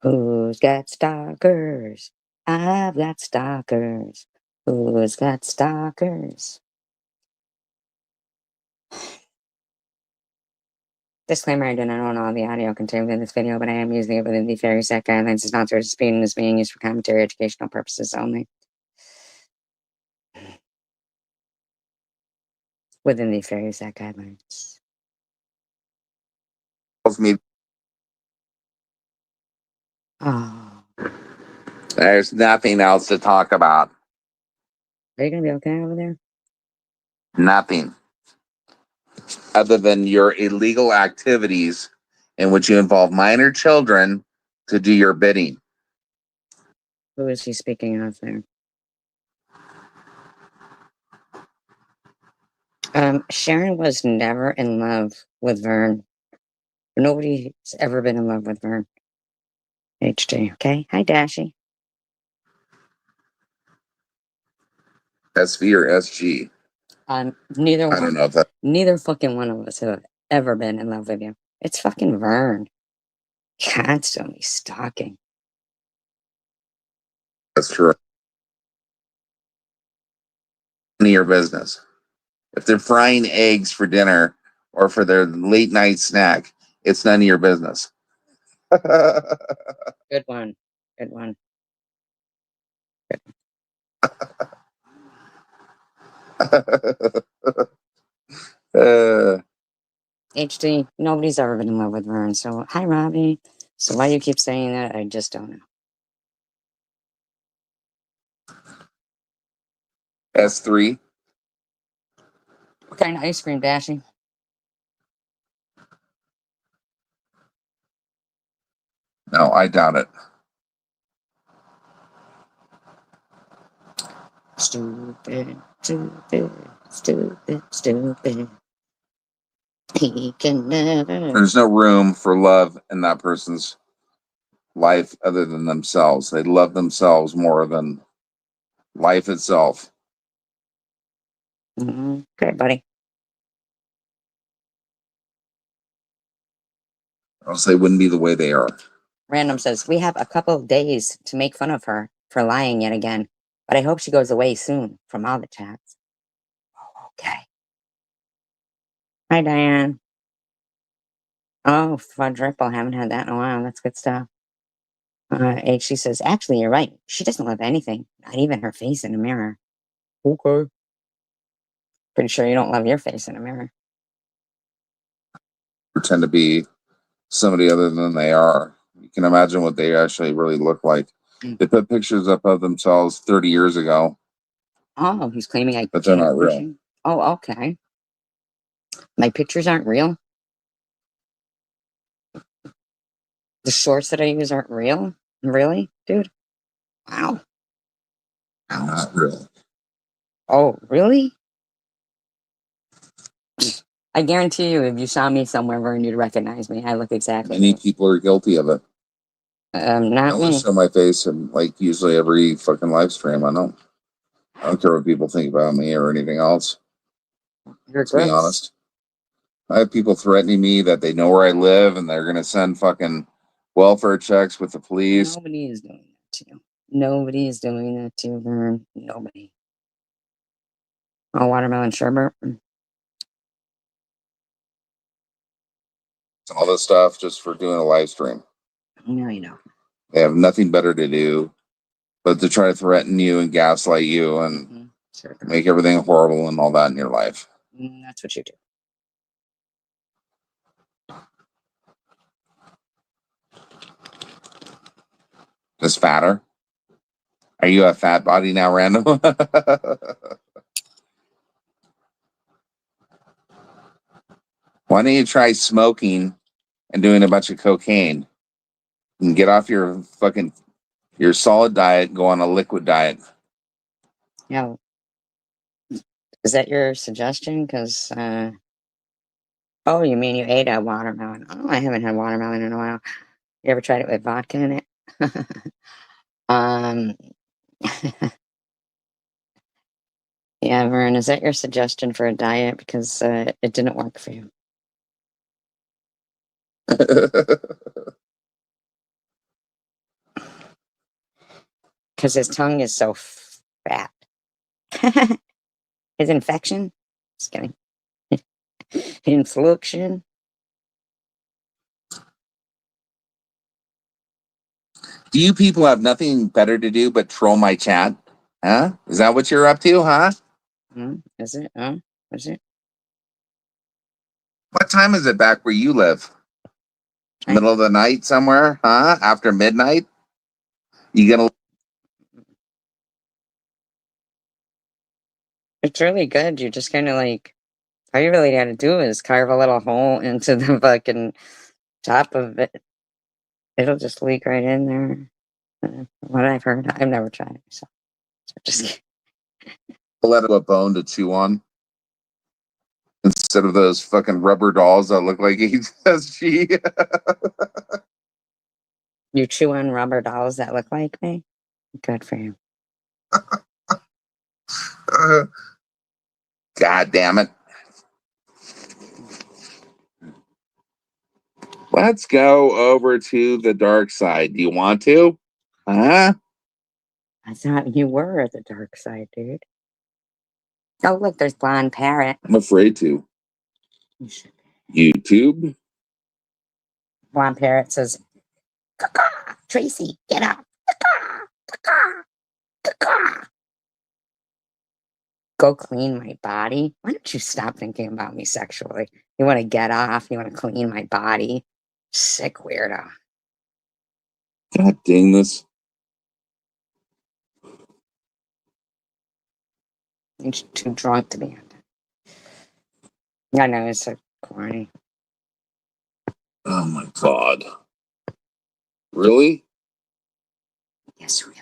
Who's got stalkers? I've got stalkers. Who's got stalkers? Disclaimer, I do not own all the audio contained within this video, but I am using it within the Fairy Set guidelines. It's not participating and is being used for commentary educational purposes only. Within the Fairy Set guidelines. Me. Oh. There's nothing else to talk about. Are you going to be okay over there? Nothing. Other than your illegal activities in which you involve minor children to do your bidding. Who is he speaking of there? Sharon was never in love with Vern. Nobody's ever been in love with Vern. HG, okay? Hi, Dashy. SV or SG? Neither I don't know if that. Neither fucking one of us have ever been in love with you. It's fucking Vern. Constantly stalking. That's true. None of your business. If they're frying eggs for dinner or for their late night snack, it's none of your business. Good one. Good one. HD, nobody's ever been in love with Vern. So, hi, Robbie. So, why you keep saying that, I just don't know. S3. What kind of ice cream, Dashy? No, I doubt it. Stupid, stupid, stupid, stupid. He can never. There's no room for love in that person's life other than themselves. They love themselves more than life itself. Okay, buddy. Or else they wouldn't be the way they are. Random says, we have a couple of days to make fun of her for lying yet again, but I hope she goes away soon from all the chats. Oh, okay. Hi, Diane. Oh, Fudge Ripple. Haven't had that in a while. That's good stuff. She says, actually, you're right. She doesn't love anything, not even her face in a mirror. Okay. Pretty sure you don't love your face in a mirror. Pretend to be somebody other than they are. You can imagine what they actually really look like. They put pictures up of themselves 30 years ago. Oh, he's claiming but they're not real. Oh, okay. My pictures aren't real? The shorts that I use aren't real? Really, dude? Wow. Not real. Oh, really? I guarantee you, if you saw me somewhere, Vern, you'd recognize me. I look exactly. Many people are guilty of it. Not me. I show my face in like usually every fucking live stream. I don't care what people think about me or anything else. You're to be honest, I have people threatening me that they know where I live and they're gonna send fucking welfare checks with the police. Nobody is doing that to you. Nobody is doing that to you, Vern. Nobody. Oh, watermelon sherbet. All this stuff just for doing a live stream. No, you don't. They have nothing better to do but to try to threaten you and gaslight you and make everything horrible and all that in your life. That's what you do. Just fatter? Are you a fat body now, Random? Why don't you try smoking and doing a bunch of cocaine and get off your solid diet, go on a liquid diet? Yeah. Is that your suggestion? Because, oh, you mean you ate a watermelon? Oh, I haven't had watermelon in a while. You ever tried it with vodka in it? Yeah, Vern, is that your suggestion for a diet? Because it didn't work for you. Because his tongue is so fat. His infection? Just kidding. Influction? Do you people have nothing better to do but troll my chat? Huh? Is that what you're up to, huh? Is it? Is it? What time is it back where you live? Middle of the night somewhere, huh? After midnight? You gonna... It's really good. You just kind of like, all you really got to do is carve a little hole into the fucking top of it. It'll just leak right in there. What I've heard, I've never tried it. So just kidding. let it a bone to chew on instead of those fucking rubber dolls that look like HSG. You chew on rubber dolls that look like me? Good for you. God damn it. Let's go over to the dark side. Do you want to? Huh? I thought you were at the dark side, dude. Oh, look, there's Blonde Parrot. I'm afraid to. You should. YouTube? Blonde Parrot says, "Caw-caw, Tracy, get up. Caw-caw, caw-caw, caw-caw. Go clean my body. Why don't you stop thinking about me sexually? You want to get off. You want to clean my body. Sick weirdo. God dang this. You're too drunk to be on that. I know, it's so corny. Oh my God. Really? Yes, really.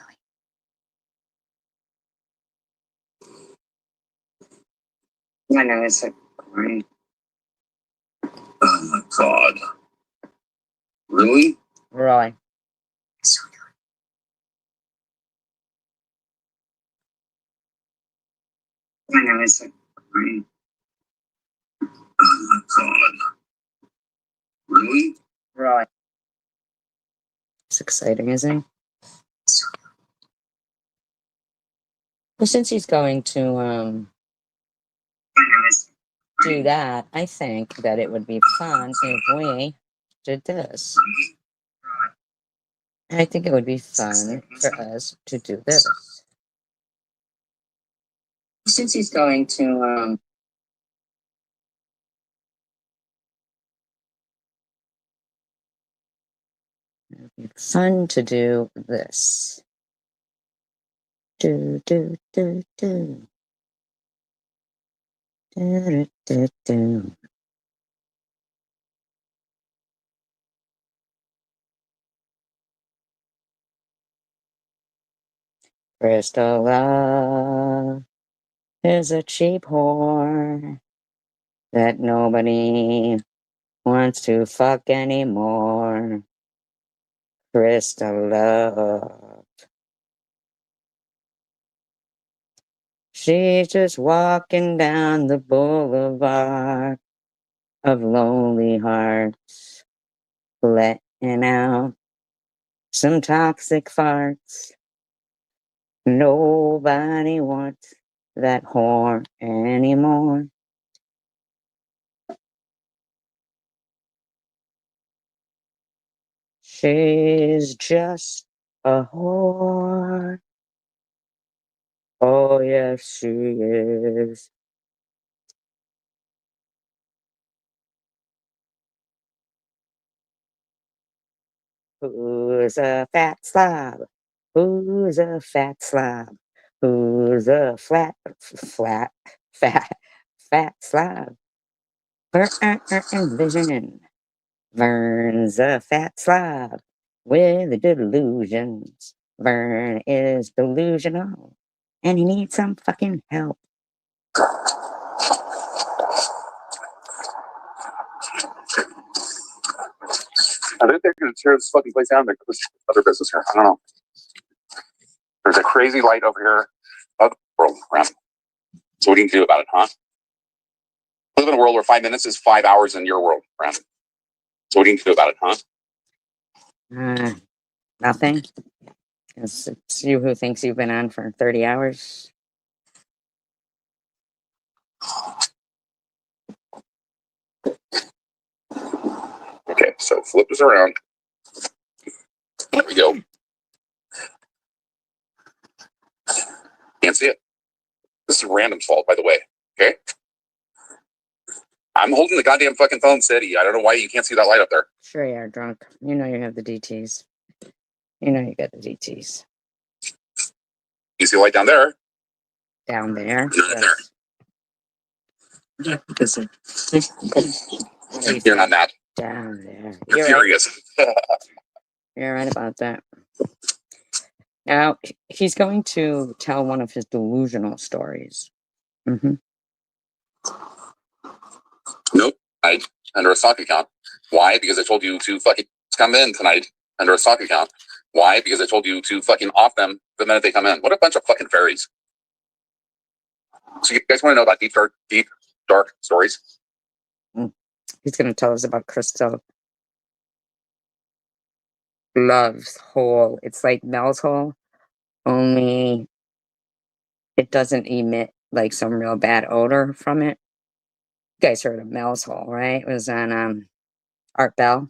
I know, it's so corny. Oh my God. Really? Really. Yes, really. I know, it's so corny. Oh my God. Really? Really. It's exciting, isn't it? Well, since he's going to do that, I think that it would be fun if we did this. I think it would be fun for us to do this. Since he's going to it'd be fun to do this. Do do do do. Do do do. Crystal love is a cheap whore that nobody wants to fuck anymore. Crystal love. She's just walking down the boulevard of lonely hearts, letting out some toxic farts. Nobody wants that whore anymore. She's just a whore. Oh, yes, she is. Who's a fat slob? Who's a fat slob? Who's a fat slob? Vision. Vern's a fat slob with delusions. Vern is delusional, and he needs some fucking help. I think they're going to tear this fucking place down and go other business here. I don't know. There's a crazy light over here of the world around. So what do you do about it, huh? We live in a world where 5 minutes is 5 hours in your world, around. So what do you do about it, huh? Nothing. It's you who thinks you've been on for 30 hours. Okay, so flip this around. There we go. Can't see it. This is random's fault, by the way. Okay? I'm holding the goddamn fucking phone steady. I don't know why you can't see that light up there. Sure you are drunk. You know you have the DTs. You know you got the DTs. You see the light down there? Down there. Yes. Yeah, You're not mad. Down there. You're furious. Right. You're right about that. Now, he's going to tell one of his delusional stories. Mm-hmm. Nope. Under a stock account. Why? Because I told you to fucking come in tonight under a stock account. Why? Because I told you to fucking off them the minute they come in. What a bunch of fucking fairies. So you guys want to know about deep, dark stories? He's going to tell us about Crystal Love's hole. It's like Mel's hole, only it doesn't emit like some real bad odor from it. You guys heard of Mel's hole, right? It was on Art Bell.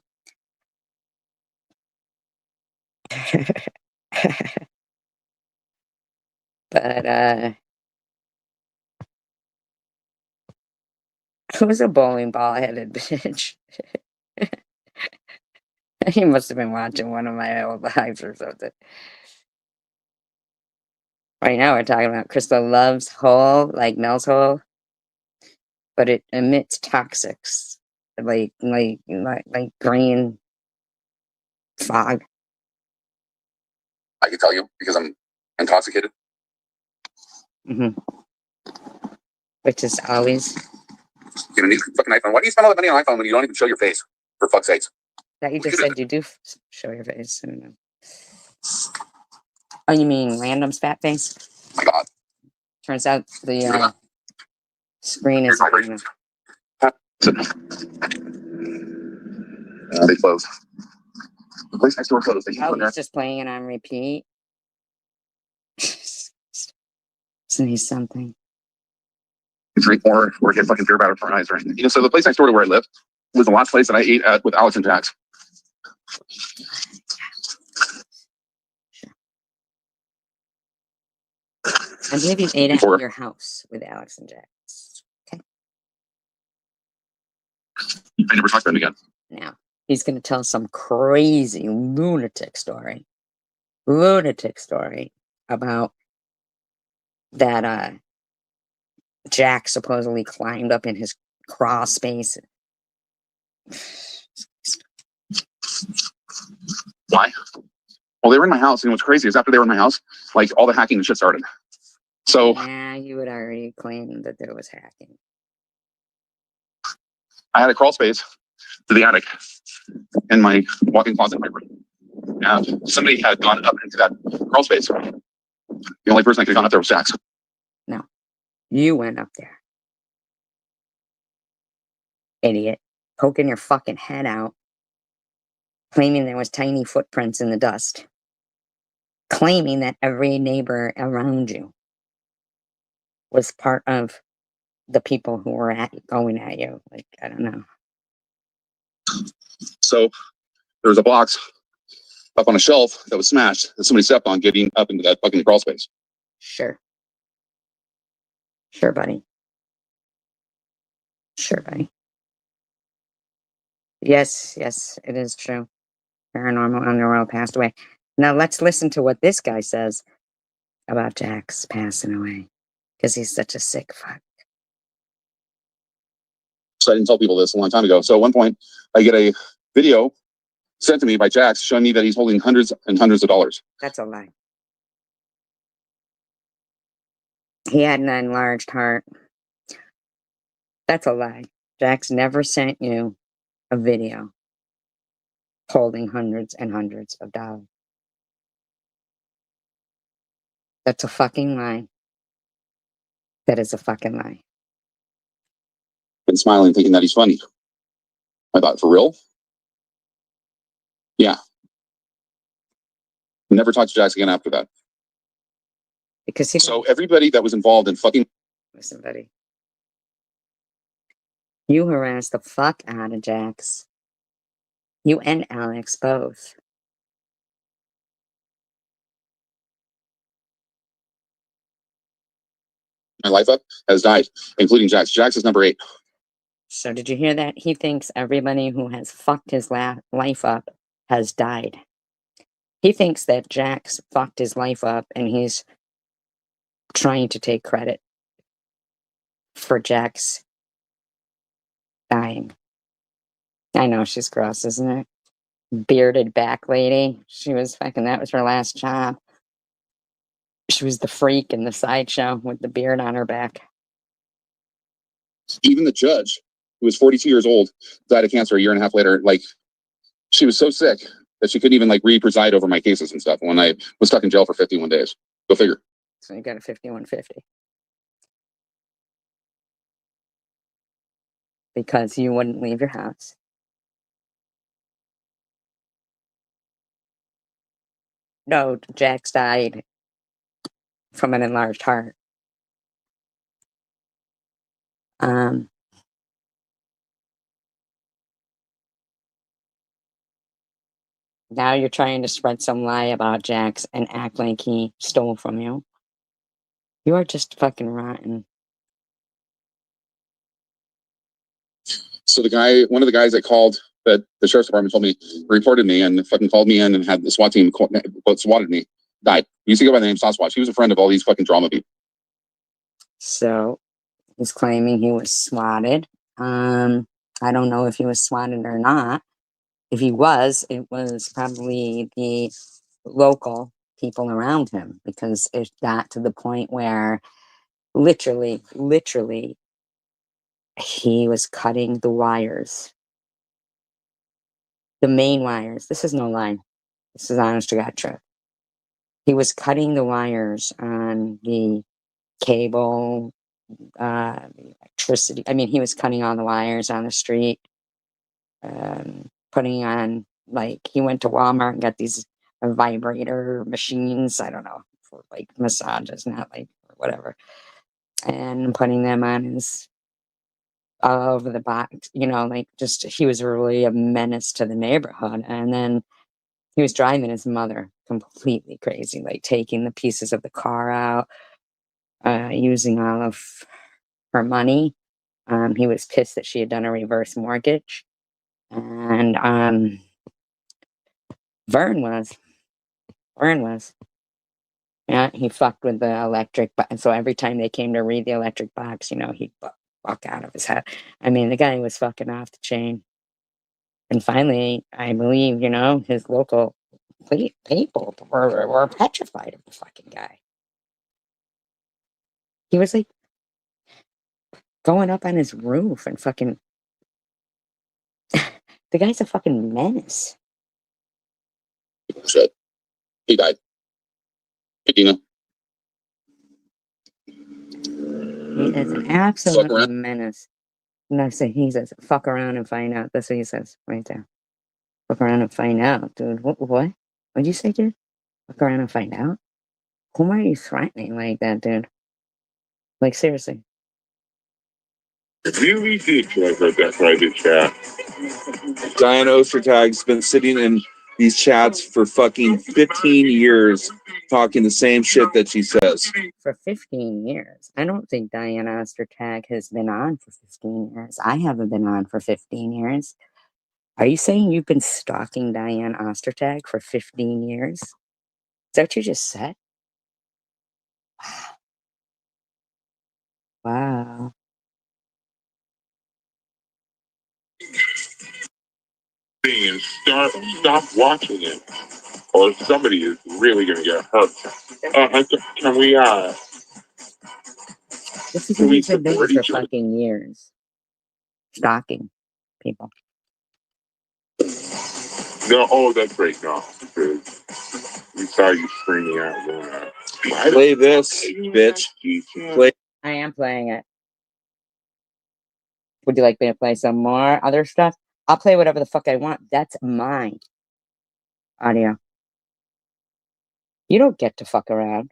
But who's a bowling ball headed bitch? He must have been watching one of my old lives or something. Right now we're talking about Crystal Love's hole, like Mel's hole, but it emits toxics, like green fog. I can tell you because I'm intoxicated. Mm-hmm. Which is always. You need a fucking iPhone. Why do you spend all that money on iPhone when you don't even show your face? For fuck's sakes. That you just said you do show your face. I don't know. Oh, you mean random's fat face? Oh my God. Turns out the screen is. They closed. The place next door closed. They Oh, he's just playing it on repeat. Isn't he something? Drink more or get fucking beer battered for eyes or anything. You know, so the place next door to where I live was the last place that I ate at with Alex and Jax. I believe you ate at your house with Alex and Jax. Okay. I never talked to him again. Now, he's going to tell some crazy lunatic story. Lunatic story about that Jack supposedly climbed up in his crawl space. Why? Well, they were in my house, and what's crazy is after they were in my house, like all the hacking and shit started. So yeah, you would already claim that there was hacking. I had a crawl space to the attic in my walk-in closet in my room. And somebody had gone up into that crawl space. The only person that could have gone up there was Jax. No. You went up there. Idiot. Poking your fucking head out. Claiming there was tiny footprints in the dust. Claiming that every neighbor around you was part of the people who were going at you. Like, I don't know. So there was a box up on a shelf that was smashed that somebody stepped on getting up into that fucking crawl space. Sure. Sure, buddy. Sure, buddy. Yes, it is true. Paranormal Underworld passed away. Now let's listen to what this guy says about Jax passing away. Because he's such a sick fuck. So I didn't tell people this a long time ago. So at one point, I get a video sent to me by Jax showing me that he's holding hundreds and hundreds of dollars. That's a lie. He had an enlarged heart. That's a lie. Jax never sent you a video holding hundreds and hundreds of dollars. That's a fucking lie. That is a fucking lie. Been smiling, thinking that he's funny. I thought, for real? Yeah. Never talked to Jax again after that. Because he. So everybody that was involved in fucking. Listen, buddy. You harassed the fuck out of Jax. You and Alex both. My life up has died, including Jax. Jax is number 8. So did you hear that? He thinks everybody who has fucked his life up has died. He thinks that Jax fucked his life up and he's trying to take credit for Jax dying. I know, she's gross, isn't it? Bearded back lady. She was fucking, that was her last job. She was the freak in the sideshow with the beard on her back. Even the judge, who was 42 years old, died of cancer a year and a half later. Like, she was so sick that she couldn't even like re-preside over my cases and stuff when I was stuck in jail for 51 days. Go figure. So you got a 5150. Because you wouldn't leave your house. No, Jax died from an enlarged heart. Now you're trying to spread some lie about Jax and act like he stole from you. You are just fucking rotten. So the guy, one of the guys that called that the sheriff's department told me, reported me and fucking called me in and had the SWAT team swatted me, died. He used to go by the name Sasquatch. He was a friend of all these fucking drama people. So he's claiming he was swatted. I don't know if he was swatted or not. If he was, it was probably the local people around him, because it got to the point where literally, he was cutting the wires. The main wires. This is no lie. This is honest to God truth. He was cutting the wires on the cable, electricity. I mean, he was cutting all the wires on the street, putting on, like, he went to Walmart and got these vibrator machines, I don't know, for like massages, not like, or whatever, and putting them on his, all over the box, you know, like, just, he was really a menace to the neighborhood. And then he was driving his mother completely crazy, like taking the pieces of the car out, using all of her money. He was pissed that she had done a reverse mortgage. And Vern was. Yeah, he fucked with the electric box. So every time they came to read the electric box, you know, he'd fuck out of his head. I mean, the guy was fucking off the chain. And finally, I believe, you know, his local people were petrified of the fucking guy. He was like going up on his roof and fucking. The guy's a fucking menace. Shit. He died. Medina. He is an absolute menace. No, so he says, fuck around and find out. That's what he says right there. Fuck around and find out, dude. What? What'd you say, dude? Fuck around and find out? Whom are you threatening like that, dude? Like, seriously. Really ridiculous like that private chat. Diane Ostertag's been sitting in these chats for fucking 15 years talking the same shit that she says. For 15 years. I don't think Diane Ostertag has been on for 15 years. I haven't been on for 15 years. Are you saying you've been stalking Diane Ostertag for 15 years? Is that what you just said? Wow. And stop watching it, or somebody is really gonna get hurt. Can we This is what he's been doing for fucking years. Stalking people. No, oh, that's great. No, because we saw you screaming out Luna. Play this, bitch. Play. I am playing it. Would you like me to play some more other stuff? I'll play whatever the fuck I want. That's my audio. You don't get to fuck around.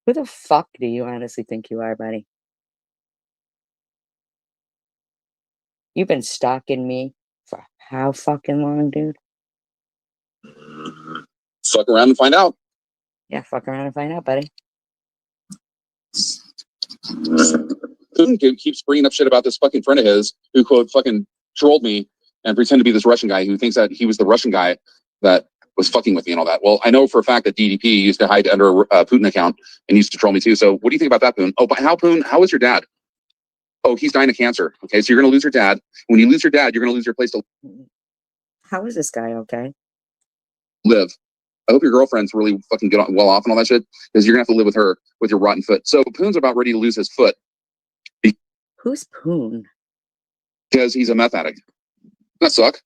Who the fuck do you honestly think you are, buddy? You've been stalking me for how fucking long, dude? Fuck around and find out. Yeah, fuck around and find out, buddy. Putin keeps bringing up shit about this fucking friend of his who quote fucking trolled me and pretended to be this Russian guy who thinks that he was the Russian guy that was fucking with me and all that. Well, I know for a fact that DDP used to hide under a Putin account and used to troll me too. So what do you think about that, Putin? Oh, but Putin, how is your dad? Oh, he's dying of cancer. Okay, so you're going to lose your dad. When you lose your dad, you're going to lose your place to How is this guy okay? live. I hope your girlfriend's really fucking good, well off and all that shit, because you're going to have to live with her with your rotten foot. So Putin's about ready to lose his foot. Who's Poon? Because he's a meth addict. That suck.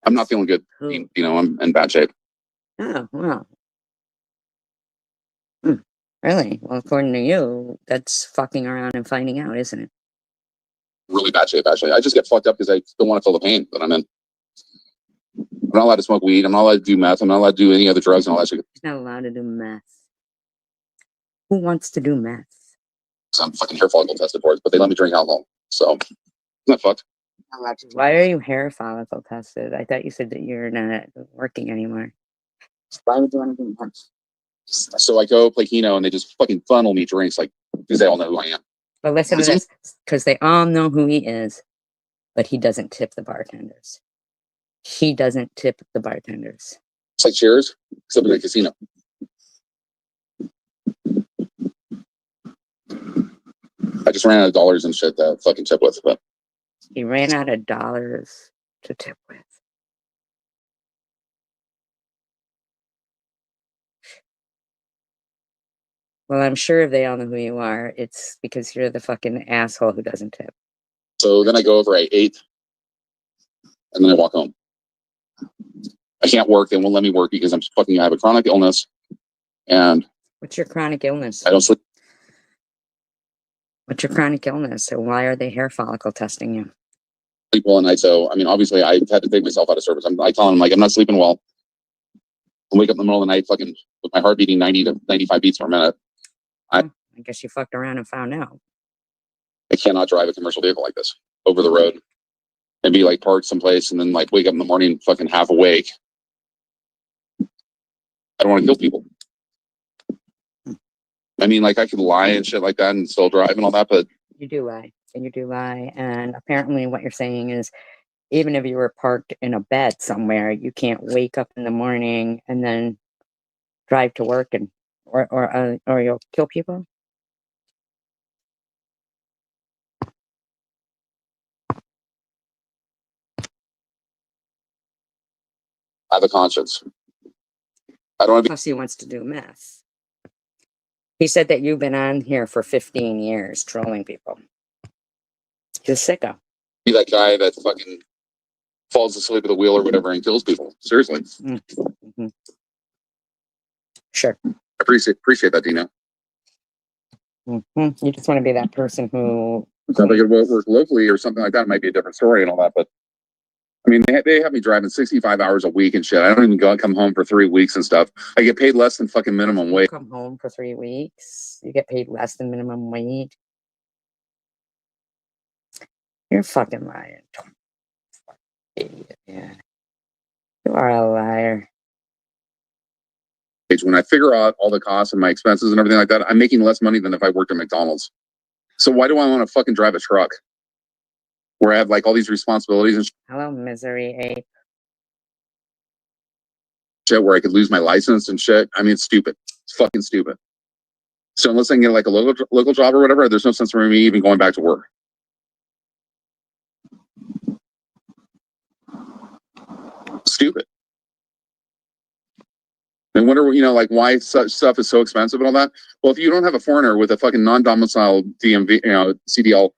I'm not feeling good. Who? You know, I'm in bad shape. Oh, wow. Really? Well, according to you, that's fucking around and finding out, isn't it? Really bad shape, actually. I just get fucked up because I don't want to feel the pain that I'm in. I'm not allowed to smoke weed. I'm not allowed to do meth. I'm not allowed to do any other drugs and all that shit. He's not allowed to do meth. Who wants to do meth? So I'm fucking hair follicle tested for it, but they let me drink alcohol. So, isn't that fucked? Why are you hair follicle tested? I thought you said that you're not working anymore. Why would you want to do meth? So I go play Keno and they just fucking funnel me drinks like, because they all know who I am. But listen to this, because they all know who he is, but he doesn't tip the bartenders. He doesn't tip the bartenders. It's like Cheers, except in a casino. I just ran out of dollars and shit to fucking tip with, but He ran out of dollars to tip with. Well, I'm sure if they all know who you are, it's because you're the fucking asshole who doesn't tip. so then I go over at 8 and then I walk home. I can't work. They won't let me work because I have a chronic illness and What's your chronic illness? I don't sleep. What's your chronic illness? So why are they hair follicle testing you? Sleep well at night. So, I mean, obviously I had to take myself out of service. I tell them, like, I'm not sleeping well. I wake up in the middle of the night fucking with my heart beating 90 to 95 beats per minute. I guess you fucked around and found out. I cannot drive a commercial vehicle like this over the road and be like parked someplace and then like wake up in the morning fucking half awake. I don't want to kill people. I mean, like I could lie and shit like that and still drive and all that, but You do lie. And you do lie. And apparently what you're saying is even if you were parked in a bed somewhere, you can't wake up in the morning and then drive to work and or you'll kill people. I have a conscience. I don't want to be. Plus he wants to do meth. He said that you've been on here for 15 years trolling people. He's a sicko. Be that guy that fucking falls asleep at the wheel or whatever and kills people. Seriously. Mm-hmm. Sure. I appreciate that, Dino. Mm-hmm. You just want to be that person who. If I could work locally or something like that, it might be a different story and all that. But I mean, they have me driving 65 hours a week and shit. I don't even come home for 3 weeks and stuff. I get paid less than fucking minimum wage. Come home for 3 weeks. You get paid less than minimum wage. You're fucking lying. Idiot, yeah. You are a liar. When I figure out all the costs and my expenses and everything like that, I'm making less money than if I worked at McDonald's. So why do I want to fucking drive a truck where I have like all these responsibilities and Hello, misery ape. shit where I could lose my license and shit? I mean, it's stupid. It's fucking stupid. So unless I can get like a local job or whatever, there's no sense for me even going back to work. Stupid. I wonder, like why such stuff is so expensive and all that. Well, if you don't have a foreigner with a fucking non-domicile DMV, CDL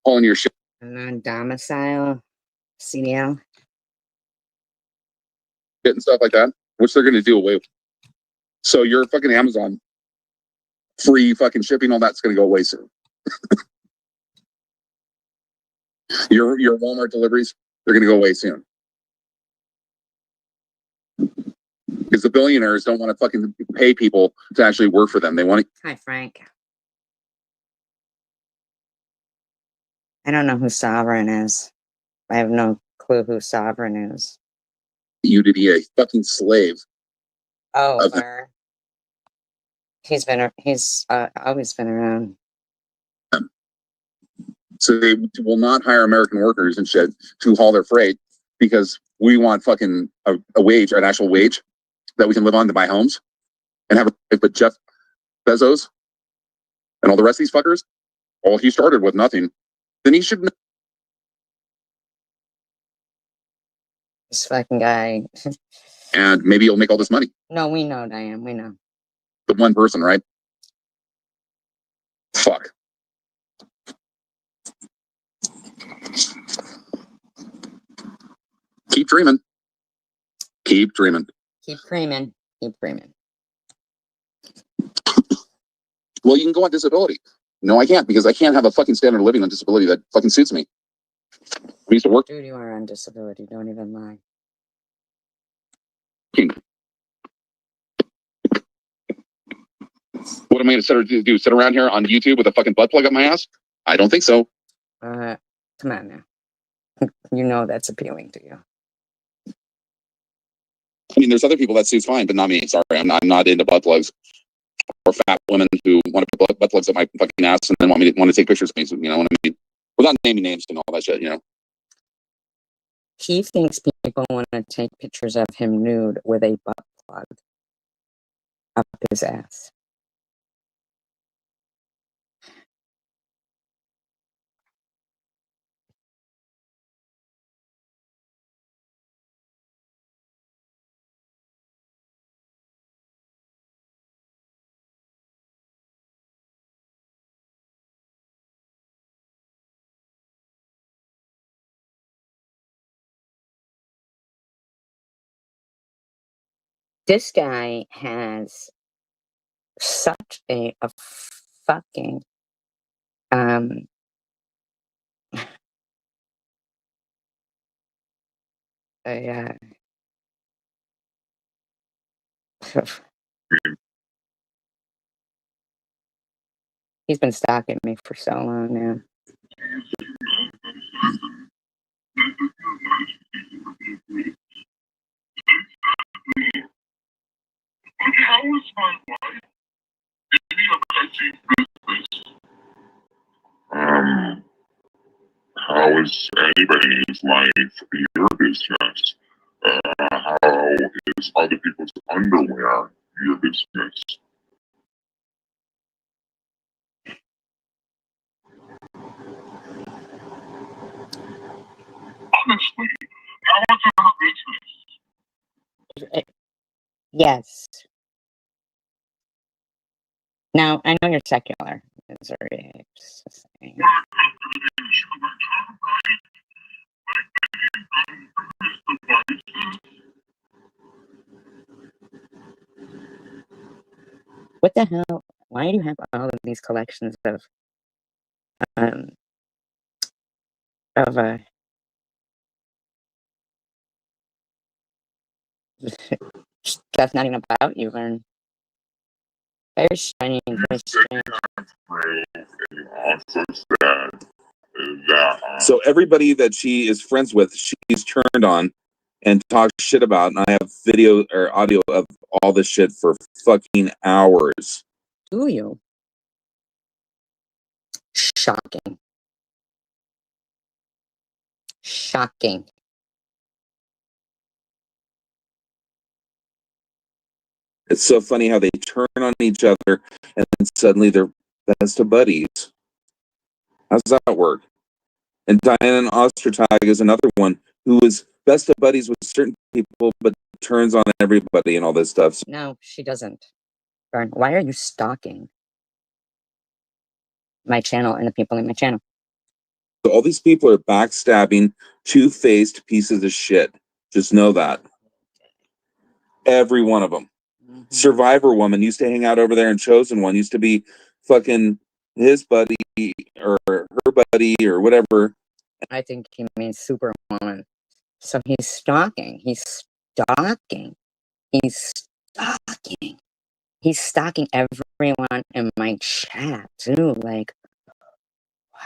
hauling your shit. Non-domicile CDL. And stuff like that, which they're going to do away with. So your fucking Amazon free fucking shipping, all that's going to go away soon. Your Walmart deliveries, they're going to go away soon. Because the billionaires don't want to fucking pay people to actually work for them. They want to. Hi, Frank. I don't know who Sovereign is. I have no clue who Sovereign is. You to be a fucking slave. Oh, of them. he's always been around. So they will not hire American workers and shit to haul their freight because we want fucking a wage, an actual wage that we can live on to buy homes and have a, but Jeff Bezos and all the rest of these fuckers, well, he started with nothing. Then he should know. This fucking guy. And maybe he'll make all this money. No, we know, Diane. We know. But one person, right? Fuck. Keep dreaming. Keep dreaming. Keep creaming. Keep creaming. Well, you can go on disability. No, I can't because I can't have a fucking standard of living on disability that fucking suits me. I used to work. Dude, you are on disability. Don't even lie. What am I going to do? Sit around here on YouTube with a fucking butt plug up my ass? I don't think so. Come on now. You know that's appealing to you. I mean, there's other people that suits fine, but not me. Sorry, I'm not into butt plugs or fat women who want to put butt plugs up my fucking ass and then want to take pictures of me. You know what I mean? Without naming names and all that shit, you know. He thinks people want to take pictures of him nude with a butt plug up his ass. This guy has such a fucking he's been stalking me for so long now. How is my life any affecting business? How is anybody's life your business? How is other people's underwear your business? Honestly, how is it her business? Yes. Now, I know you're secular. Missouri. What the hell? Why do you have all of these collections of stuff not even about you, Vern? Very strange, very strange. So everybody that she is friends with, she's turned on and talks shit about. And I have video or audio of all this shit for fucking hours. Do you? Shocking. Shocking. It's so funny how they turn on each other and then suddenly they're best of buddies. How's that work? And Diana Ostertag is another one who is best of buddies with certain people, but turns on everybody and all this stuff. No, she doesn't. Vern, why are you stalking my channel and the people in my channel? So all these people are backstabbing, two-faced pieces of shit. Just know that. Every one of them. Mm-hmm. Survivor Woman used to hang out over there, and Chosen One used to be fucking his buddy or her buddy or whatever. I think he means Superwoman. So he's stalking. He's stalking. He's stalking. He's stalking everyone in my chat too. Like, wow.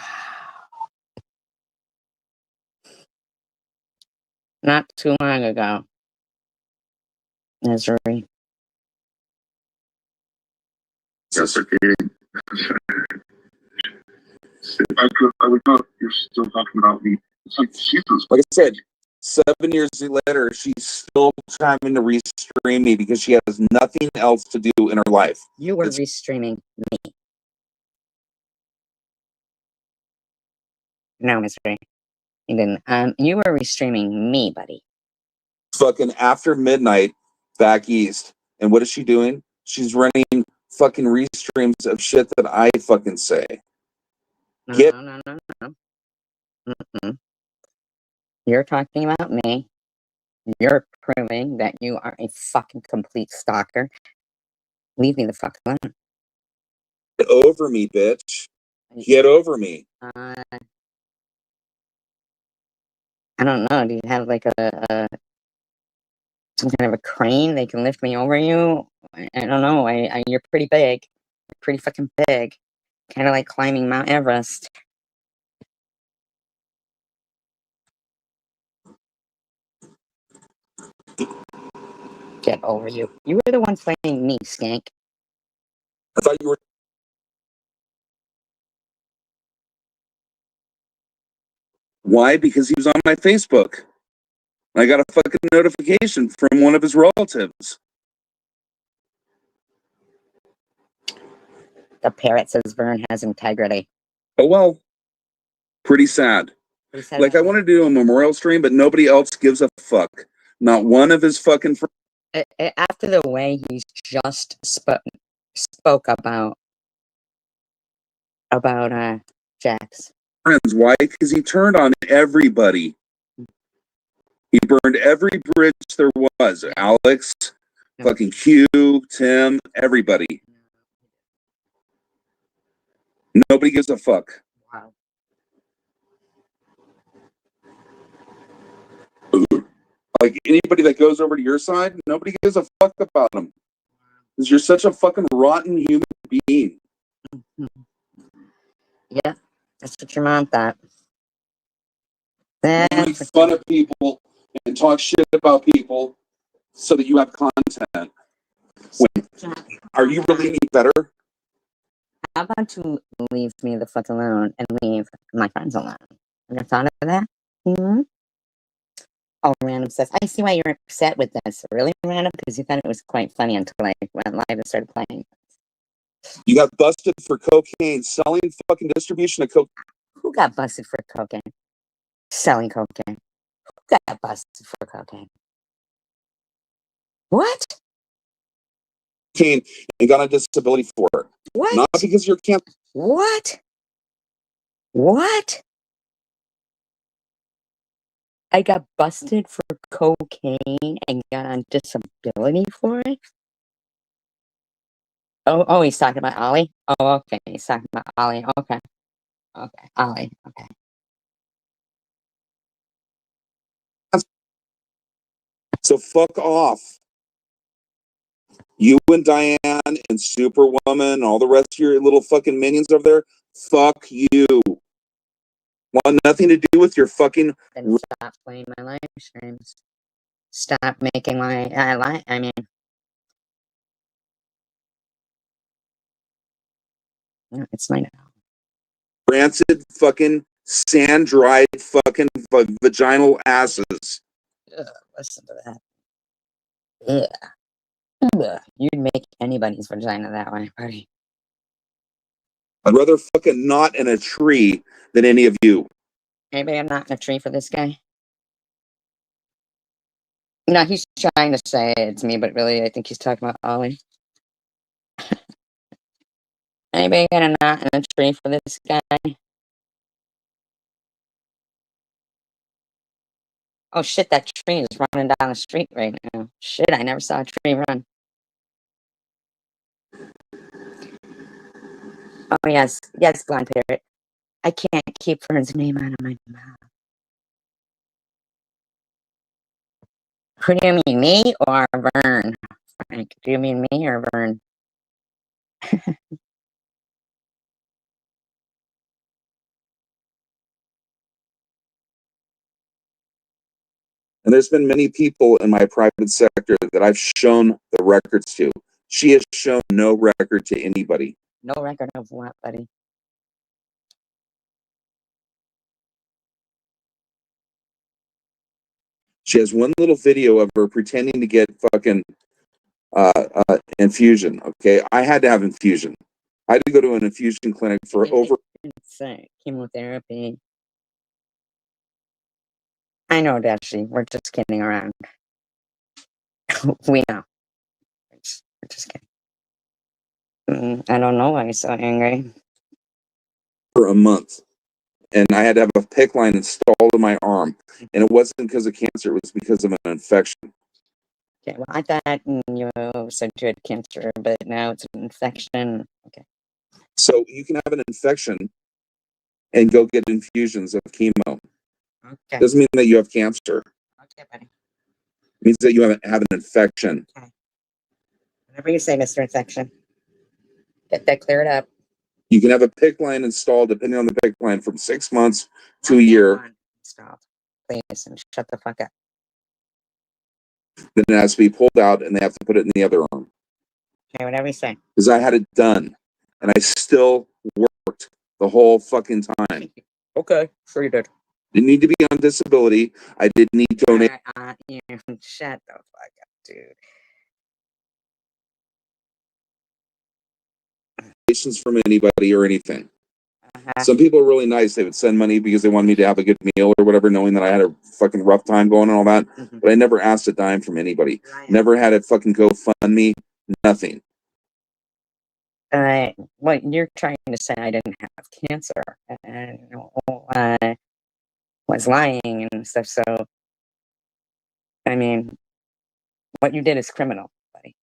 Not too long ago. Misery. Yes, okay. I would know you're still talking about me. It's like Jesus. Like I said, 7 years later, she's still trying to restream me because she has nothing else to do in her life. You were restreaming me. No, Misery. You didn't. You were restreaming me, buddy. Fucking after midnight back east. And what is she doing? She's running fucking restreams of shit that I fucking say. No, Get no. Mm-mm. You're talking about me. You're proving that you are a fucking complete stalker. Leave me the fuck alone. over me, bitch. Get over me. I don't know. Do you have like a some kind of a crane they can lift me over you? I don't know. You're pretty big. You're pretty fucking big. Kind of like climbing Mount Everest. Get over you. You were the one playing me, skank. I thought you were. Why? Because he was on my Facebook. I got a fucking notification from one of his relatives. The parrot says Vern has integrity. Oh well. Pretty sad. Like I want to do a memorial stream, but nobody else gives a fuck. Not one of his fucking friends. After the way he's just spoke about Jax. Why? Because he turned on everybody. He burned every bridge there was. Alex, fucking Q, Tim, everybody. Nobody gives a fuck. Wow. Like anybody that goes over to your side, nobody gives a fuck about them. Because you're such a fucking rotten human being. Yeah, that's what your mom thought. You make fun of people and talk shit about people so that you have content. Are you really any better? How about you leave me the fuck alone and leave my friends alone? Ever thought of that? Mm-hmm. Oh, random says, I see why you're upset with this. Really random? Because you thought it was quite funny until I went live and started playing. You got busted for cocaine, selling fucking distribution of cocaine. Who got busted for cocaine? Selling cocaine. Who got busted for cocaine? What? And got on disability for it. What? Not because you're cancer. What? What? I got busted for cocaine and got on disability for it? Oh, he's talking about Ollie? Oh, okay. He's talking about Ollie. Okay. Okay. Ollie. Okay. So fuck off. You and Diane and Superwoman, all the rest of your little fucking minions over there, fuck you. Want nothing to do with your fucking. Then stop playing my live streams. Stop making my I mean, no, it's my Rancid fucking sand dried fucking vaginal asses. Ugh, listen to that. Yeah. You'd make anybody's vagina that way, buddy. I'd rather fucking not in a tree than any of you. Maybe I'm not in a tree for this guy. No, he's trying to say it to me, but really, I think he's talking about Ollie. Maybe I'm not in a tree for this guy. Oh shit, that tree is running down the street right now. Shit, I never saw a tree run. Oh yes, Blind Parrot. I can't keep Fern's name out of my mouth. Who do you mean, me or Vern? Frank, do you mean me or Vern? And there's been many people in my private sector that I've shown the records to. She has shown no record to anybody. No record of what, buddy? She has one little video of her pretending to get fucking infusion. Okay, I had to have infusion. I had to go to an infusion clinic for over. It's chemotherapy. I know, Dashi. We're just kidding around. We know. We're just kidding. I don't know why you're so angry. For a month, and I had to have a PICC line installed in my arm, and it wasn't because of cancer; it was because of an infection. Okay, well, I thought you said you had cancer, but now it's an infection. Okay. So you can have an infection and go get infusions of chemo. Okay. Doesn't mean that you have cancer. Okay, buddy. It means that you have an infection. Okay. Whatever you say, Mr. Infection. Get that cleared up. You can have a PICC line installed, depending on the PICC line, from 6 months to a year. Stop. Please, and shut the fuck up. Then it has to be pulled out, and they have to put it in the other arm. Okay, whatever you say. Because I had it done, and I still worked the whole fucking time. Okay, sure you did. Didn't need to be on disability. I didn't need to donate. Shut the fuck up, dude. Donations from anybody or anything. Some people are really nice. They would send money because they wanted me to have a good meal or whatever, knowing that I had a fucking rough time going and all that. But I never asked a dime from anybody. Never had it fucking GoFundMe. Nothing. What you're trying to say, I didn't have cancer and was lying and stuff. So, I mean, what you did is criminal, buddy.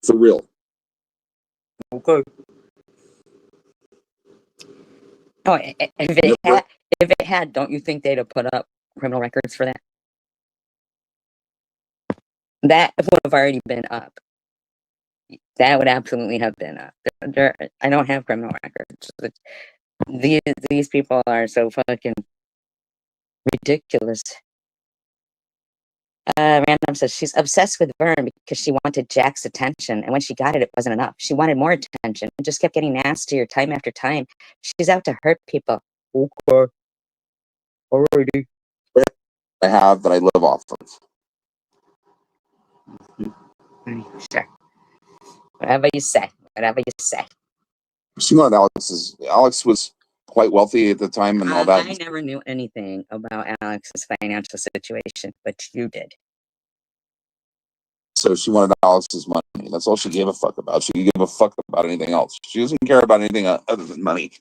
For real. Okay. Oh, if it had, don't you think they'd have put up criminal records for that? That would have already been up. That would absolutely have been up. I don't have criminal records. These people are so fucking ridiculous. Random says she's obsessed with Vern because she wanted Jack's attention, and when she got it, it wasn't enough. She wanted more attention and just kept getting nastier time after time. She's out to hurt people. Okay. Alrighty. I have that I live off of. Sure. Whatever you say. Whatever you say. You know what Alex was quite wealthy at the time and all that. I never knew anything about Alex's financial situation, but you did. So she wanted Alex's money. That's all she gave a fuck about. She gave a fuck about anything else. She doesn't care about anything other than money.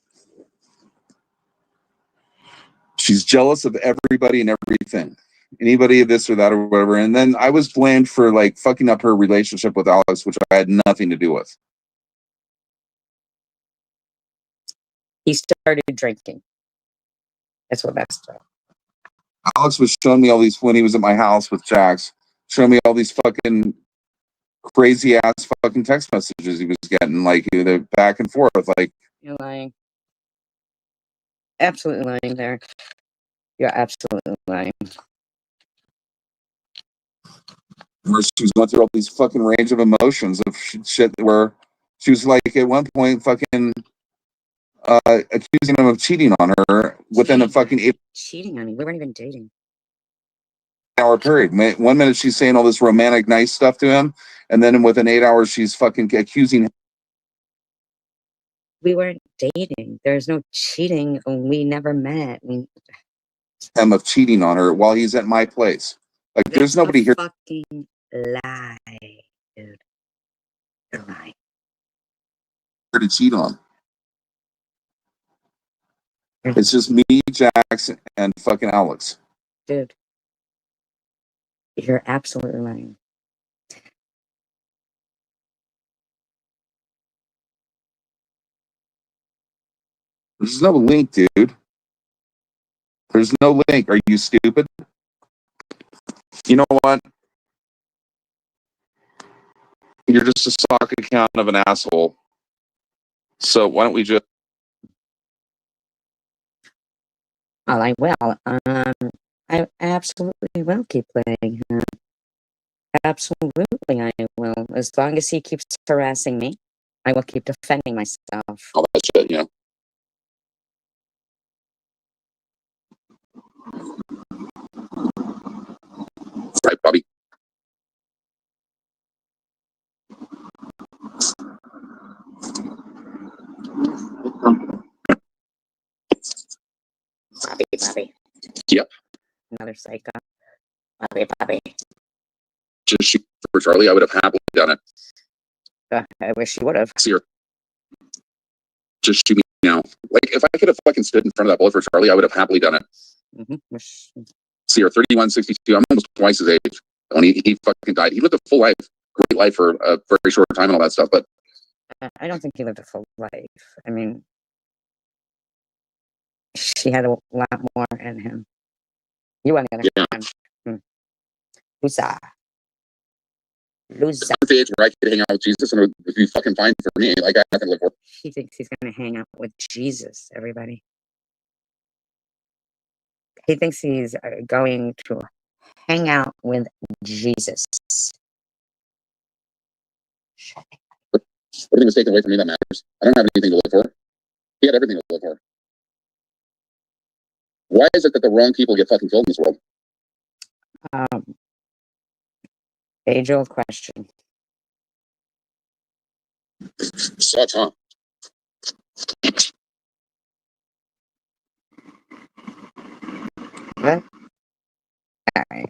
She's jealous of everybody and everything. Anybody this or that or whatever. And then I was blamed for like fucking up her relationship with Alex, which I had nothing to do with. He started drinking. That's what messed up. Alex was showing me all these when he was at my house with Jax, showing me all these fucking crazy ass fucking text messages he was getting, like either back and forth. Like, you're lying. Absolutely lying there. You're absolutely lying. Where she was going through all these fucking range of emotions of shit where she was like at one point fucking accusing him of cheating on her within a fucking 8 cheating on me. We weren't even dating. hour period. 1 minute she's saying all this romantic nice stuff to him, and then within 8 hours she's fucking accusing him. We weren't dating. There's no cheating. We never met. Him of cheating on her while he's at my place. Like there's nobody here. Fucking lie, dude. You're lying. To cheat on. It's just me, Jackson, and fucking Alex. Dude. You're absolutely lying. There's no link, dude. There's no link. Are you stupid? You know what? You're just a stock account of an asshole. So why don't we just... Well, I will. I absolutely will keep playing him. Absolutely, I will. As long as he keeps harassing me, I will keep defending myself. all that shit, you know? Right, Bobby? Bobby. Yep. Another psycho. Bobby. Just shoot for Charlie. I would have happily done it. I wish you would have. See her. Just shoot me now. Like, if I could have fucking stood in front of that bullet for Charlie, I would have happily done it. See her, 31, 62. I'm almost twice his age. When he fucking died, he lived a full life, great life for a very short time and all that stuff. But I don't think he lived a full life. I mean, she had a lot more in him. You on the other hand. Loser. it's not the age where I could hang out with Jesus and it would be fucking fine for me. Like, I have nothing to live for. He thinks he's going to hang out with Jesus, everybody. He thinks he's going to hang out with Jesus. Everything was taken away from me that matters. I don't have anything to live for. He had everything to live for. Why is it that the wrong people get fucking killed in this world? Age-old question. Sucks, huh? What? Alright.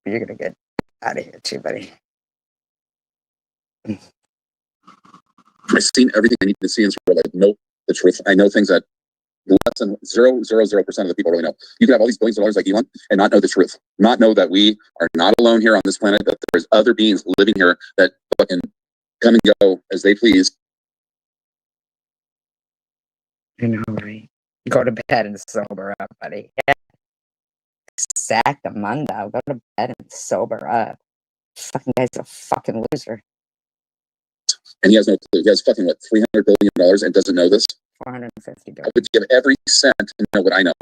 You're gonna get out of here too, buddy. I've seen everything I need to see in this world. I know the truth. I know things that less than 0.000% of the people really know. You can have all these billions of dollars like Elon and not know the truth. Not know that we are not alone here on this planet, that there's other beings living here that fucking come and go as they please. I know, right? Go to bed and sober up, buddy. Yeah. Exactamundo. Go to bed and sober up. Fucking guy's a fucking loser. And he has no clue. He has fucking, what, $300 billion and doesn't know this? 450 I billion. would give every cent to know what I know.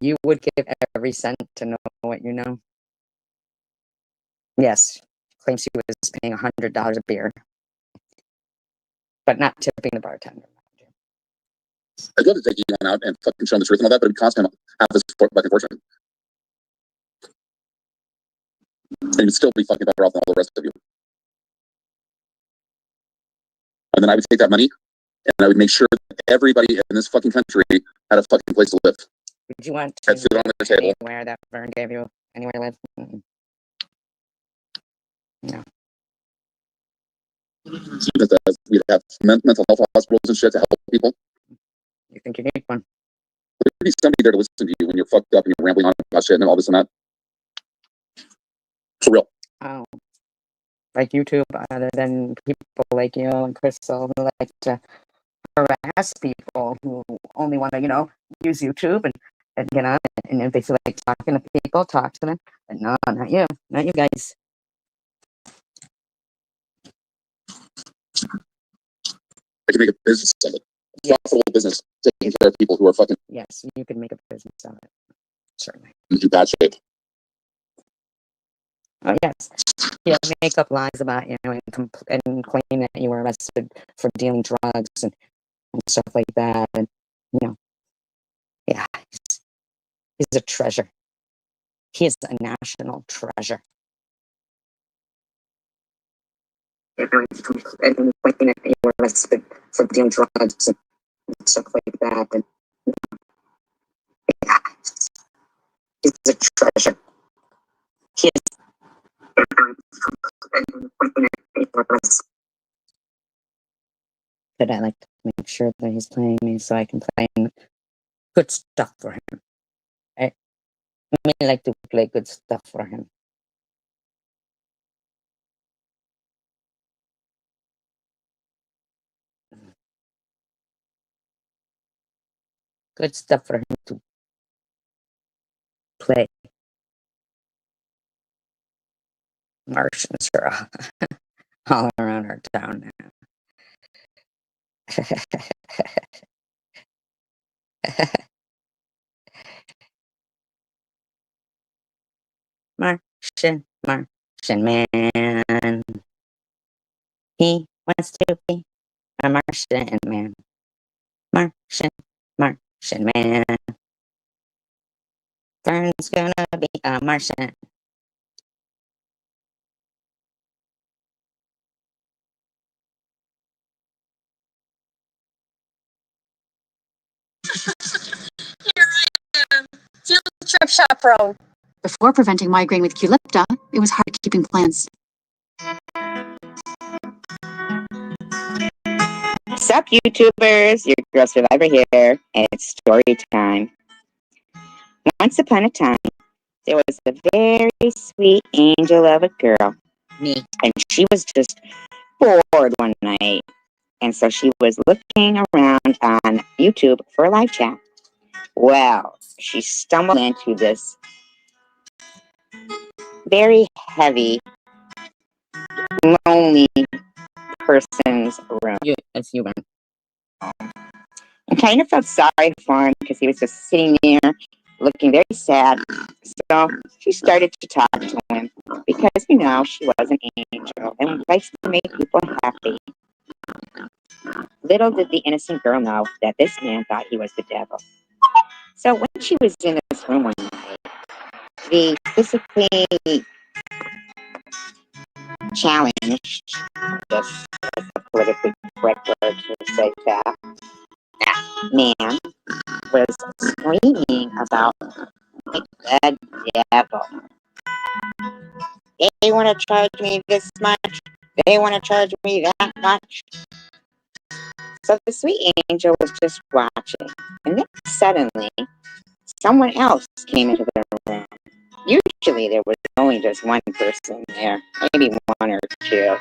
You would give every cent to know what you know? Yes. Claims he was paying $100 a beer. But not tipping the bartender. I'd love to take Elon out and fucking show him the truth and all that, but it would cost him half his fucking fortune. And he would still be fucking better off than all the rest of you. And then I would take that money and I would make sure that everybody in this fucking country had a fucking place to live. Would you want Had to food on their table. anywhere that Vern gave you? Anywhere to live? No. We'd have mental health hospitals and shit to help people. You think you need one? There'd be somebody there to listen to you when you're fucked up and you're rambling on about shit and all this and that. For real. Oh. Like YouTube, other than people like you and Crystal who like to harass people who only want to, use YouTube and get on it. And if they feel like talking to people, talk to them. But no, not you. Not you guys. I can make a business of it. A Yes. profitable business taking care of people who are fucking Yes, you could make a business of it. Certainly. in bad shape. Oh, yes. Yeah, make up lies about you and claim that you were arrested for dealing drugs and stuff like that. And, yeah, he's a treasure. He is a national treasure. And claiming that you were arrested for dealing drugs and stuff like that. And, yeah, he's a treasure. He is. But I like to make sure that he's playing me so I can play good stuff for him. I really like to play good stuff for him. Good stuff for him to play. Martians are all around our town now. Martian man. He wants to be a Martian man. Martian man. Vern's gonna be a Martian. Here I am, field trip chaperone. Before preventing migraine with Qulipta, it was hard keeping plans. Sup, YouTubers? Your girl Survivor here, and it's story time. Once upon a time, there was a very sweet angel of a girl. Me. And she was just bored one night. And so she was looking around on YouTube for a live chat. Well, she stumbled into this very heavy, lonely person's room. It's human. I kind of felt sorry for him because he was just sitting there looking very sad. So she started to talk to him because, you know, she was an angel and likes to make people happy. Little did the innocent girl know that this man thought he was the devil. So when she was in this room one night, the physically challenged, just as a politically correct word to say that man was screaming about the devil. They want to charge me this much. They want to charge me that much. So the sweet angel was just watching. And then suddenly, someone else came into the room. Usually there was only just one person there. Maybe one or two.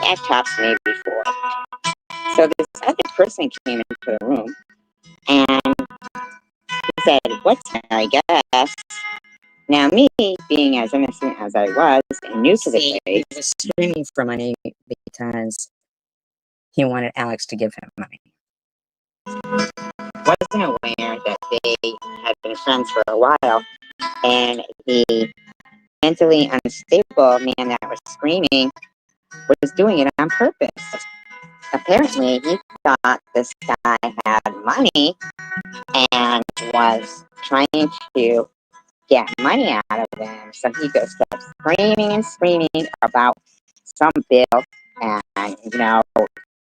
At tops, maybe four. So this other person came into the room. And he said, what's that, I guess? Now, me, being as innocent as I was and new to the place, he was screaming for money because he wanted Alex to give him money. Wasn't aware that they had been friends for a while, and the mentally unstable man that was screaming was doing it on purpose. Apparently, he thought this guy had money and was trying to get money out of them. So he just kept screaming and screaming about some bill. And, you know,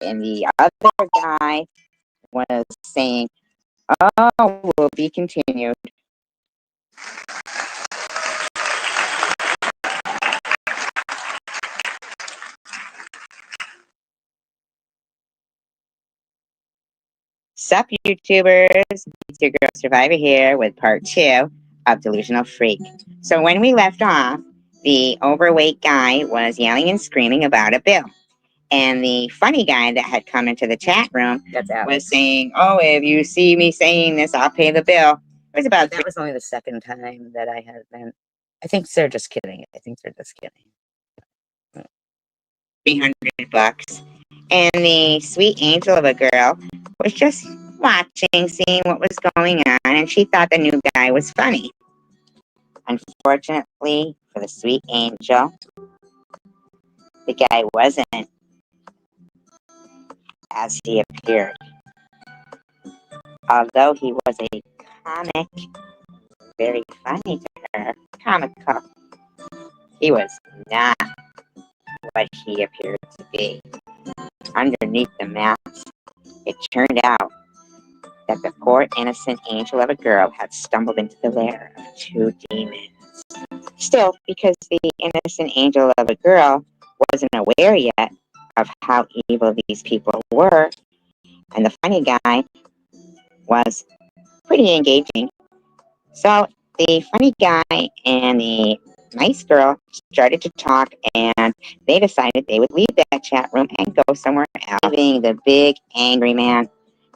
and the other guy was saying, oh, will be continued. Sup, YouTubers? It's your girl Survivor here with part 2 of Delusional Freak. So when we left off, the overweight guy was yelling and screaming about a bill. And the funny guy that had come into the chat room was saying, oh, if you see me saying this, I'll pay the bill. It was about that was only the second time that I had been. I think they're just kidding. $300. And the sweet angel of a girl was just watching, seeing what was going on, and she thought the new guy was funny. Unfortunately for the sweet angel, the guy wasn't as he appeared. Although he was a comic, very funny to her, comical, he was not what he appeared to be. Underneath the mask, it turned out that the poor innocent angel of a girl had stumbled into the lair of 2 demons. Still, because the innocent angel of a girl wasn't aware yet of how evil these people were, and the funny guy was pretty engaging. So the funny guy and the nice girl started to talk, and they decided they would leave that chat room and go somewhere else, leaving the big angry man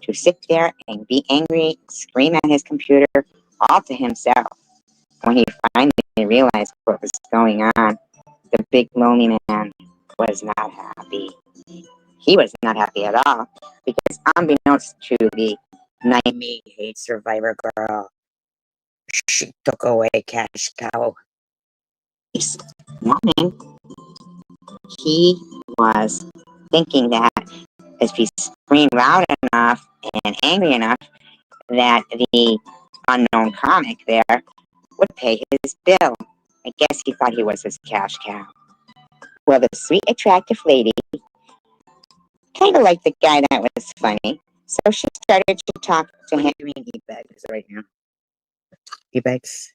to sit there and be angry, scream at his computer all to himself. When he finally realized what was going on, The big lonely man was not happy. He was not happy at all because, unbeknownst to the me hate survivor girl, she took away cash cow. This morning, he was thinking that if he screamed loud enough and angry enough, that the unknown comic there would pay his bill. I guess he thought he was his cash cow. Well, the sweet, attractive lady kind of liked the guy that was funny, so she started to talk to him. What do you mean he begs right now? He begs.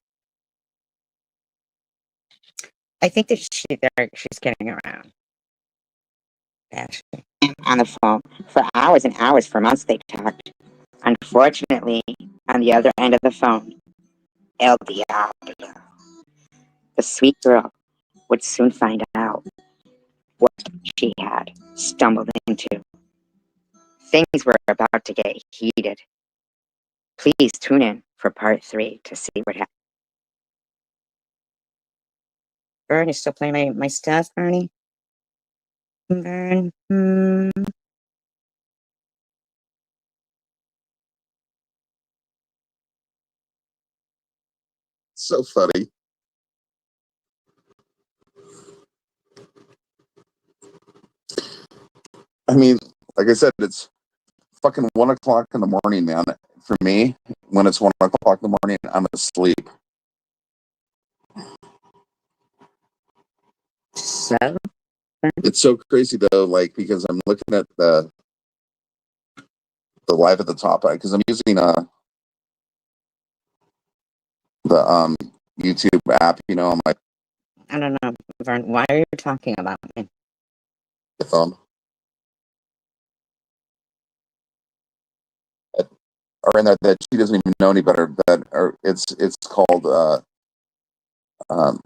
I think that she's getting around. Actually, on the phone for hours and hours, for months they talked. Unfortunately, on the other end of the phone, El Diablo, the sweet girl, would soon find out what she had stumbled into. Things were about to get heated. Please tune in for part 3 to see what happens. Vern, you still playing my stuff, Bernie? Vern, So funny. I mean, like I said, it's fucking 1 o'clock in the morning, man. For me, when it's 1 o'clock in the morning, I'm asleep. So? It's so crazy though, like because I'm looking at the live at the top, because I'm using the YouTube app, on my I don't know, Vern, why are you talking about me? phone. Or in that she doesn't even know any better. It's called um,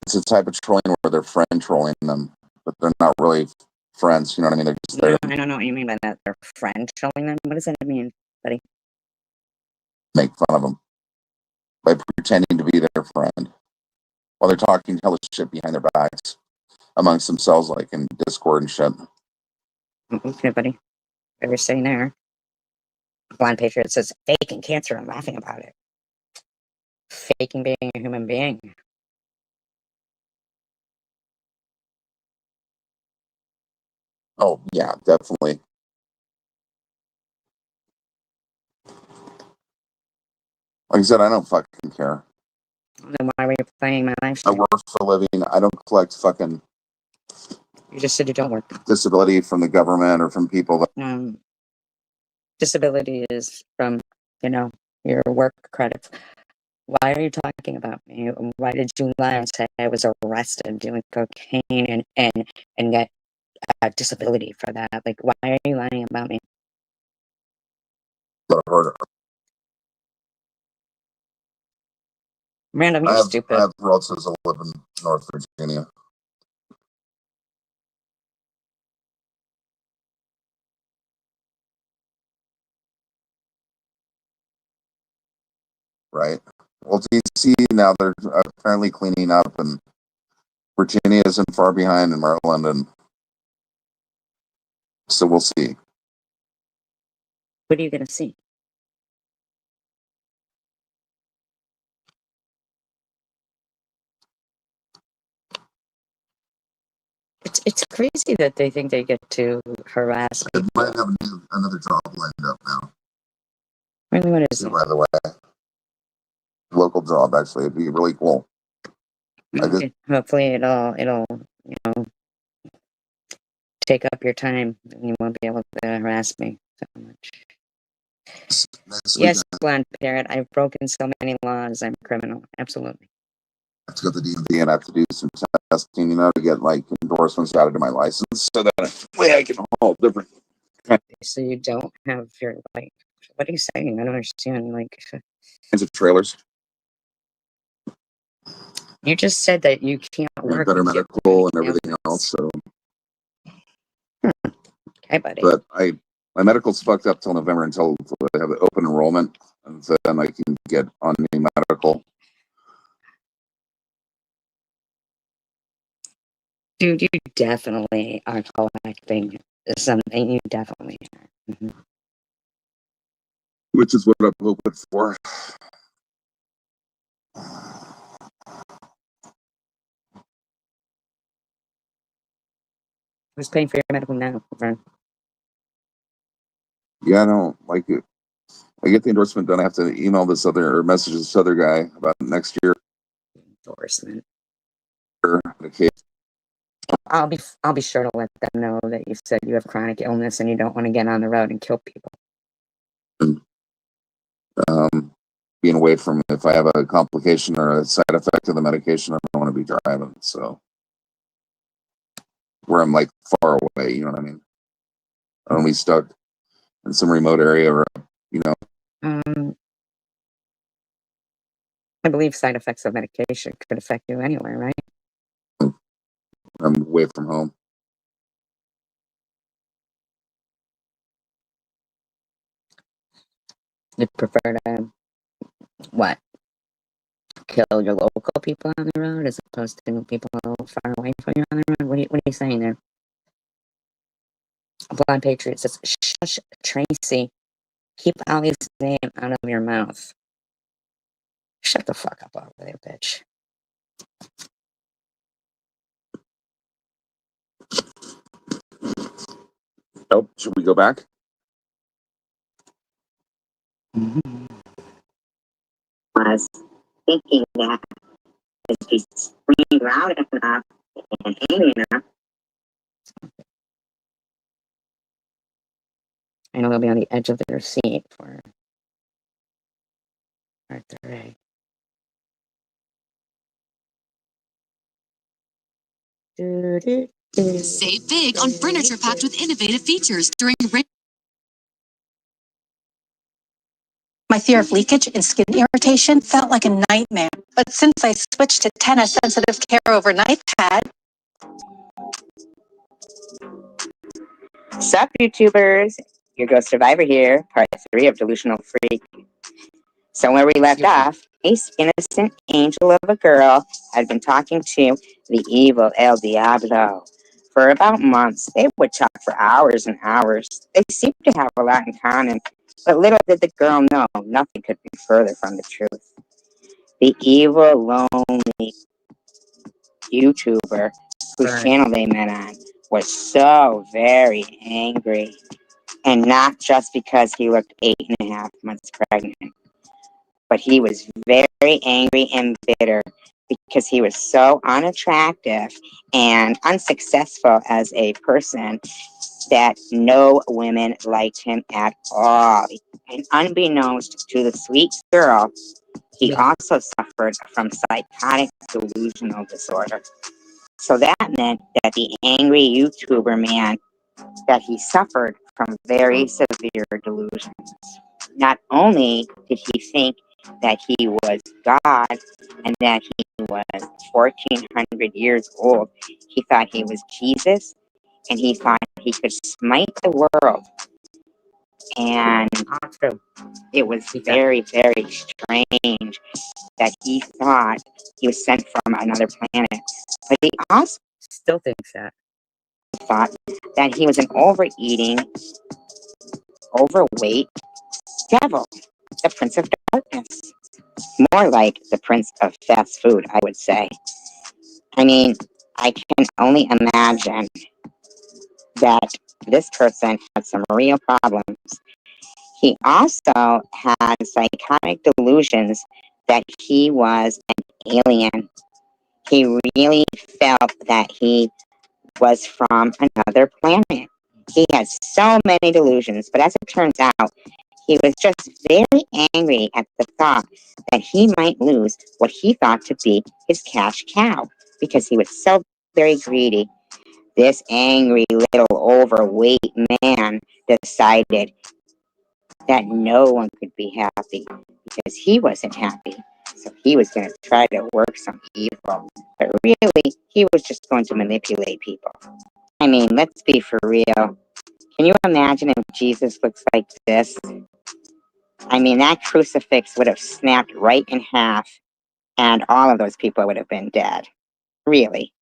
it's a type of trolling where they're friend trolling them, but they're not really friends. You know what I mean? They're just there No, to I don't know what you mean by that. Their friend showing them? What does that mean, buddy? make fun of them by pretending to be their friend while they're talking hella shit behind their backs amongst themselves, like in Discord and shit. Okay, buddy. What you're saying there. Blind Patriot says, faking cancer and laughing about it. Faking being a human being. Oh yeah, definitely. Like I said, I don't fucking care. Then why were you playing my live I stream? work for a living. I don't collect fucking You just said you don't work. disability from the government or from people that Disability is from, your work credits. Why are you talking about me? Why did you lie and say I was arrested doing cocaine and get a disability for that? Like, why are you lying about me? hurt. Random, I you're have stupid. relatives that live in North Virginia. Right. Well, DC now they're apparently cleaning up, and Virginia isn't far behind in Maryland, and so we'll see. What are you gonna see? It's crazy that they think they get to harass I people. might have another job lined up now. Really, what is it? By the way, local job actually, it'd be really cool. Okay. Hopefully it'll take up your time and you won't be able to harass me so much. Yes, Blonde Parrot, I've broken so many laws. I'm a criminal. Absolutely. I have to go to the DMV and I have to do some testing, to get like endorsements added to my license so that way I can haul different. So you don't have your, like, what are you saying? I don't understand. Like, kinds of trailers. you just said that you can't work. Better medical and everything else. So, okay, buddy. but my medical's fucked up till November until I have open enrollment, and then I can get on new medical. Dude, you definitely are collecting something. You definitely are. Which is what I'm hoping for. Who's paying for your medical now, friend? Yeah, I don't like it. I get the endorsement done. I have to email this other or message this other guy about next year. Endorsement. The case. I'll be sure to let them know that you said you have chronic illness and you don't want to get on the road and kill people. Being away from if I have a complication or a side effect of the medication, I don't want to be driving. So where I'm like far away, you know what I mean? I don't want to be stuck in some remote area or I believe side effects of medication could affect you anywhere, right? I'm away from home. You prefer to what? Kill your local people on the road as opposed to people far away from you on the road? What are you saying there? Blonde Patriot says, shush, Tracy. Keep Ollie's name out of your mouth. Shut the fuck up over there, bitch. Oh, should we go back? Was thinking that if she screamed loud enough and angry enough, I know they'll be on the edge of their seat for Arthur Ray. Save big on furniture packed with innovative features during My fear of leakage and skin irritation felt like a nightmare. But since I switched to Tenna Sensitive Care Overnight Pad, Sup, YouTubers? Your Ghost Survivor here, part 3 of Delusional Freak. So where we left off, a innocent angel of a girl had been talking to the evil El Diablo. For about months, they would talk for hours and hours. They seemed to have a lot in common, but little did the girl know nothing could be further from the truth. The evil, lonely YouTuber whose channel they met on was so very angry. And not just because he looked 8.5 months pregnant, but he was very angry and bitter because he was so unattractive and unsuccessful as a person that no women liked him at all. And unbeknownst to the sweet girl, he also suffered from psychotic delusional disorder. So that meant that the angry YouTuber man, that he suffered from very severe delusions. Not only did he think that he was God and that he was 1400 years old, he thought he was Jesus, and he thought he could smite the world. And it was very, very strange that he thought he was sent from another planet. But he also still thinks that. Thought that he was an overeating, overweight devil, the Prince of Darkness. More like the Prince of Fast Food, I would say. I mean, I can only imagine that this person had some real problems. He also had psychotic delusions that he was an alien. He really felt that he was from another planet. He had so many delusions, but as it turns out, he was just very angry at the thought that he might lose what he thought to be his cash cow because he was so very greedy. This angry little overweight man decided that no one could be happy because he wasn't happy. So he was going to try to work some evil. But really, he was just going to manipulate people. I mean, let's be for real. Can you imagine if Jesus looks like this? I mean, that crucifix would have snapped right in half, and all of those people would have been dead. Really.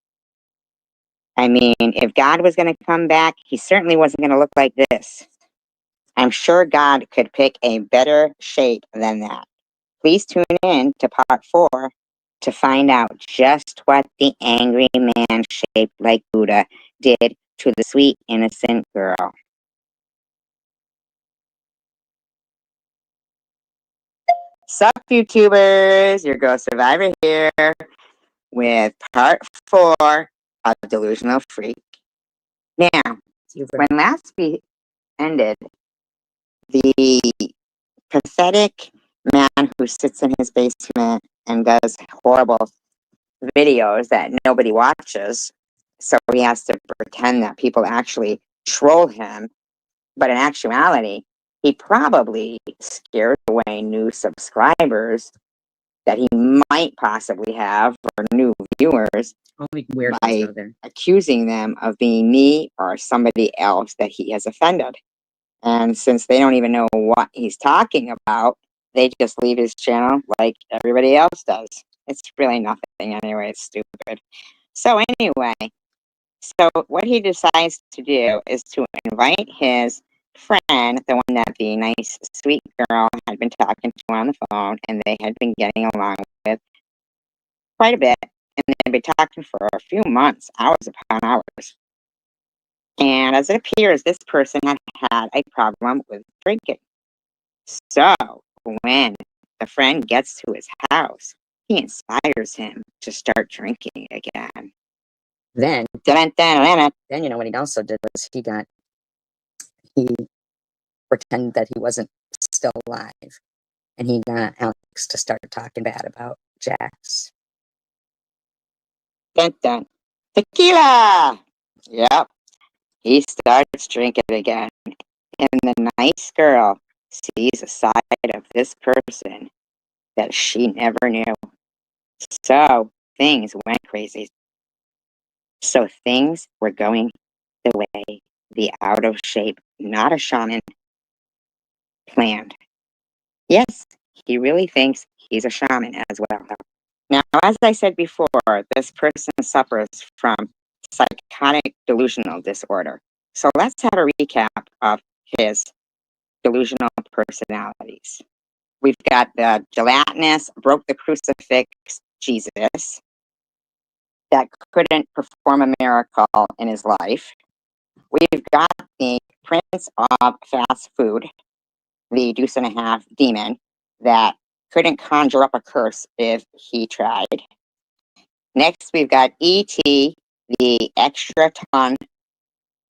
I mean, if God was going to come back, he certainly wasn't going to look like this. I'm sure God could pick a better shape than that. Please tune in to part 4 to find out just what the angry man shaped like Buddha did to the sweet, innocent girl. Sup, YouTubers? Your Ghost Survivor here with part 4 of Delusional Freak. Now, when last week ended, the pathetic man who sits in his basement and does horrible videos that nobody watches, so he has to pretend that people actually troll him, but in actuality, he probably scares away new subscribers that he might possibly have, or new viewers, by accusing them of being me or somebody else that he has offended. And since they don't even know what he's talking about, they just leave his channel like everybody else does. It's really nothing anyway. It's stupid. So anyway, so what he decides to do is to invite his friend, the one that the nice, sweet girl had been talking to on the phone, and they had been getting along with quite a bit, and they'd been talking for a few months, hours upon hours. And as it appears, this person had had a problem with drinking. So when the friend gets to his house, he inspires him to start drinking again. Then you know what he also did was he pretended that he wasn't still alive, and he got Alex to start talking bad about Jax. Tequila! Yep. He starts drinking again, and the nice girl sees a side of this person that she never knew. So things went crazy. So things were going the way the out of shape, not a shaman, planned. Yes, he really thinks he's a shaman as well. Now, as I said before, this person suffers from psychotic delusional disorder. So let's have a recap of his delusional personalities. We've got the gelatinous, broke the crucifix Jesus that couldn't perform a miracle in his life. We've got the prince of fast food, the deuce and a half demon that couldn't conjure up a curse if he tried. Next, we've got E.T., the extra ton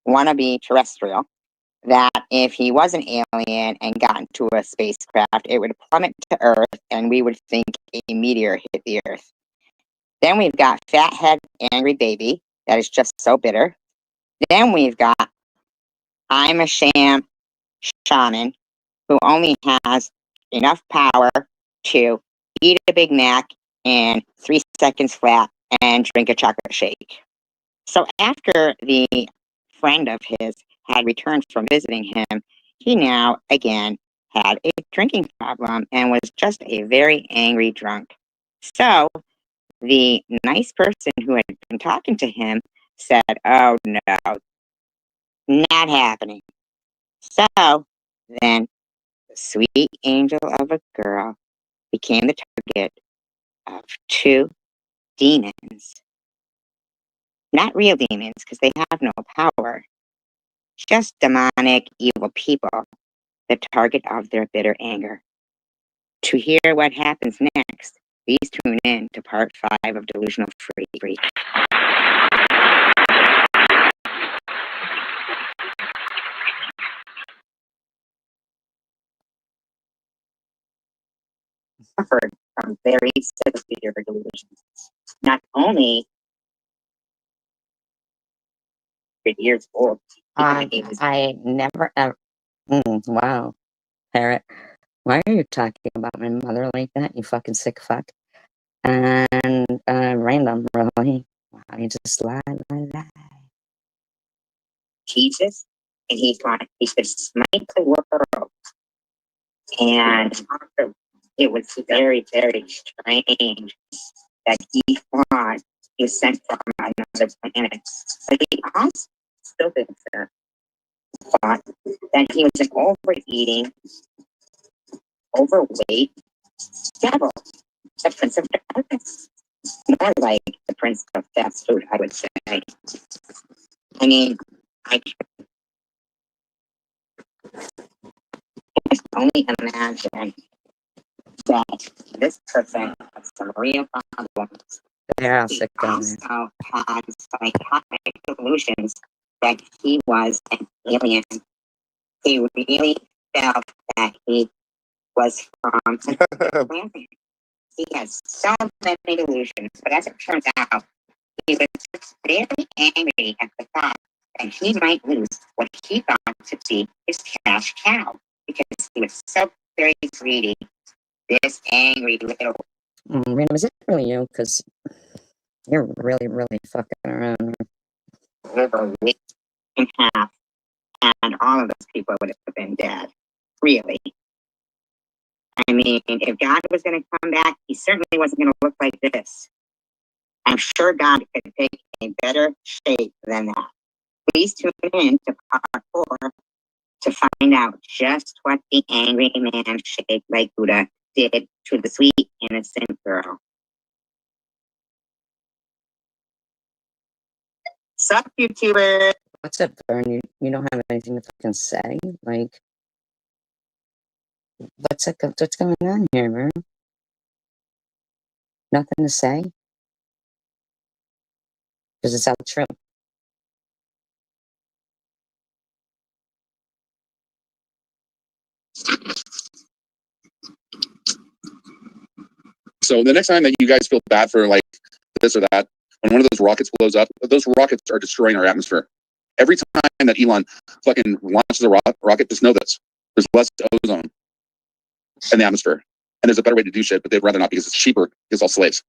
wannabe terrestrial, that if he was an alien and got into a spacecraft, it would plummet to Earth and we would think a meteor hit the Earth. Then we've got Fathead Angry Baby, that is just so bitter. Then we've got I'm a Sham Shaman, who only has enough power to eat a Big Mac in 3 seconds flat and drink a chocolate shake. So after the friend of his had returned from visiting him, he now again had a drinking problem and was just a very angry drunk. So the nice person who had been talking to him said, "Oh no, not happening." So then the sweet angel of a girl became the target of 2 demons. Not real demons, because they have no power. Just demonic, evil people, the target of their bitter anger. To hear what happens next, please tune in to part 5 of Delusional Freak. Suffered from very severe delusions. Not only years old, I never ever. Wow, parrot. Why are you talking about my mother like that? You fucking sick fuck. And random, really. Wow, you just lie. Jesus, and he's going to smite the world. And it was very, very strange that he thought He's sent from another planet. But he also still thought that he was an overeating, overweight devil, the prince of darkness. More like the prince of fast food, I would say. I mean, I can only imagine that this person has some real problems. Yeah, he also had psychotic delusions that he was an alien. He really felt that he was from another planet. He has so many delusions, but as it turns out, he was just very angry at the thought that he might lose what he thought to be his cash cow because he was so very greedy. This angry little. Random, is it really you? Because you're really, really fucking around. Literally in half, and all of those people would have been dead. Really. I mean, if God was going to come back, he certainly wasn't going to look like this. I'm sure God could take a better shape than that. Please tune in to part 4 to find out just what the angry man shaped like Buddha did to the sweet, innocent girl. Sup, YouTuber? What's up, Vern? You don't have anything to fucking say? Like, what's going on here, Vern? Nothing to say? Because it's all true. So the next time that you guys feel bad for like this or that, when one of those rockets blows up, those rockets are destroying our atmosphere. Every time that Elon fucking launches a rocket, just know this: there's less ozone in the atmosphere, and there's a better way to do shit, but they'd rather not because it's cheaper. It's all slaves.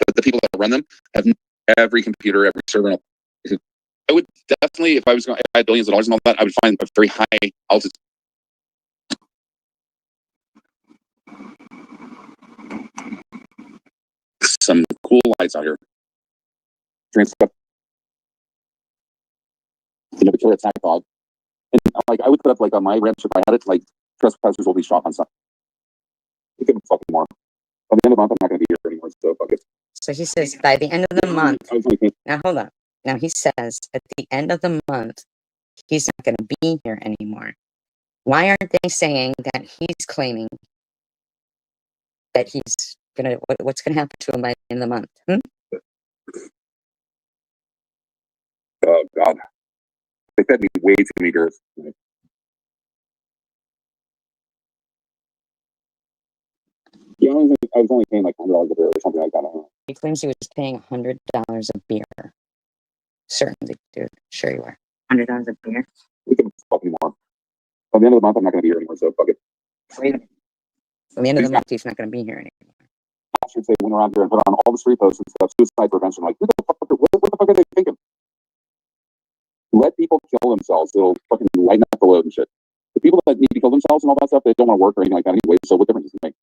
But the people that run them have every computer, every server. I would definitely, if I had billions of dollars and all that, I would find a very high altitude. Some cool lights out here. The Victoria attack dog. And like I would put up like on my ranch if I had it, like trespassers will be shot on stuff. We could fucking more. By the end of the month, I'm not going to be here anymore. So fuck it. So he says by the end of the month. Now hold on. Now he says at the end of the month, he's not going to be here anymore. Why aren't they saying that he's claiming that he's gonna? What's going to happen to him by the end of the month? Oh God, they fed me way too many girls. Yeah, I was only paying like $100 a beer or something like that. I don't know. He claims he was paying $100 a beer. Certainly, dude. Sure you were. $100 a beer. We can fucking more. By the end of the month, I'm not going to be here anymore. So fuck it. Wait a minute. By the end of the month, he's not going to be here anymore. I should say went around here and put on all the street posts and stuff, suicide prevention. Like, what the fuck are they thinking? Let people kill themselves. It'll fucking lighten up the load and shit. The people that need to kill themselves and all that stuff, they don't want to work or anything like that anyway. So what difference does it make?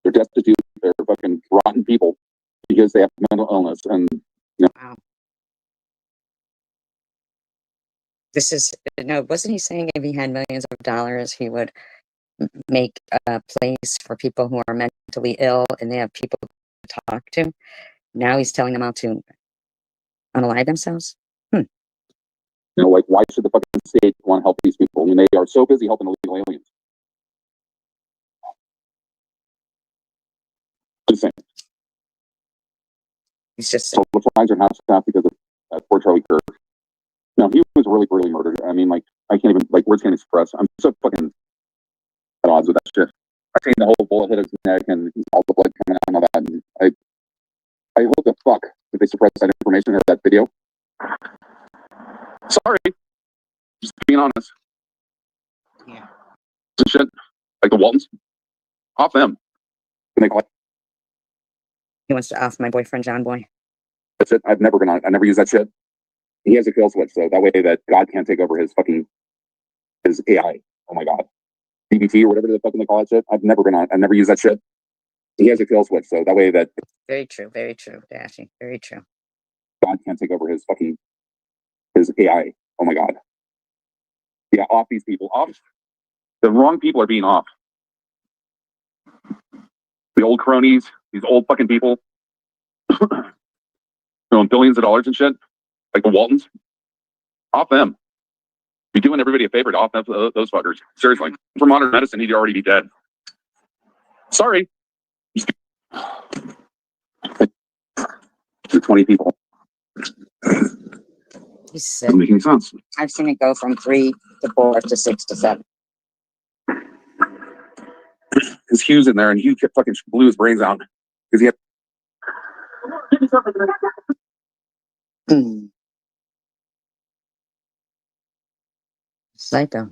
They're destitute. They're fucking rotten people because they have mental illness and you know. Wow. This is no. Wasn't he saying if he had millions of dollars, he would make a place for people who are mentally ill and they have people to talk to? Now he's telling them how to unalive themselves. You know, like, why should the fucking state want to help these people when they are so busy helping illegal aliens? Just saying. He's just so the flags are not staffed because of poor Charlie Kirk. No, he was really brutally murdered. I mean, like, I can't even, like, words can't express. I'm so fucking at odds with that shit. I seen the whole bullet hit his neck and all the blood coming out and all that. And I hope the fuck that they suppress that information or that video. Sorry. Just being honest. Yeah. Some shit. Like the Waltons. Off them. And they call it. He wants to off my boyfriend, John Boy. That's it. I've never been on. I never used that shit. He has a kill switch, so that way that God can't take over his AI. Oh my God. DBT or whatever the fucking they call that shit. I've never been on. I've never used that shit. He has a kill switch, so that way that. Very true, Dashy. Very true. God can't take over his AI. Oh my God. Yeah, off these people. Off. The wrong people are being off. The old cronies, these old fucking people, billions of dollars and shit, like the Waltons. Off them. Be doing everybody a favor to off them, those fuckers. Seriously. For modern medicine, he'd already be dead. Sorry. The 20 people. He's sick. Doesn't make any sense. I've seen it go from 3 to 4 to 6 to 7. His Hugh's in there, and Hugh kept fucking blew his brains out because he had. Psycho.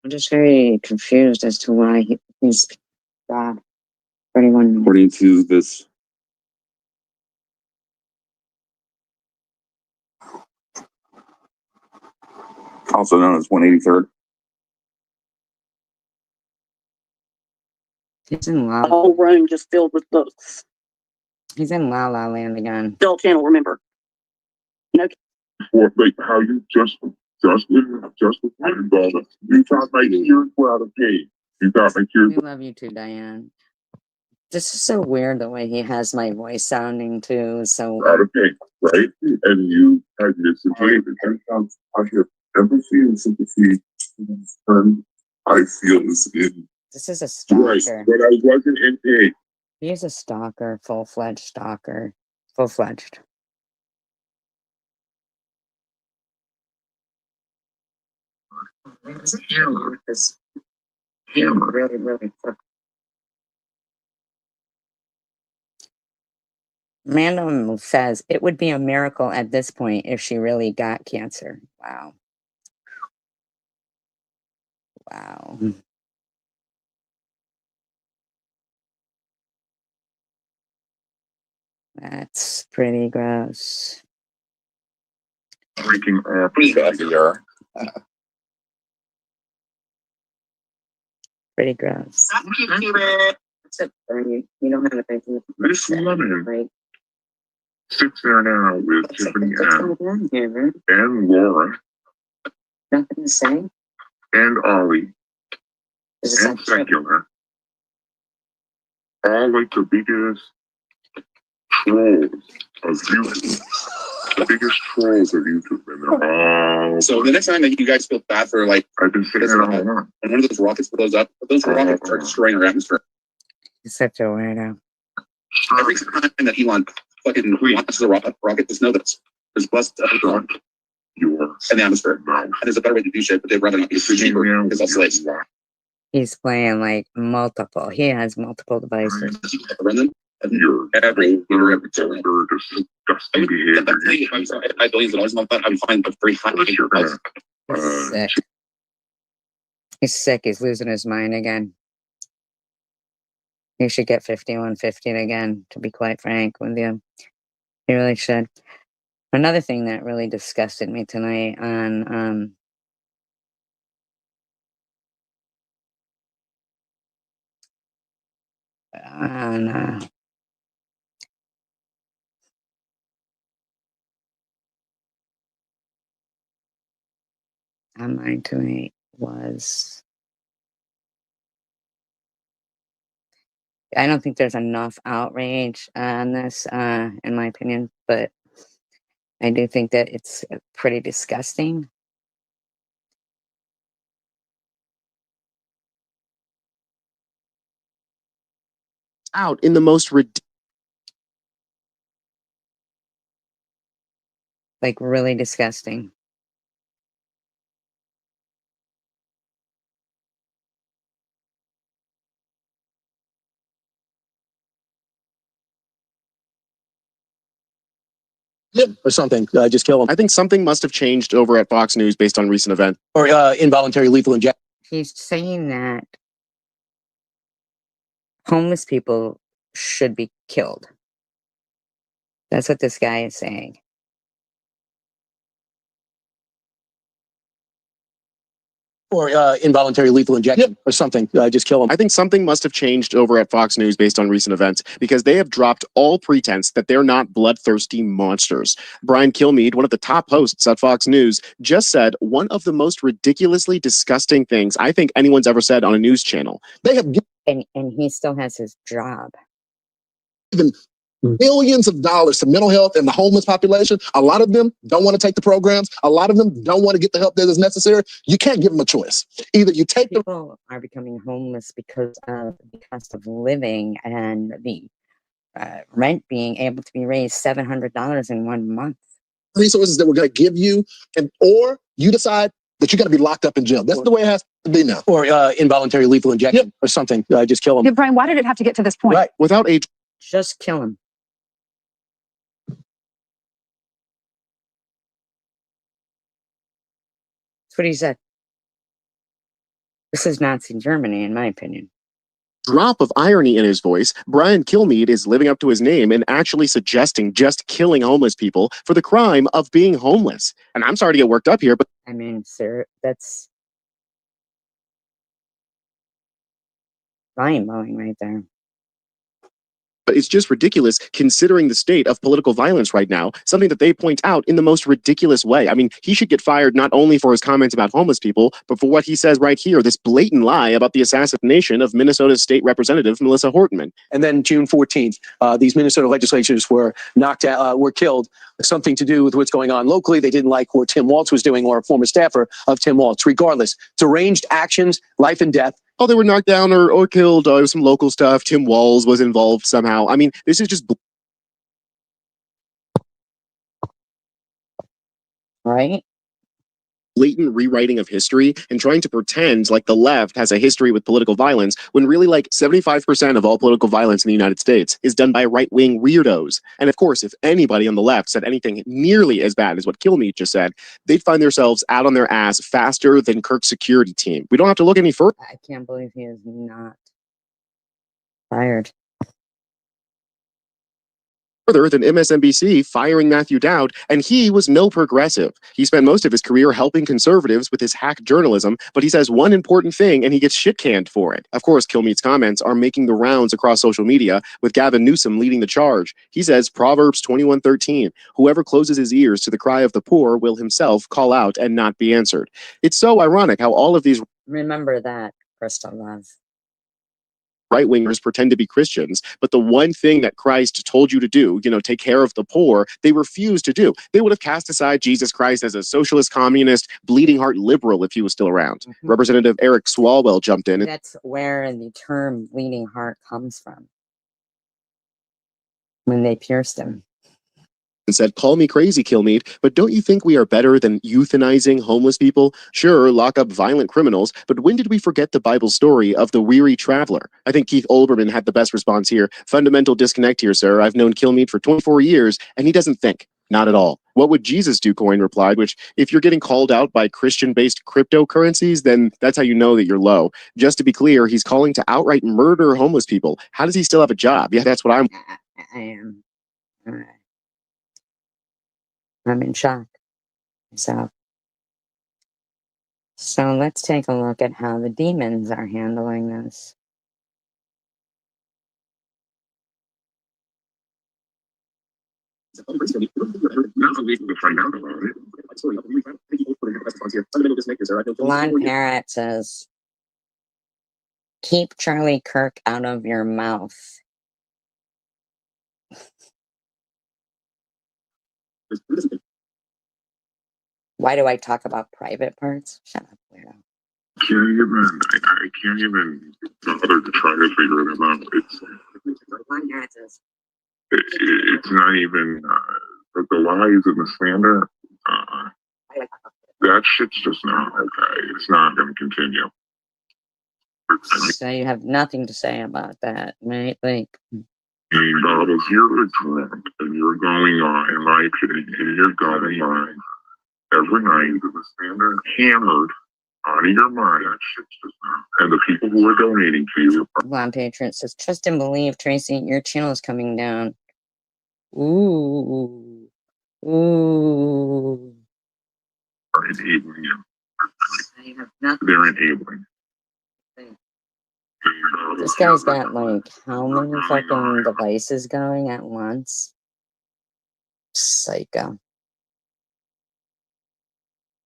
I'm just very confused as to why he's bad. 31. According to this. Also known as 183rd. He's in La. The whole room just filled with books. He's in La La Land again. Bill Channel, remember? Or like how you just involved. You thought my ears were out of date. You thought my ears We love you too, Diane. This is so weird the way he has my voice sounding too. So were out of date, right? And you had misinterpreted. I have empathy and sympathy, and I feel this in this is a right, stalker. but I wasn't in pain. He is a stalker, full-fledged stalker. Full-fledged. This hammer, this hammer really, really took. Random says it would be a miracle at this point if she really got cancer. Wow. Wow. That's pretty gross. Breaking off. Pretty gross. Except you don't have to thank you. This woman Right? sits there now with Tiffany Here, and Laura nothing to say. and Ollie This is and like Secular. All like the biggest trolls of YouTube. The biggest trolls of YouTube. And they're all. So the next time that you guys feel bad for like I've been saying it all along. when one of those rockets blows up, those rockets are destroying our atmosphere. He's such a weirdo. Every time that Elon fucking launches a rocket, just know this. There's less electron Your in the atmosphere. mouth. And there's a better way to do shit, but they'd rather not be too cheaper because all slaves. He's playing like multiple. He has multiple devices. People that run them, and You're every disgusting behavior. I billions of dollars a month, I'm fine, but very high. You're gonna, He's sick. He's sick. He's losing his mind again. He should get 5115 again, to be quite frank with you. He really should. Another thing that really disgusted me tonight on online tonight was, I don't think there's enough outrage on this, in my opinion, but I do think that it's pretty disgusting. Out in the most Like, really disgusting. or something. Just kill him. I think something must have changed over at Fox News based on recent event or involuntary lethal injection. He's saying that homeless people should be killed. That's what this guy is saying. Or involuntary lethal injection or something. Just kill him. I think something must have changed over at Fox News based on recent events because they have dropped all pretense that they're not bloodthirsty monsters. Brian Kilmeade, one of the top hosts at Fox News, just said one of the most ridiculously disgusting things I think anyone's ever said on a news channel. They have And he still has his job. given billions of dollars to mental health and the homeless population. A lot of them don't want to take the programs. A lot of them don't want to get the help that is necessary. You can't give them a choice. Either you take the People are becoming homeless because of the cost of living and the rent being able to be raised $700 in 1 month. resources that we're going to give you, or you decide that you're going to be locked up in jail. That's the way it has to be now. Or involuntary lethal injection or something. Just kill him. Brian, why did it have to get to this point? Right. Without age. Just kill him. That's what he said. This is Nazi Germany, in my opinion. Drop of irony in his voice, Brian Kilmeade is living up to his name and actually suggesting just killing homeless people for the crime of being homeless. And I'm sorry to get worked up here, but I mean, sir, that's mind-blowing right there. it's just ridiculous considering the state of political violence right now, something that they point out in the most ridiculous way. I mean, he should get fired not only for his comments about homeless people, but for what he says right here, this blatant lie about the assassination of Minnesota State Representative Melissa Hortman. And then June 14th, these Minnesota legislators were knocked out, were killed. Something to do with what's going on locally. They didn't like what Tim Walz was doing, or a former staffer of Tim Walz. Regardless, deranged actions, life and death. Oh, they were knocked down or killed. It was some local stuff. Tim Walz was involved somehow. I mean, this is just Right? blatant rewriting of history and trying to pretend like the left has a history with political violence when really like 75% of all political violence in the United States is done by right-wing weirdos. And of course, if anybody on the left said anything nearly as bad as what Kilmeade just said, they'd find themselves out on their ass faster than Kirk's security team. We don't have to look any further. I can't believe he is not fired. Than MSNBC firing Matthew Dowd, and he was no progressive. He spent most of his career helping conservatives with his hack journalism, but he says one important thing and he gets shit canned for it. Of course, Kilmeade's comments are making the rounds across social media, with Gavin Newsom leading the charge. He says Proverbs 21:13, whoever closes his ears to the cry of the poor will himself call out and not be answered. It's so ironic how all of these Remember that, Crystal Love. right-wingers pretend to be Christians, but the one thing that Christ told you to do, take care of the poor, they refuse to do. They would have cast aside Jesus Christ as a socialist, communist, bleeding heart liberal if he was still around. Representative Eric Swalwell jumped in. That's where the term bleeding heart comes from. When they pierced him. And said, call me crazy, Kilmeade, but don't you think we are better than euthanizing homeless people? Sure, lock up violent criminals, but when did we forget the Bible story of the weary traveler? I think Keith Olbermann had the best response here. Fundamental disconnect here, sir. I've known Kilmeade for 24 years, and he doesn't think. Not at all. What would Jesus do? Coyne replied, which, if you're getting called out by Christian-based cryptocurrencies, then that's how you know that you're low. Just to be clear, he's calling to outright murder homeless people. How does he still have a job? Yeah, that's what I am. I'm in shock. So let's take a look at how the demons are handling this. Blonde Parrot says, keep Charlie Kirk out of your mouth. Why do I talk about private parts? Shut up, weirdo. I can't even bother to try to figure them out. It's not even the lies and the slander. That shit's just not okay. It's not going to continue. So you have nothing to say about that, right? Like, Bob, if you're a drunk and you're going on, in my opinion, and you're going on every night with a standard hammered out of your mind, that shit's just not. And the people who are donating to you. Blonde Patriot says, trust and believe, Tracy, your channel is coming down. Ooh. Ooh. They're enabling. This guy's got like how many fucking devices going at once? Psycho.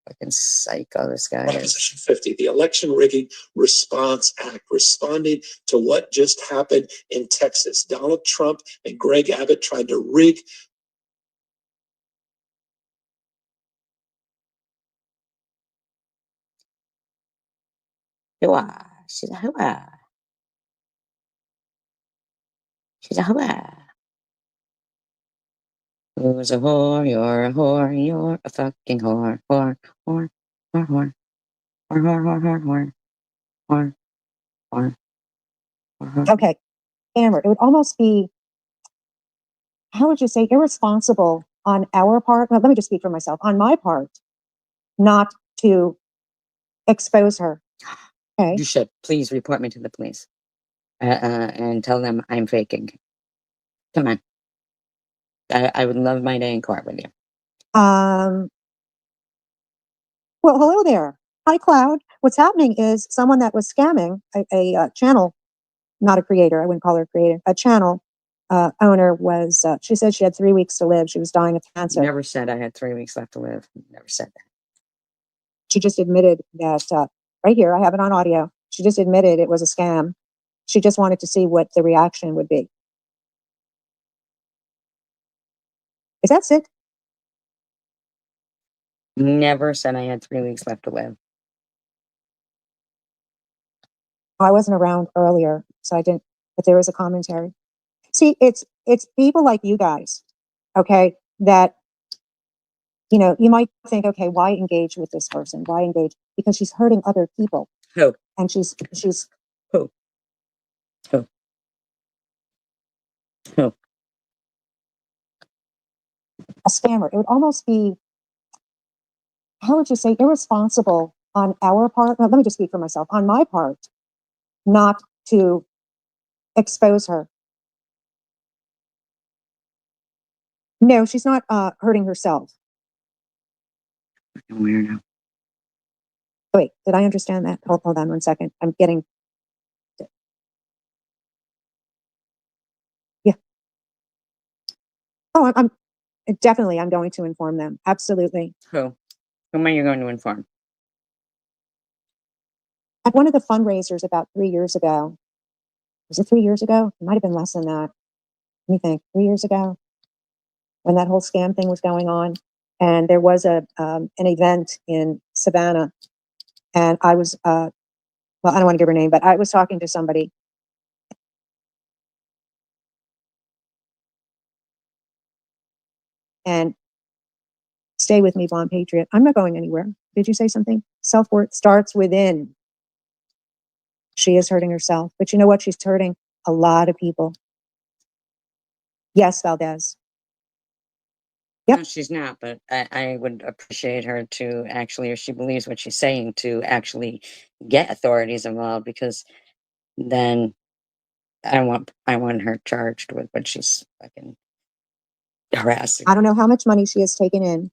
Fucking psycho, this guy is. Proposition 50, the Election Rigging Response Act, responding to what just happened in Texas. Donald Trump and Greg Abbott tried to rig. Hooah. She's a hooah. She's a hooah. Who's a whore? You're a whore. You're a fucking whore. Whore. Whore. Whore. Whore. Whore. Whore. Whore. Whore. Whore. Whore. Okay, Amber, it would almost be, how would you say, irresponsible on our part. Well, let me just speak for myself. On my part, not to expose her. Okay. You should please report me to the police and tell them I'm faking. Come on. I would love my day in court with you. Well, hello there. Hi, Cloud. What's happening is someone that was scamming a channel, not a creator. I wouldn't call her a creator. A channel owner was. She said she had 3 weeks to live. She was dying of cancer. Never said I had 3 weeks left to live. Never said that. She just admitted that. Right here, I have it on audio. She just admitted it was a scam. She just wanted to see what the reaction would be. Is that sick? Never said I had 3 weeks left to live. I wasn't around earlier, so I didn't. But there was a commentary. See, it's people like you guys, okay, that you might think, okay, why engage with this person? Why engage? Because she's hurting other people. Who? And she's Who? Who? Who? a scammer. It would almost be, how would you say, irresponsible on our part. Well, let me just speak for myself. On my part, not to expose her. No, she's not hurting herself. Weirdo. Wait, did I understand that? Hold on 1 second. I'm getting. Yeah. Oh, I'm definitely. I'm going to inform them. Absolutely. Who? Whom are you going to inform? At one of the fundraisers about 3 years ago. Was it 3 years ago? It might have been less than that. Let me think. 3 years ago, when that whole scam thing was going on, and there was an event in Savannah, and I was well, I don't want to give her name, but I was talking to somebody. And stay with me, Bomb Patriot. I'm not going anywhere. Did you say something? Self-worth starts within. She is hurting herself, but you know what? She's hurting a lot of people. Yes, Valdez. Yep. No, she's not, but I would appreciate her to actually, if she believes what she's saying, to actually get authorities involved, because then I want her charged with what she's fucking harassing. I don't know how much money she has taken in.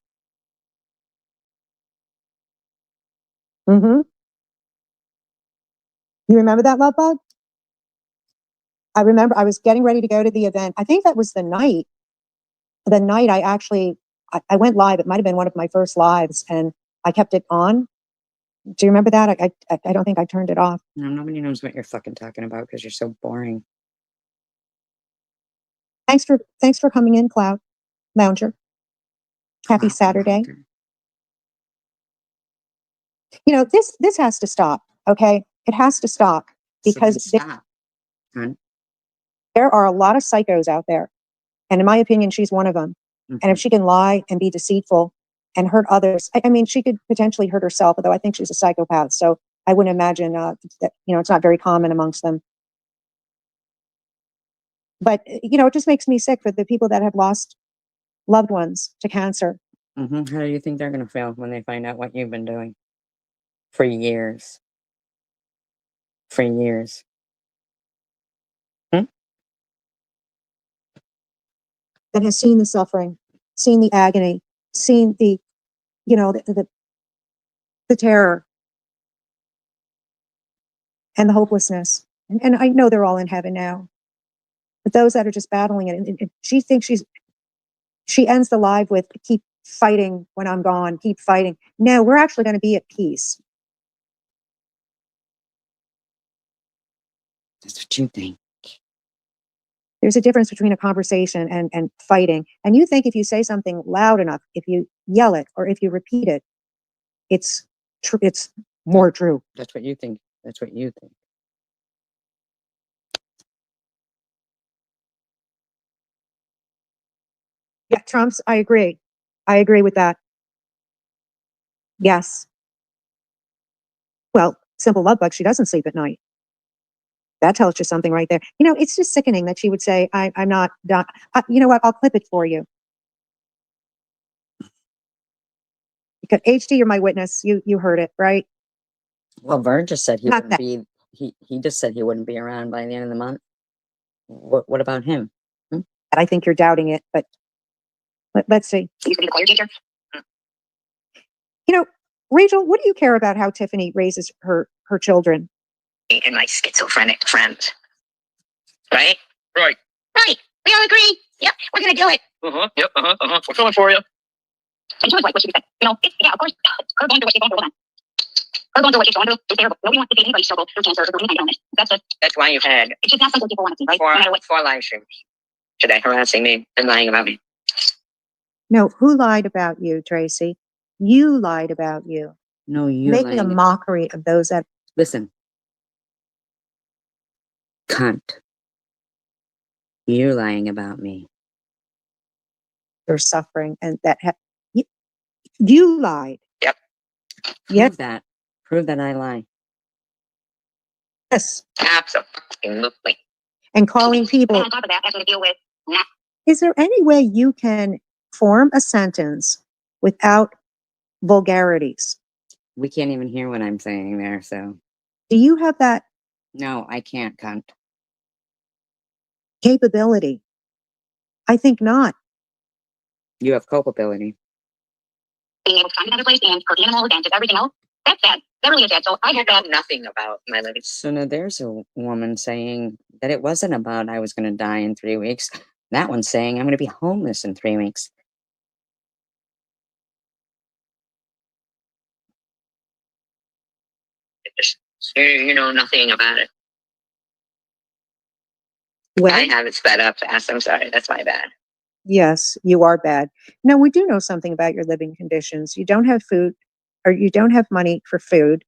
Mm-hmm. You remember that, Love Bug? I remember I was getting ready to go to the event. I think that was the night I actually, I went live. It might have been one of my first lives, and I kept it on. Do you remember that? I don't think I turned it off. No, nobody knows what you're fucking talking about because you're so boring. Thanks for coming in, Cloud Lounger. Happy Cloud Saturday. Lounger. This has to stop. Okay, it has to stop because So then stop. Hon. there are a lot of psychos out there, and in my opinion, she's one of them. And if she can lie and be deceitful and hurt others, I mean, she could potentially hurt herself. Although I think she's a psychopath, so I wouldn't imagine that it's not very common amongst them. But it just makes me sick for the people that have lost loved ones to cancer. How do you think they're going to feel when they find out what you've been doing for years? For years. That has seen the suffering, seen the agony, seen the terror. and the hopelessness. And I know they're all in heaven now, but those that are just battling it, and she thinks she ends the live with keep fighting when I'm gone, keep fighting. No, we're actually going to be at peace. That's what you think. There's a difference between a conversation and fighting. And you think if you say something loud enough, if you yell it or if you repeat it, it's more true. That's what you think. That's what you think. Yeah, Trump's, I agree. I agree with that. Yes. Well, simple love bug, she doesn't sleep at night. That tells you something right there. You know, it's just sickening that she would say, I'm not done. You know what? I'll clip it for you. Because HD, you're my witness. You heard it, right? Well, Vern just said he Not wouldn't that. be. He just said he wouldn't be around by the end of the month. What about him? I think you're doubting it, but let's see. You can be the choir teacher. You know, Rachel, what do you care about how Tiffany raises her children? And my schizophrenic friend. Right? Right. Right. We all agree. Yep. We're going to do it. Yep. We're coming for you. And she was like what she said. You know, yeah, of course, her going through what she's going through. Hold on. Her going through what she's going through is terrible. Nobody wants to see anybody struggle through cancer or through any kind of illness. That's why you've had It's just not something people want to see, right? No matter what. 4 live streams today harassing me and lying about me. No, who lied about you, Tracy? You lied about you. No, you Making a lying. mockery of those that Listen, cunt. You lying about me. are suffering and that you lied. Yep. Yep. Prove that I lie. Yes. Absolutely. And calling people. And on top of that, having to deal with that. Is there any way you can form a sentence without vulgarities? We can't even hear what I'm saying there, so Do you have that no, I can't, cunt. capability? I think not. You have culpability. Being able to find another place and cook animals and just everything else. That's sad. That really is sad. So I know nothing about my living. So now there's a woman saying that it wasn't about I was going to die in 3 weeks. That one's saying I'm going to be homeless in 3 weeks. You know nothing about it. Well, I have it sped up fast. I'm sorry. That's my bad. yes, you are bad. No, we do know something about your living conditions. You don't have food, or you don't have money for food.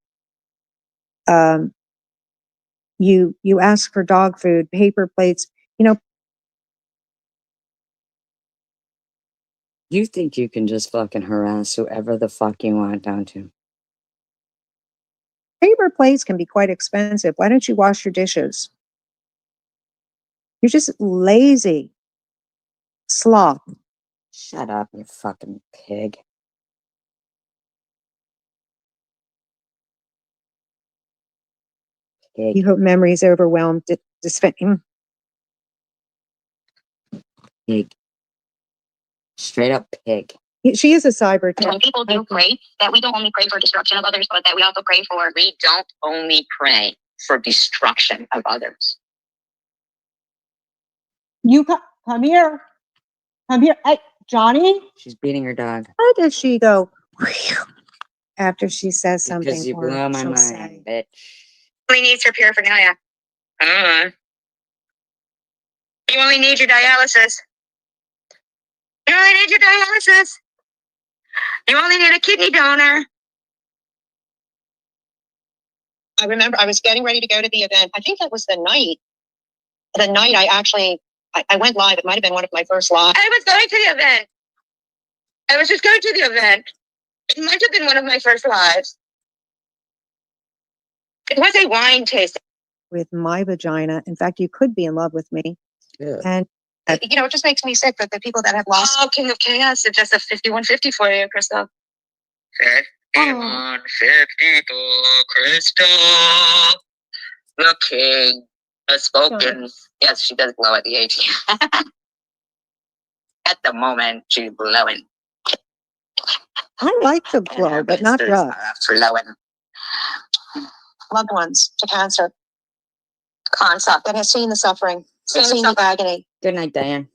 You ask for dog food, paper plates. You know, You think you can just fucking harass whoever the fuck you want, don't you? paper plates can be quite expensive. Why don't you wash your dishes? You're just lazy. Sloth. Shut up, you fucking pig. Pig. You hope memories overwhelmed. Pig. Straight up pig. She is a cyber And when people do pray, that we don't only pray for destruction of others, but that we also pray for. We don't only pray for destruction of others. You come here. Come here. Hey, Johnny. She's beating her dog. How does she go after she says something? Because you or blow my she'll mind, say, bitch. Only needs her paraphernalia. You only need your dialysis. You only need your dialysis. You only need a kidney donor. I remember I was getting ready to go to the event. I think that was the night. The night I went live. It might have been one of my first lives. I was going to the event. I was just going to the event. It might have been one of my first lives. It was a wine tasting. with my vagina. In fact, you could be in love with me. Yeah. And You know, it just makes me sick that the people that have lost. Oh, King of Chaos. It's just a 5150 for you, Crystal. 5152, Crystal. The king has spoken. Yes, she does blow at the ATM. At the moment, she's blowing. I like to blow, but not drugs. Flowing. Loved ones to cancer. concept that has seen the suffering, seen the agony, Good night, Diane.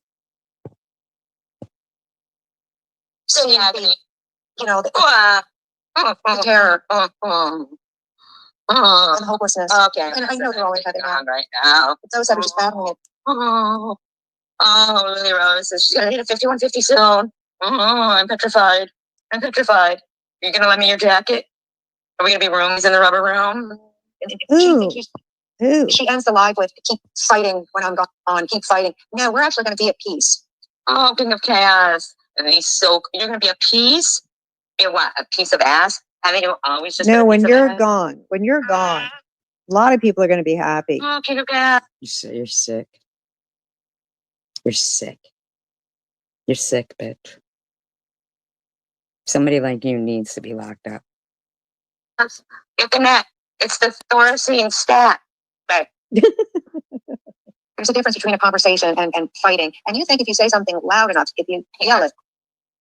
seen the agony, you know, the terror, and hopelessness. Okay. And I know they're always having that right now. It's those that are just battling it. Lily Rose says she's gonna need a 5150 soon. I'm petrified. I'm petrified. You're gonna lend me your jacket? Are we gonna be roomies in the rubber room? Ooh. Ooh. She ends the live with keep fighting when I'm gone, keep fighting. No, we're actually gonna be at peace. Oh, king of chaos. And he's so you're gonna be at peace? You're what, a piece of ass? Having to always just No, when you're gone, a lot of people are going to be happy. Oh, king of chaos. You're sick. You're sick. You're sick, bitch. Somebody like you needs to be locked up. You connect. It's the Thoracine stat. But there's a difference between a conversation and fighting. And you think if you say something loud enough, if you yell it,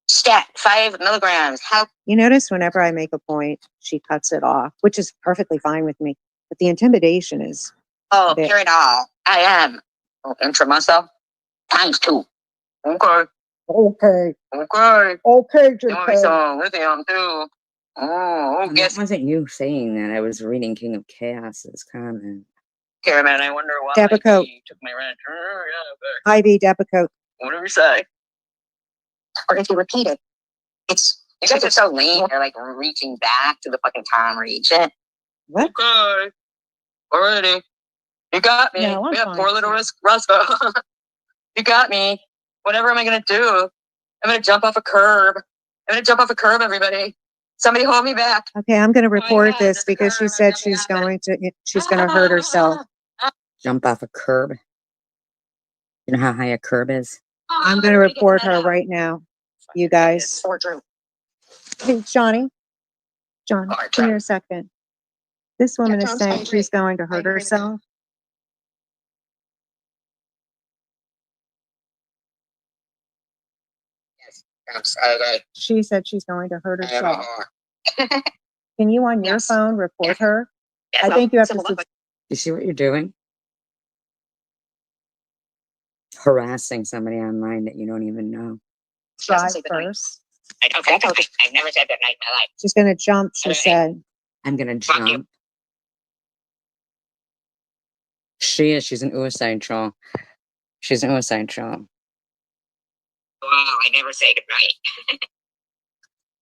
stat 5 milligrams. How You notice whenever I make a point, she cuts it off, which is perfectly fine with me. But the intimidation is there. hear it all. I am. Intro myself. Times 2. Okay. Okay. Okay. Okay, You want me some lithium too? Oh, And that wasn't you saying that. I was reading King of Chaos's comment. Caraman, I wonder why Depakote. he took my rent. Ivy Depakote. Whatever you say. Or if you repeat it, it's you guys are so lame. You're like reaching back to the fucking time region. What? Okay. Already. You got me. No, I'm we have fine. poor little Roscoe. You got me. Whatever am I gonna do? I'm gonna jump off a curb. I'm gonna jump off a curb, everybody. Somebody hold me back. Okay, I'm going to report God, this this because she curb, said nothing she's happened. going to hurt herself. Jump off a curb. You know how high a curb is? I'm going to report her right now. You guys. Or Drew. Hey, Johnny. John, come here a second. This woman is John's saying angry. she's going to hurt agree with herself. She said she's going to hurt herself. Can you on your Yes. phone report Yes. her? Yeah, I well, think you have to. simple, but You see what you're doing? Harassing somebody online that you don't even know. Try doesn't say good night. first. I don't. I've never said good night in my life. She's going to jump, she Okay. said. I'm gonna Fuck you. jump. She is. She's an suicide troll. She's an suicide troll. Oh, I never say good night.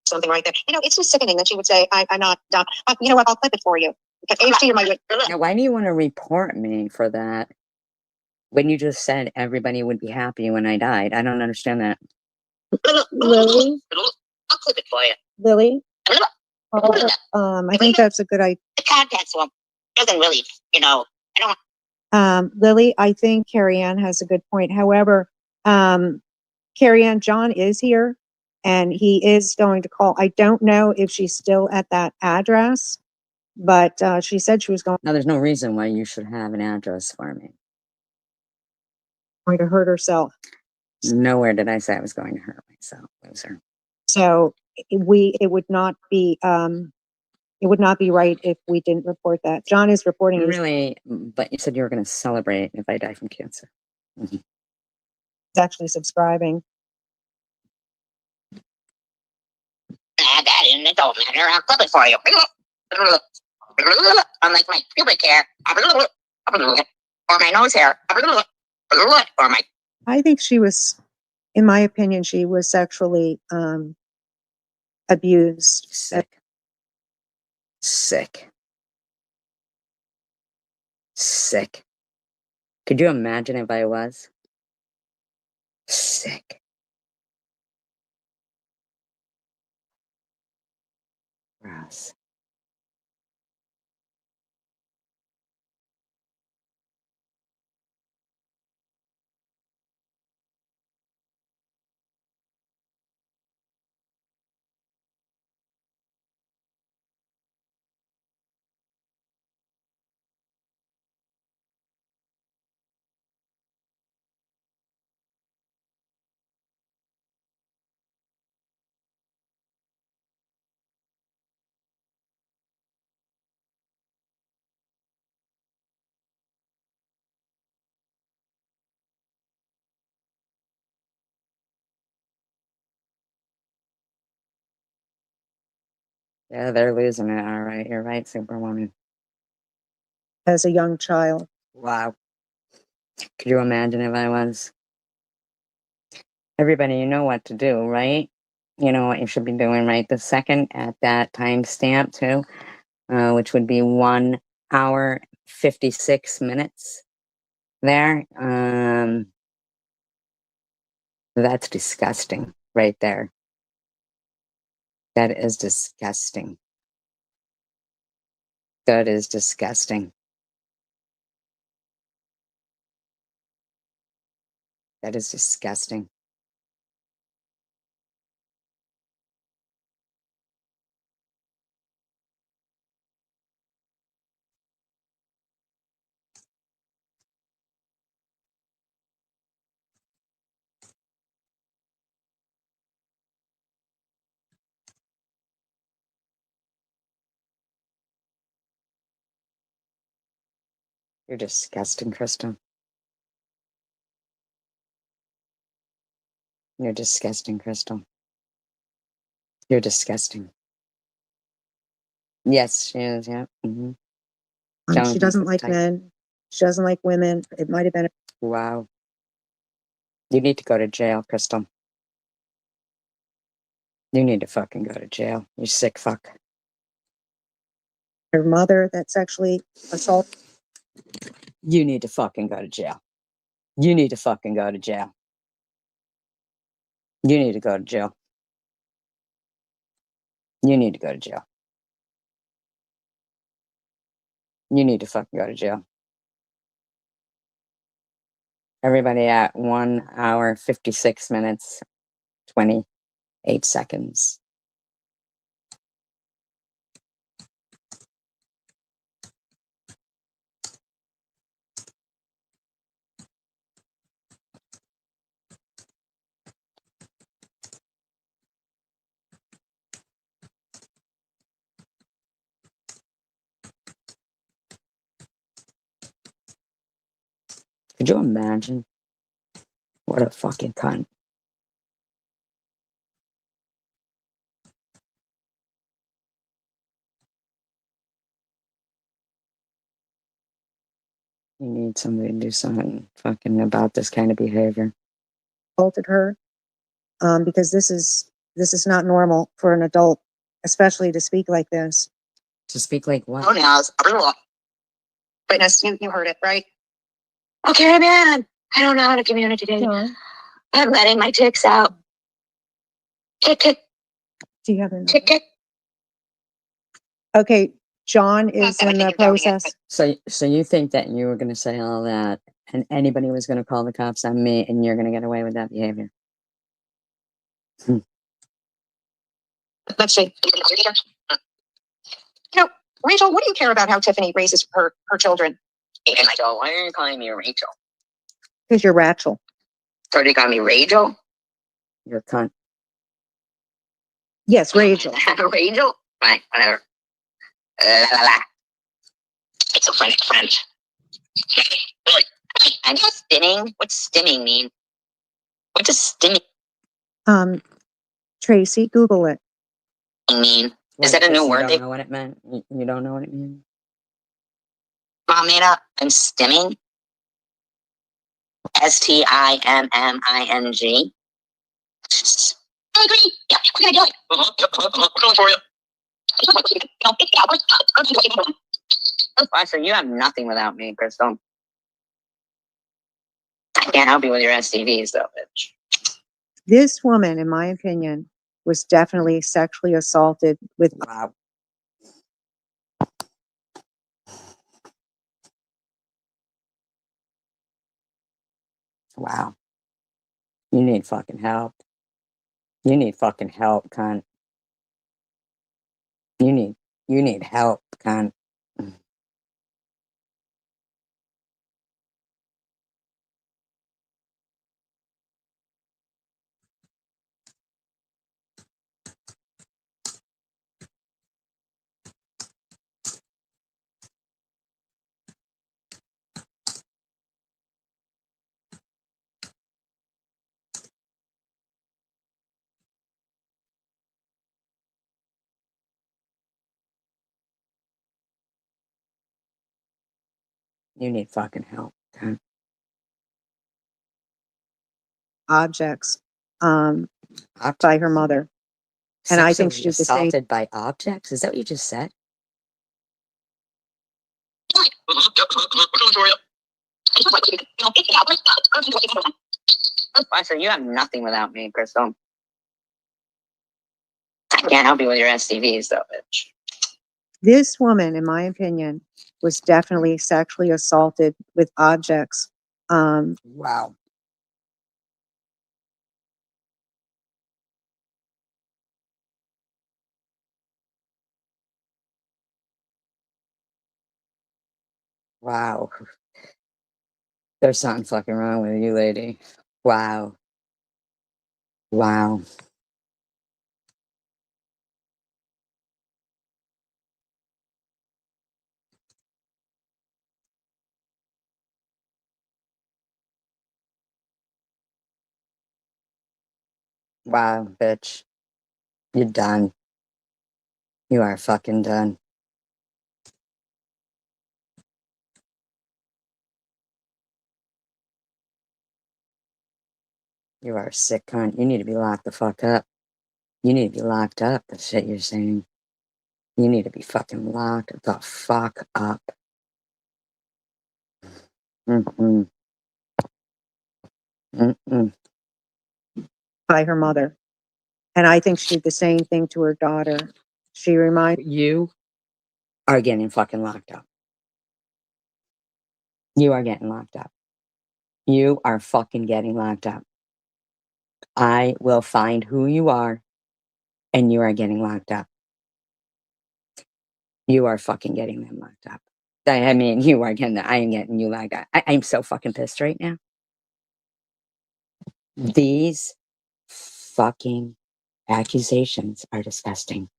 Something like that. You know, it's just sickening that she would say, I'm not done. You know what? I'll clip it for you. HD, you're my Now, why do you want to report me for that? When you just said everybody would be happy when I died. I don't understand that. Lily? I'll clip it for you. Lily? I think that's a good idea. The contents one doesn't really, you know, I don't. Lily, I think Carrie Ann has a good point. However, Carrie Ann, John is here and he is going to call. I don't know if she's still at that address, but she said she was going Now, there's no reason why you should have an address for me. to hurt herself. Nowhere did I say I was going to hurt myself, loser. So it would not be right if we didn't report that. John is reporting. He's Really, but you said you were going to celebrate if I die from cancer. actually subscribing. That in, it don't matter. I'll clip it for you. Unlike my pubic hair, or my nose hair, or my. I think she was, in my opinion, she was sexually abused. Sick. Sick. Sick. Could you imagine if I was? Sick. Gross. Yeah, they're losing it. All right. You're right, Superwoman. as a young child. Wow. Could you imagine if I was? Everybody, you know what to do, right? You know what you should be doing right the second at that timestamp, too, which would be 1 hour, 56 minutes there. That's disgusting right there. That is disgusting. That is disgusting. That is disgusting. You're disgusting, Crystal. You're disgusting, Crystal. You're disgusting. Yes, she is, yeah. Mm-hmm. She doesn't like men. She doesn't like women. It might have been Wow. You need to go to jail, Crystal. You need to fucking go to jail. You sick fuck. her mother that sexually assaulted. You need to fucking go to jail. You need to fucking go to jail. You need to go to jail. You need to go to jail. You need to fucking go to jail. Everybody at 1 hour, 56 minutes, 28 seconds. Could you imagine? What a fucking cunt. You need somebody to do something fucking about this kind of behavior. Assaulted her, because this is not normal for an adult, especially to speak like this. To speak like what? Witness, you heard it, right? Okay, man. I don't know how to communicate. John, I'm letting my ticks out. Tick, tick, do you have her tick, number? tick. Okay, John is I in think the you're doubting it, process. So you think that you were going to say all that and anybody was going to call the cops on me and you're going to get away with that behavior? Let's see. You know, Rachel, what do you care about how Tiffany raises her children? Hey, Rachel, why are you calling me Rachel? Because you're Rachel. So you call me Rachel? You're a cunt. Yes, Rachel. Rachel? Fine, whatever. La, la, la. It's a French. I'm just stimming. What's stimming mean? What does stimming Tracy, Google it. mean? What, Is that a new you word don't they know what it meant? You don't know what it means? mom made up? I'm stimming. Stimming. I agree. Yeah, we're gonna do it. We're going for you. Why, so you have nothing without me, Crystal. I can't help you with your STDs, though, bitch. This woman, in my opinion, was definitely sexually assaulted with. Wow. Wow. You need fucking help. You need fucking help, cunt. You need help, cunt. You need fucking help. Okay? Objects by her mother. And I think she Sexually did the same. assaulted by objects? Is that what you just said? I said, you have nothing without me, Crystal. I can't help you with your STVs, though, bitch. This woman, in my opinion, was definitely sexually assaulted with objects. Wow. Wow. There's something fucking wrong with you, lady. Wow. Wow. Wow, bitch. You're done. You are fucking done. You are a sick cunt. You need to be locked the fuck up. You need to be locked up, the shit you're saying. You need to be fucking locked the fuck up. Mm-mm. Mm-mm. By her mother. And I think she did the same thing to her daughter. She reminded You are getting fucking locked up. You are getting locked up. You are fucking getting locked up. I will find who you are, and you are getting locked up. You are fucking getting them locked up. I mean, you are getting I am getting you locked up. I'm so fucking pissed right now. These fucking accusations are disgusting.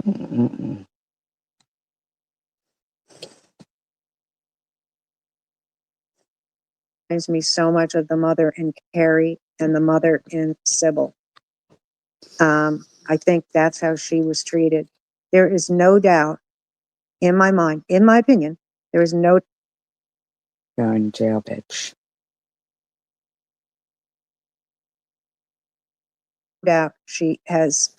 Mm-mm. me so much of the mother in Carrie and the mother in Sybil. I think that's how she was treated. There is no doubt in my mind, in my opinion, there is no You're in jail, bitch. doubt she has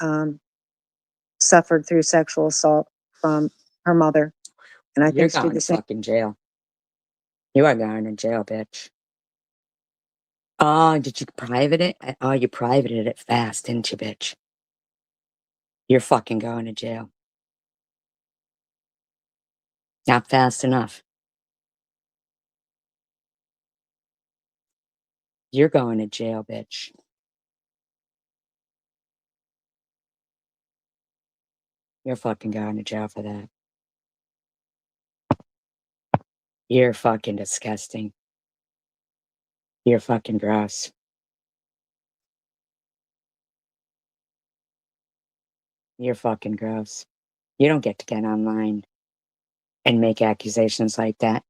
suffered through sexual assault from her mother. And I You're think she going did to the same. fucking jail. You are going to jail, bitch. Oh, did you private it? Oh, you privated it fast, didn't you, bitch? You're fucking going to jail. Not fast enough. You're going to jail, bitch. You're fucking going to jail for that. You're fucking disgusting. You're fucking gross. You're fucking gross. You don't get to get online and make accusations like that.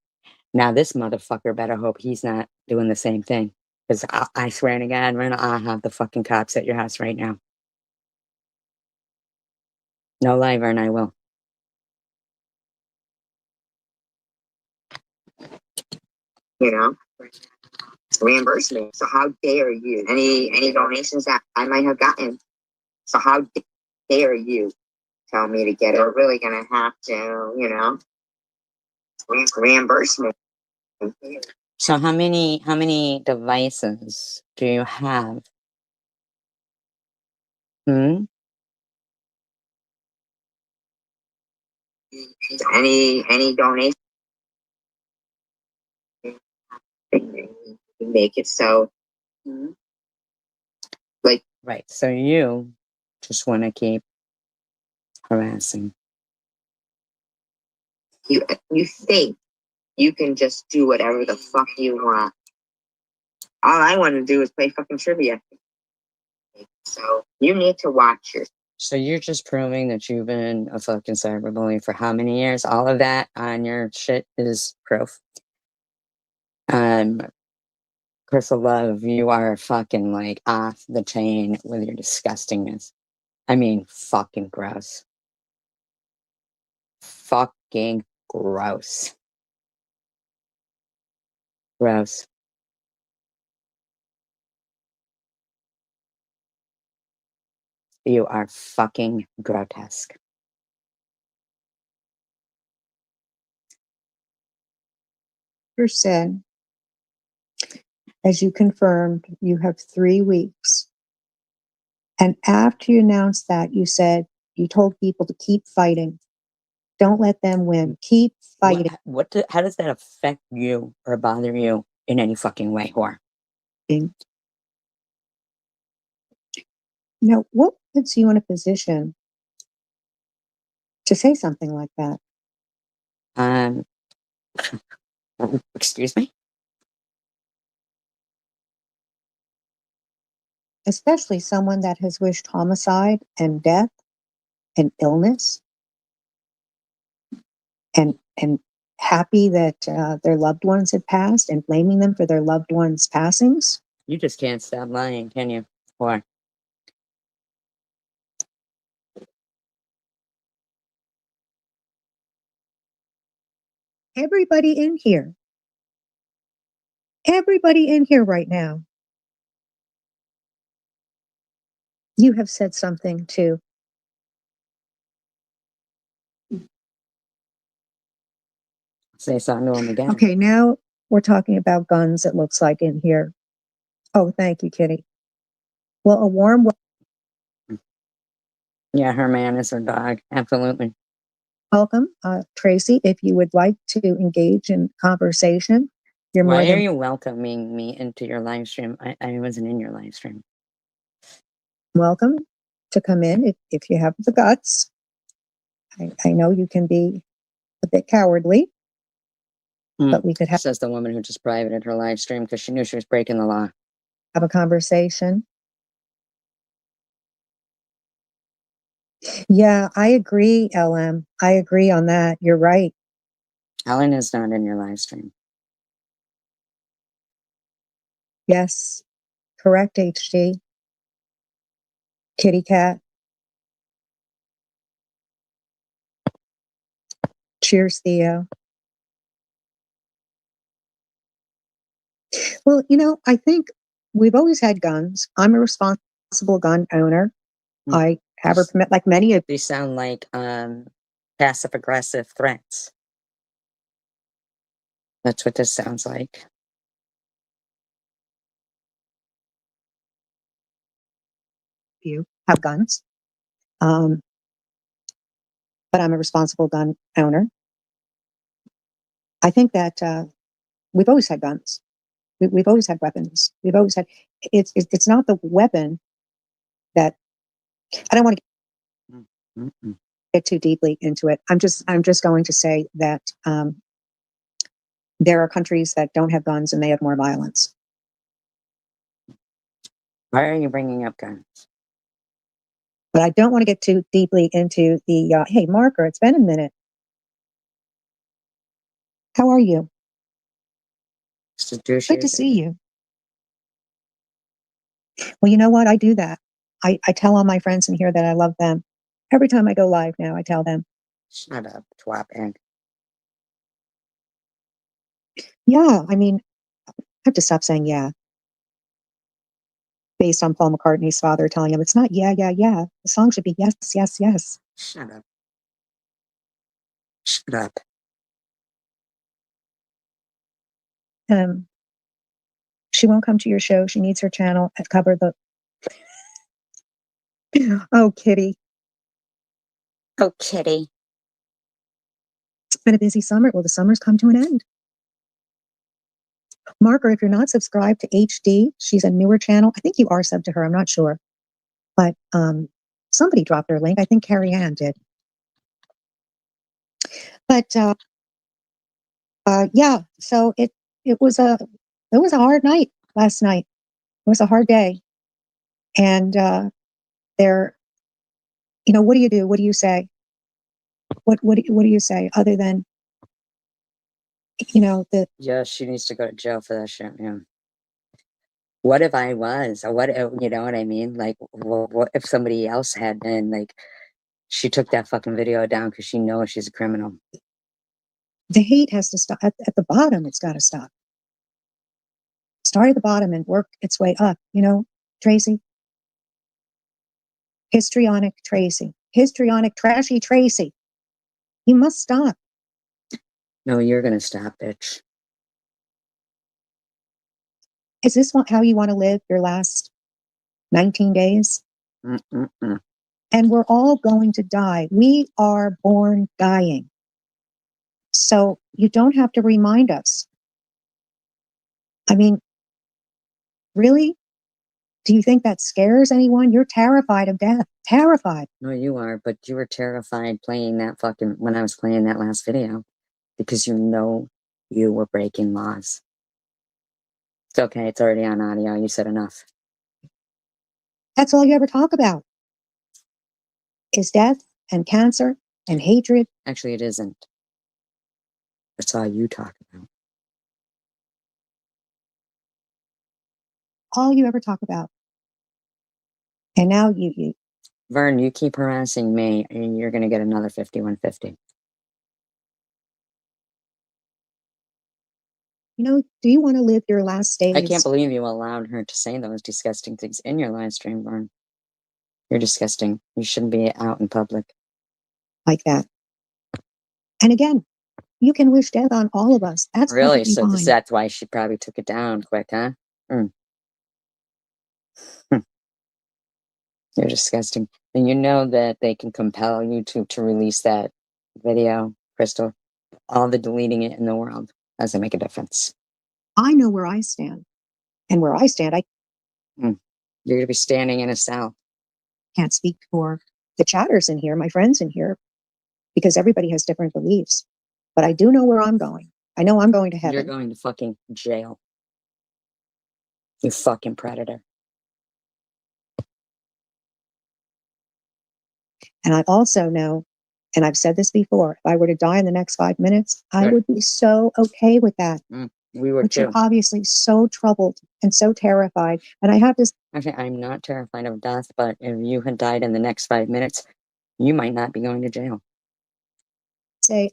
Now, this motherfucker better hope he's not doing the same thing. Because I swear to God, I'll have the fucking cops at your house right now. No lie, Vern, I will. You know, reimbursement. So how dare you? Any donations that I might have gotten. So how dare you tell me to get it? We're really gonna have to, you know, reimbursement. So how many devices do you have? Hmm? Any donation make it so like Right. So you just want to keep harassing. You think you can just do whatever the fuck you want. All I want to do is play fucking trivia. So you need to watch your. So you're just proving that you've been a fucking cyberbully for how many years? All of that on your shit is proof. Crystal Love, you are fucking like off the chain with your disgustingness. I mean, fucking gross. Fucking gross. Gross. You are fucking grotesque. Said, as you confirmed, you have 3 weeks. And after you announced that, you said, you told people to keep fighting. Don't let them win. Keep fighting. How does that affect you or bother you in any fucking way, whore? Now, what puts you in a position to say something like that? Excuse me? Especially someone that has wished homicide and death and illness and happy that their loved ones had passed and blaming them for their loved ones' passings. You just can't stop lying, can you? Why? Everybody in here right now, you have said something to. Say something to him again. Okay, now we're talking about guns, it looks like, in here. Oh, thank you, Kitty. Well, a warm Yeah, her man is her dog. Absolutely. welcome, Tracy. If you would like to engage in conversation, you're more Why are than you welcoming me into your live stream? I wasn't in your live stream. welcome to come in if you have the guts. I know you can be a bit cowardly, but we could Says the woman who just privated her live stream because she knew she was breaking the law. have a conversation. Yeah, I agree, LM. I agree on that. You're right. Ellen is not in your live stream. Yes, correct, HD. Kitty cat. Cheers, Theo. Well, I think we've always had guns. I'm a responsible gun owner. I have a permit, like many of These sound like passive aggressive threats. That's what this sounds like. you have guns. But I'm a responsible gun owner. I think that we've always had guns. We've always had weapons. We've always had. It's not the weapon that I don't want to get too deeply into it. I'm just going to say that there are countries that don't have guns and they have more violence. Why are you bringing up guns? But I don't want to get too deeply into the. Hey, Marker, it's been a minute. How are you? Good to see you. Well, you know what? I do that. I tell all my friends in here that I love them. Every time I go live now, I tell them. Shut up, twat egg. Yeah, I mean, I have to stop saying yeah. Based on Paul McCartney's father telling him it's not yeah, yeah, yeah. The song should be yes, yes, yes. Shut up. Shut up. She won't come to your show. She needs her channel at cover the. Oh, Kitty. Oh, Kitty. It's been a busy summer. Well, the summer's come to an end. Marker, if you're not subscribed to HD, she's a newer channel. I think you are subbed to her. I'm not sure. But somebody dropped her link. I think Carrie Ann did. But Yeah, so it was a hard night last night. It was a hard day. And there, what do you do? What do you say? What do you say other than, the Yeah, she needs to go to jail for that shit, yeah. What if I was? Or what, you know what I mean? Like, what if somebody else had been, like, she took that fucking video down because she knows she's a criminal. the hate has to stop at the bottom. It's got to stop. Start at the bottom and work its way up. Tracy, histrionic Tracy, histrionic trashy Tracy. You must stop. No, you're gonna stop, bitch. Is this how you want to live your last 19 days? Mm-mm-mm. And we're all going to die. We are born dying. So you don't have to remind us. I mean, really? Do you think that scares anyone? You're terrified of death. Terrified. No, you are, but you were terrified playing that fucking, when I was playing that last video, because you know you were breaking laws. It's okay, it's already on audio. You said enough. That's all you ever talk about is death and cancer and hatred. Actually, it isn't. That's all you talk about. All you ever talk about. And now you Vern, you keep harassing me, and you're gonna get another 5150. do you want to live your last days? I can't believe you allowed her to say those disgusting things in your live stream, Vern. You're disgusting. You shouldn't be out in public. Like that. And again, you can wish death on all of us. That's Really? perfectly So fine. that's why she probably took it down quick, huh? You're disgusting. And you know that they can compel YouTube to release that video, Crystal. All the deleting it in the world doesn't make a difference. I know where I stand. And where I stand, I You're going to be standing in a cell. can't speak for the chatters in here, my friends in here, because everybody has different beliefs. But I do know where I'm going. I know I'm going to heaven. You're going to fucking jail. You fucking predator. And I also know, and I've said this before, if I were to die in the next 5 minutes, I Right. would be so okay with that. We were But too. you're obviously so troubled and so terrified. And I have this, Actually, I'm not terrified of death, but if you had died in the next 5 minutes, you might not be going to jail. say,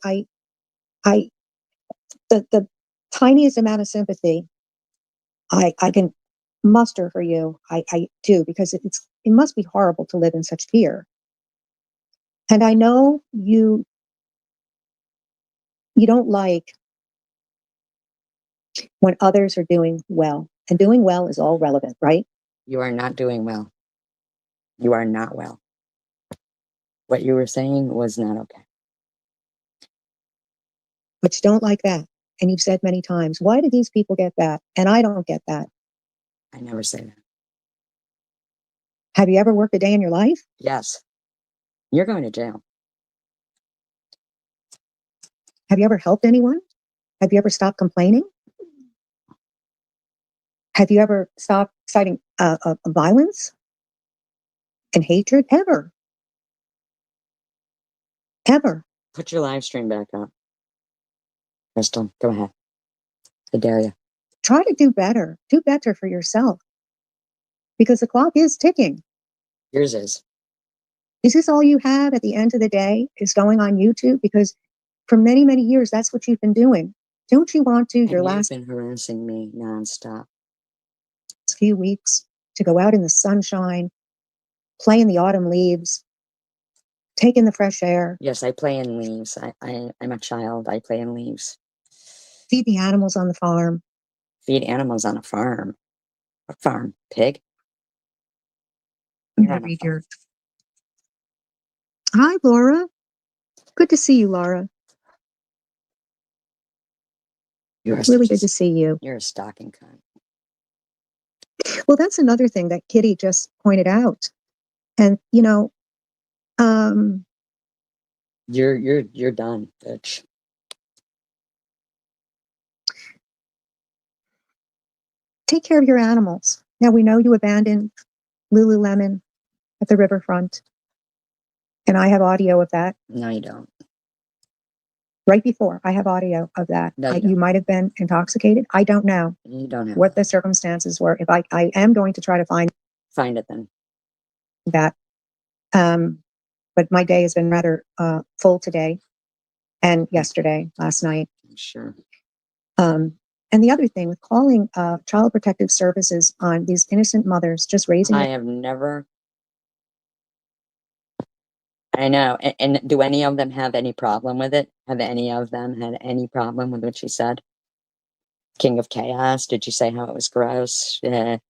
the tiniest amount of sympathy I can muster for you. I do, because it must be horrible to live in such fear. And I know you don't like when others are doing well, and doing well is all relevant, right? You are not doing well. You are not well. What you were saying was not okay. But you don't like that. And you've said many times, why do these people get that? And I don't get that. I never say that. Have you ever worked a day in your life? Yes. You're going to jail. Have you ever helped anyone? Have you ever stopped complaining? Have you ever stopped citing violence and hatred? Ever? Ever? Put your live stream back up. Crystal, go ahead. I dare you. Try to do better. Do better for yourself. Because the clock is ticking. Yours is. Is this all you have at the end of the day, is going on YouTube? Because for many, many years, that's what you've been doing. Don't you want to, your last You've been harassing me nonstop. few weeks, to go out in the sunshine, play in the autumn leaves, take in the fresh air, Yes, I play in leaves. I'm a child. I play in leaves. feed the animals on the farm? Feed animals on a farm. A farm? Pig? I'm You're gonna on a read farm. your. Hi, Laura. Good to see you, Laura. You're Really good to see you. You're a stalking cunt. Well, that's another thing that Kitty just pointed out. And, You're done, bitch. Take care of your animals. Now, we know you abandoned Lululemon at the riverfront. And I have audio of that. No, you don't. Right before, I have audio of that. No, you You don't. might have been intoxicated. I don't know You don't have what that. the circumstances were. If I am going to try to find Find it then. that. But my day has been rather full today and yesterday, last night. Sure. And the other thing with calling Child Protective Services on these innocent mothers just raising I have never. I know. And do any of them have any problem with it? Have any of them had any problem with what she said? King of Chaos, did you say how it was gross? Did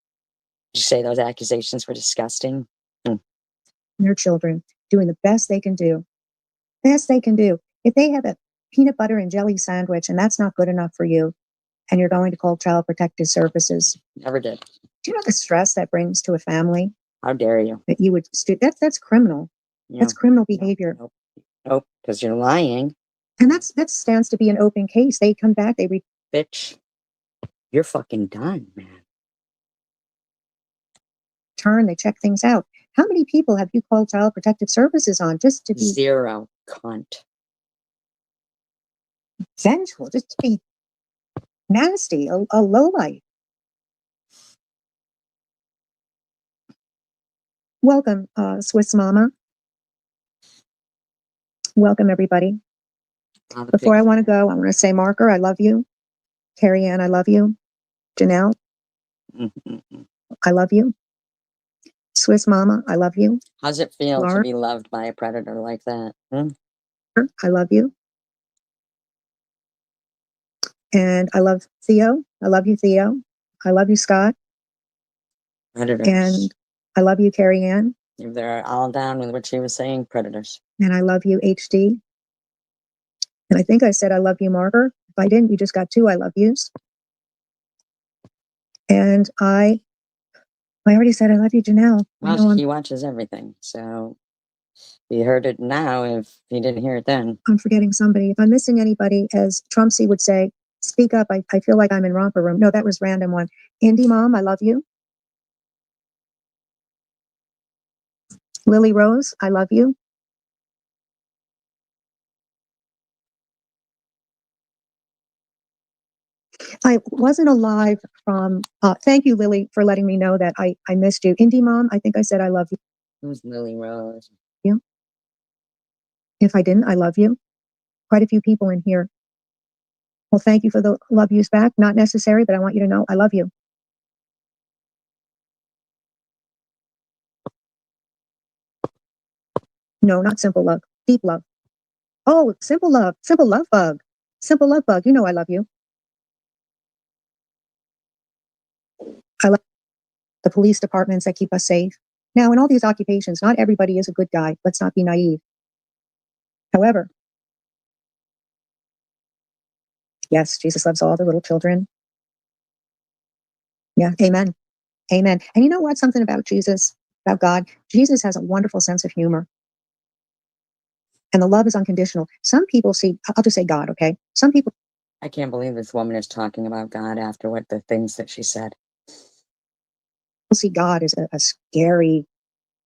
you say those accusations were disgusting? their children doing the best they can do. Best they can do. If they have a peanut butter and jelly sandwich and that's not good enough for you, and you're going to call Child Protective Services, Never did. do you know the stress that brings to a family? How dare you? That you would that's criminal. You That's know, criminal behavior. Nope, because you're lying, And that stands to be an open case. They come back, they bitch. You're fucking done, man. return, they check things out. How many people have you called Child Protective Services on just to be Zero, cunt. vengeful, just to be nasty, a lowlife? Welcome, Swiss Mama. Welcome, everybody. Before I want to go, I want to say, Marker, I love you. Carrie Ann, I love you. Janelle, I love you. Swiss Mama, I love you. How's it feel Laura? to be loved by a predator like that? I love you. And I love Theo. I love you, Theo. I love you, Scott. Predators. And I love you, Carrie Ann. If they're all down with what she was saying, predators. And I love you, HD. And I think I said I love you, Marker. If I didn't, you just got two I love yous. And I already said I love you, Janelle. Well, he watches everything, so he heard it now if he didn't hear it then. I'm forgetting somebody. If I'm missing anybody, as Trumpsy would say, speak up. I feel like I'm in romper room. No, that was random one. Indie Mom, I love you. Lily Rose, I love you. I wasn't alive from, thank you, Lily, for letting me know that I missed you. Indie Mom, I think I said I love you. Who's Lily Rose? You. If I didn't, I love you. Quite a few people in here. Well, thank you for the love yous back. Not necessary, but I want you to know I love you. No, not simple love. Deep love. Oh, simple love. Simple love bug. Simple love bug. You know I love you. I love the police departments that keep us safe. Now, in all these occupations, not everybody is a good guy. Let's not be naive. However, yes, Jesus loves all the little children. Yeah, amen. Amen. And you know what? Something about Jesus, about God, Jesus has a wonderful sense of humor. And the love is unconditional. Some people see, I'll just say God, okay? Some people. I can't believe this woman is talking about God after what the things that she said. See God as a scary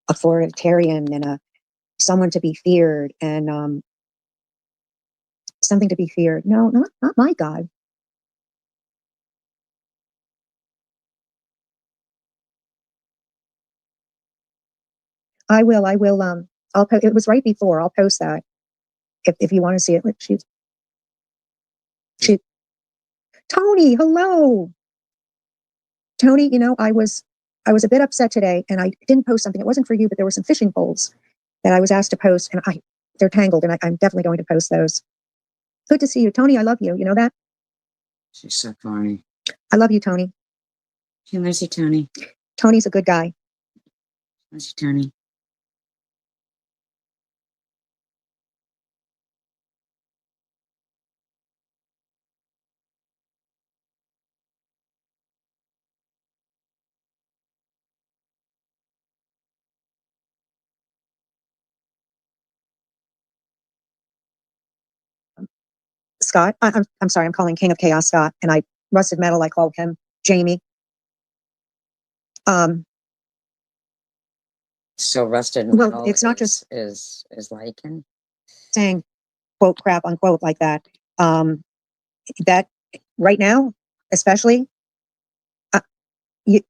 authoritarian and someone to be feared and something to be feared. No, not my God. I will. It was right before. I'll post that if you want to see it. She, Tony, hello. Tony, you know, I was a bit upset today and I didn't post something. It wasn't for you, but there were some fishing poles that I was asked to post and they're tangled and I'm definitely going to post those. Good to see you. Tony, I love you. You know that? She's so funny. I love you, Tony. She loves you, Tony. Tony's a good guy. Loves you, Tony. Scott, I'm sorry, I'm calling King of Chaos Scott, and Rusted Metal, I called him Jamie. Um, So rusted Well, metal it's not just- is lichen. saying quote crap unquote like that. That right now, especially, you,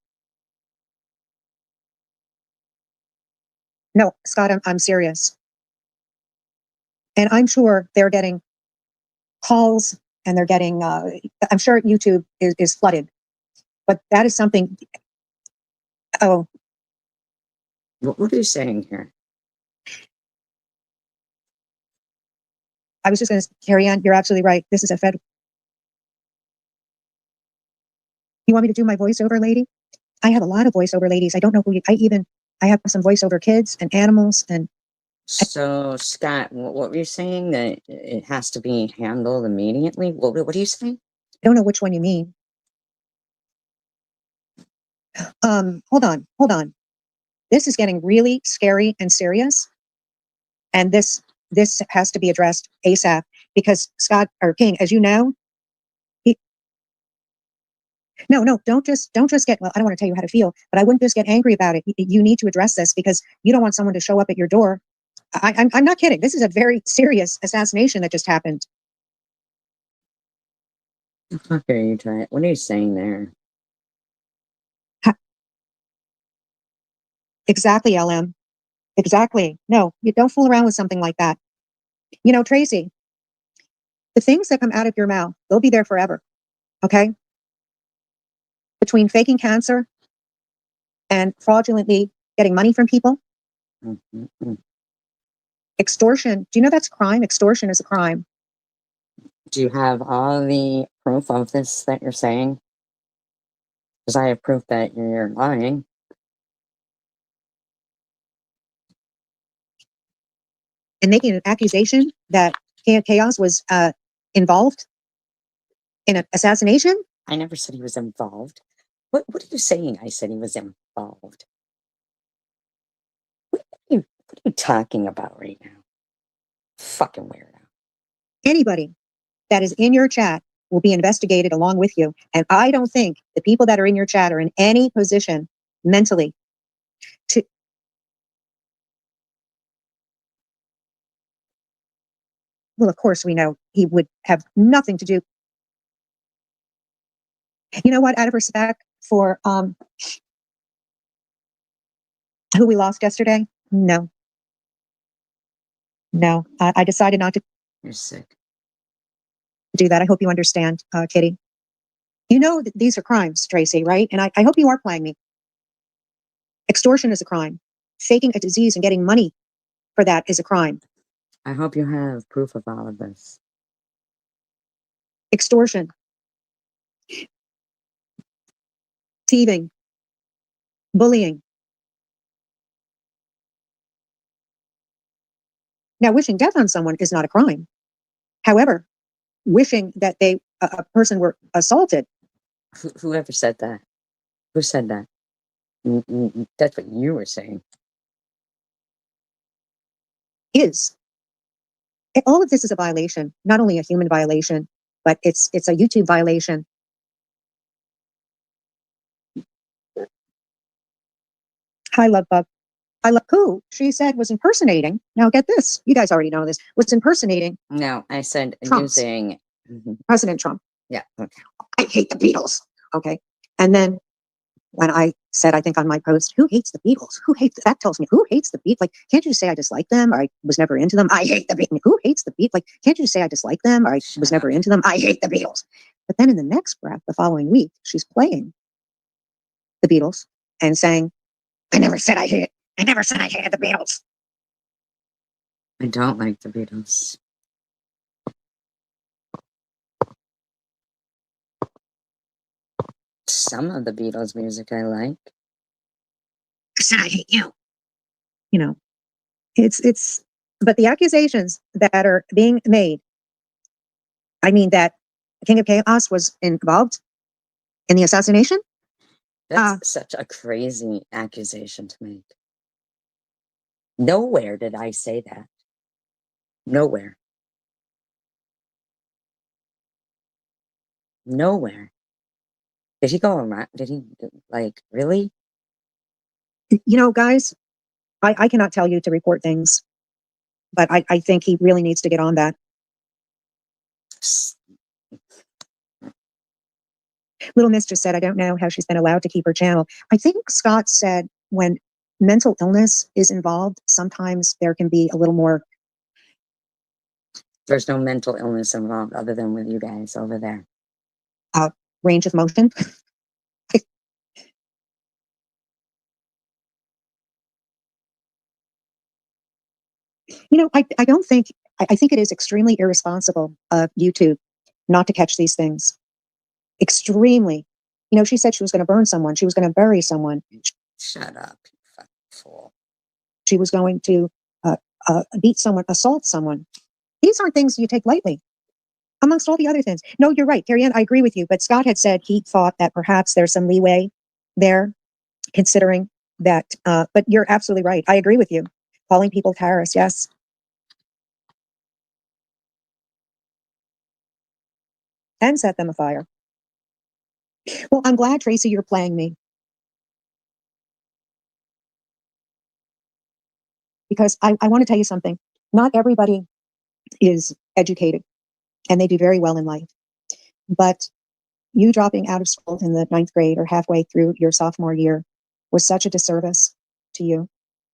no, Scott, I'm serious. And I'm sure they're getting calls and they're getting, I'm sure YouTube is flooded, but that is something. Oh, What are you saying here? I was just going to carry on. You're absolutely right. This is a fed. You want me to do my voiceover lady? I have a lot of voiceover ladies. I don't know who I have some voiceover kids and animals and So, Scott, what were you saying? That it has to be handled immediately? What are you saying? I don't know which one you mean. Hold on. This is getting really scary and serious. And this has to be addressed ASAP because Scott or King, as you know, no, don't just get, well, I don't want to tell you how to feel, but I wouldn't just get angry about it. You need to address this because you don't want someone to show up at your door. I'm not kidding. This is a very serious assassination that just happened. The fuck are you trying? What are you saying there? Exactly, LM. Exactly. No, you don't fool around with something like that. You know, Tracy, the things that come out of your mouth, they'll be there forever. Okay? Between faking cancer and fraudulently getting money from people, extortion. Do you know that's a crime? Extortion is a crime. Do you have all the proof of this that you're saying? Because I have proof that you're lying. And making an accusation that Chaos was involved in an assassination? I never said he was involved. What are you saying? I said he was involved. What are you talking about right now? Fucking weirdo. Anybody that is in your chat will be investigated along with you. And I don't think the people that are in your chat are in any position mentally to. Well, of course, we know he would have nothing to do. You know what? Out of respect for who we lost yesterday, no. I decided not to You're sick. do that. I hope you understand, Kitty. You know that these are crimes, Tracy, right? And I hope you are playing me. Extortion is a crime. Faking a disease and getting money for that is a crime. I hope you have proof of all of this. Extortion, thieving, bullying. Now, wishing death on someone is not a crime. However, wishing that a person were assaulted. Whoever said that? Who said that? That's what you were saying. All of this is a violation, not only a human violation, but it's a YouTube violation. Hi, Love Bug. I love who she said was impersonating. Now get this, you guys already know this. Was impersonating. No, I said Trump's. using President Trump. Yeah. Okay. I hate the Beatles. Okay, and then when I said, I think on my post, who hates the Beatles? Who hates that? Tells me who hates the Beatles? Like, can't you just say I dislike them or I was never into them? I hate the Beatles. Who hates the Beatles? Like, can't you just say I dislike them or I was never into them? I hate the Beatles. But then in the next breath, the following week, she's playing the Beatles and saying, I never said I hated the Beatles. I don't like the Beatles. Some of the Beatles music I like. I said I hate you. You know, it's but the accusations that are being made, I mean that King of Chaos was involved in the assassination. That's such a crazy accusation to make. Nowhere did I say that. Nowhere. Nowhere. Did he go around? Did he, like, really? You know, guys, I cannot tell you to report things, but I think he really needs to get on that. Little Miss just said, I don't know how she's been allowed to keep her channel. I think Scott said when mental illness is involved, sometimes there can be a little more. There's no mental illness involved other than with you guys over there. Range of motion. You know, I don't think, I think it is extremely irresponsible of YouTube not to catch these things. Extremely. You know, she said she was going to burn someone. She was going to bury someone. Shut up, you fucking fool. She was going to beat someone, assault someone. These aren't things you take lightly, amongst all the other things. No, you're right, Carrie Ann, I agree with you. But Scott had said he thought that perhaps there's some leeway there, considering that. But you're absolutely right. I agree with you. Calling people terrorists, yes. And set them afire. Well, I'm glad, Tracy, you're playing me. Because I want to tell you something. Not everybody is educated, and they do very well in life. But you dropping out of school in the 9th grade or halfway through your sophomore year was such a disservice to you,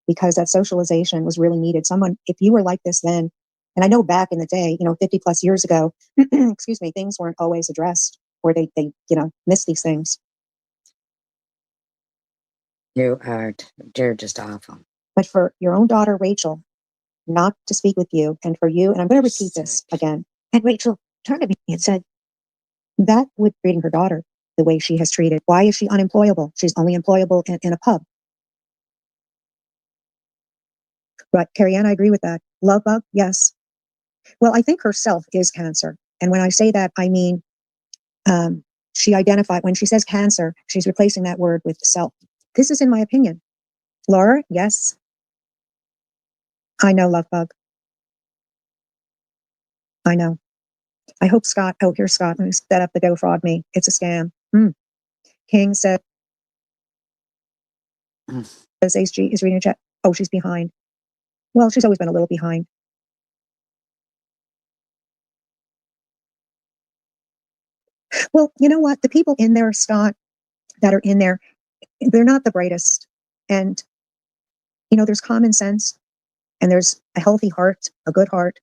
because that socialization was really needed. Someone, if you were like this then, and I know back in the day, 50 plus years ago, excuse me, things weren't always addressed, or they missed these things. You're just awful. But for your own daughter, Rachel, not to speak with you, and for you, and I'm going to repeat this again. And Rachel turned to me and said, that would treating her daughter the way she has treated. Why is she unemployable? She's only employable in a pub. But Carrie Ann, I agree with that. Love bug, yes. Well, I think herself is cancer. And when I say that, I mean, she identified, when she says cancer, she's replacing that word with self. This is in my opinion. Laura, yes. I know, love bug. I know. I hope Scott, oh, here's Scott, let me set up the Go Fraud Me. It's a scam. King said, says HG is reading a chat. Oh, she's behind. Well, she's always been a little behind. Well, you know what? The people in there, Scott, that are in there, they're not the brightest. And, there's common sense, and there's a healthy heart, a good heart.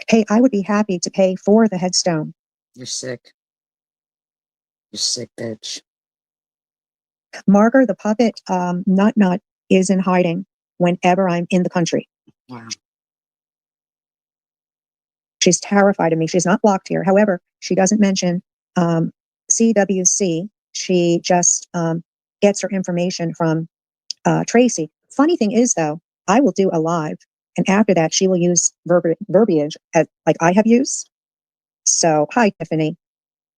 Hey, I would be happy to pay for the headstone. You're sick. You're sick, bitch. Margar, the puppet, Nut, is in hiding whenever I'm in the country. Wow. She's terrified of me. She's not blocked here. However, she doesn't mention CWC. She just gets her information from Tracy. Funny thing is, though, I will do a live, and after that, she will use verbiage like I have used. So, hi, Tiffany.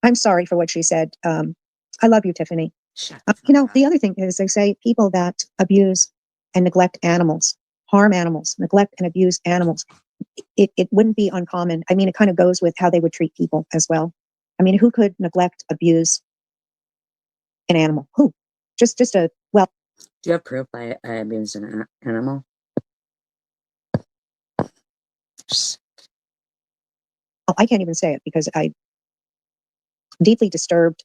I'm sorry for what she said. I love you, Tiffany. The other thing is, they say people that abuse and neglect animals, harm animals, neglect and abuse animals. It wouldn't be uncommon. I mean, it kind of goes with how they would treat people as well. I mean, who could neglect, abuse an animal? Who? Just a, well. Do you have proof I abused an animal? Oh, I can't even say it because I'm deeply disturbed.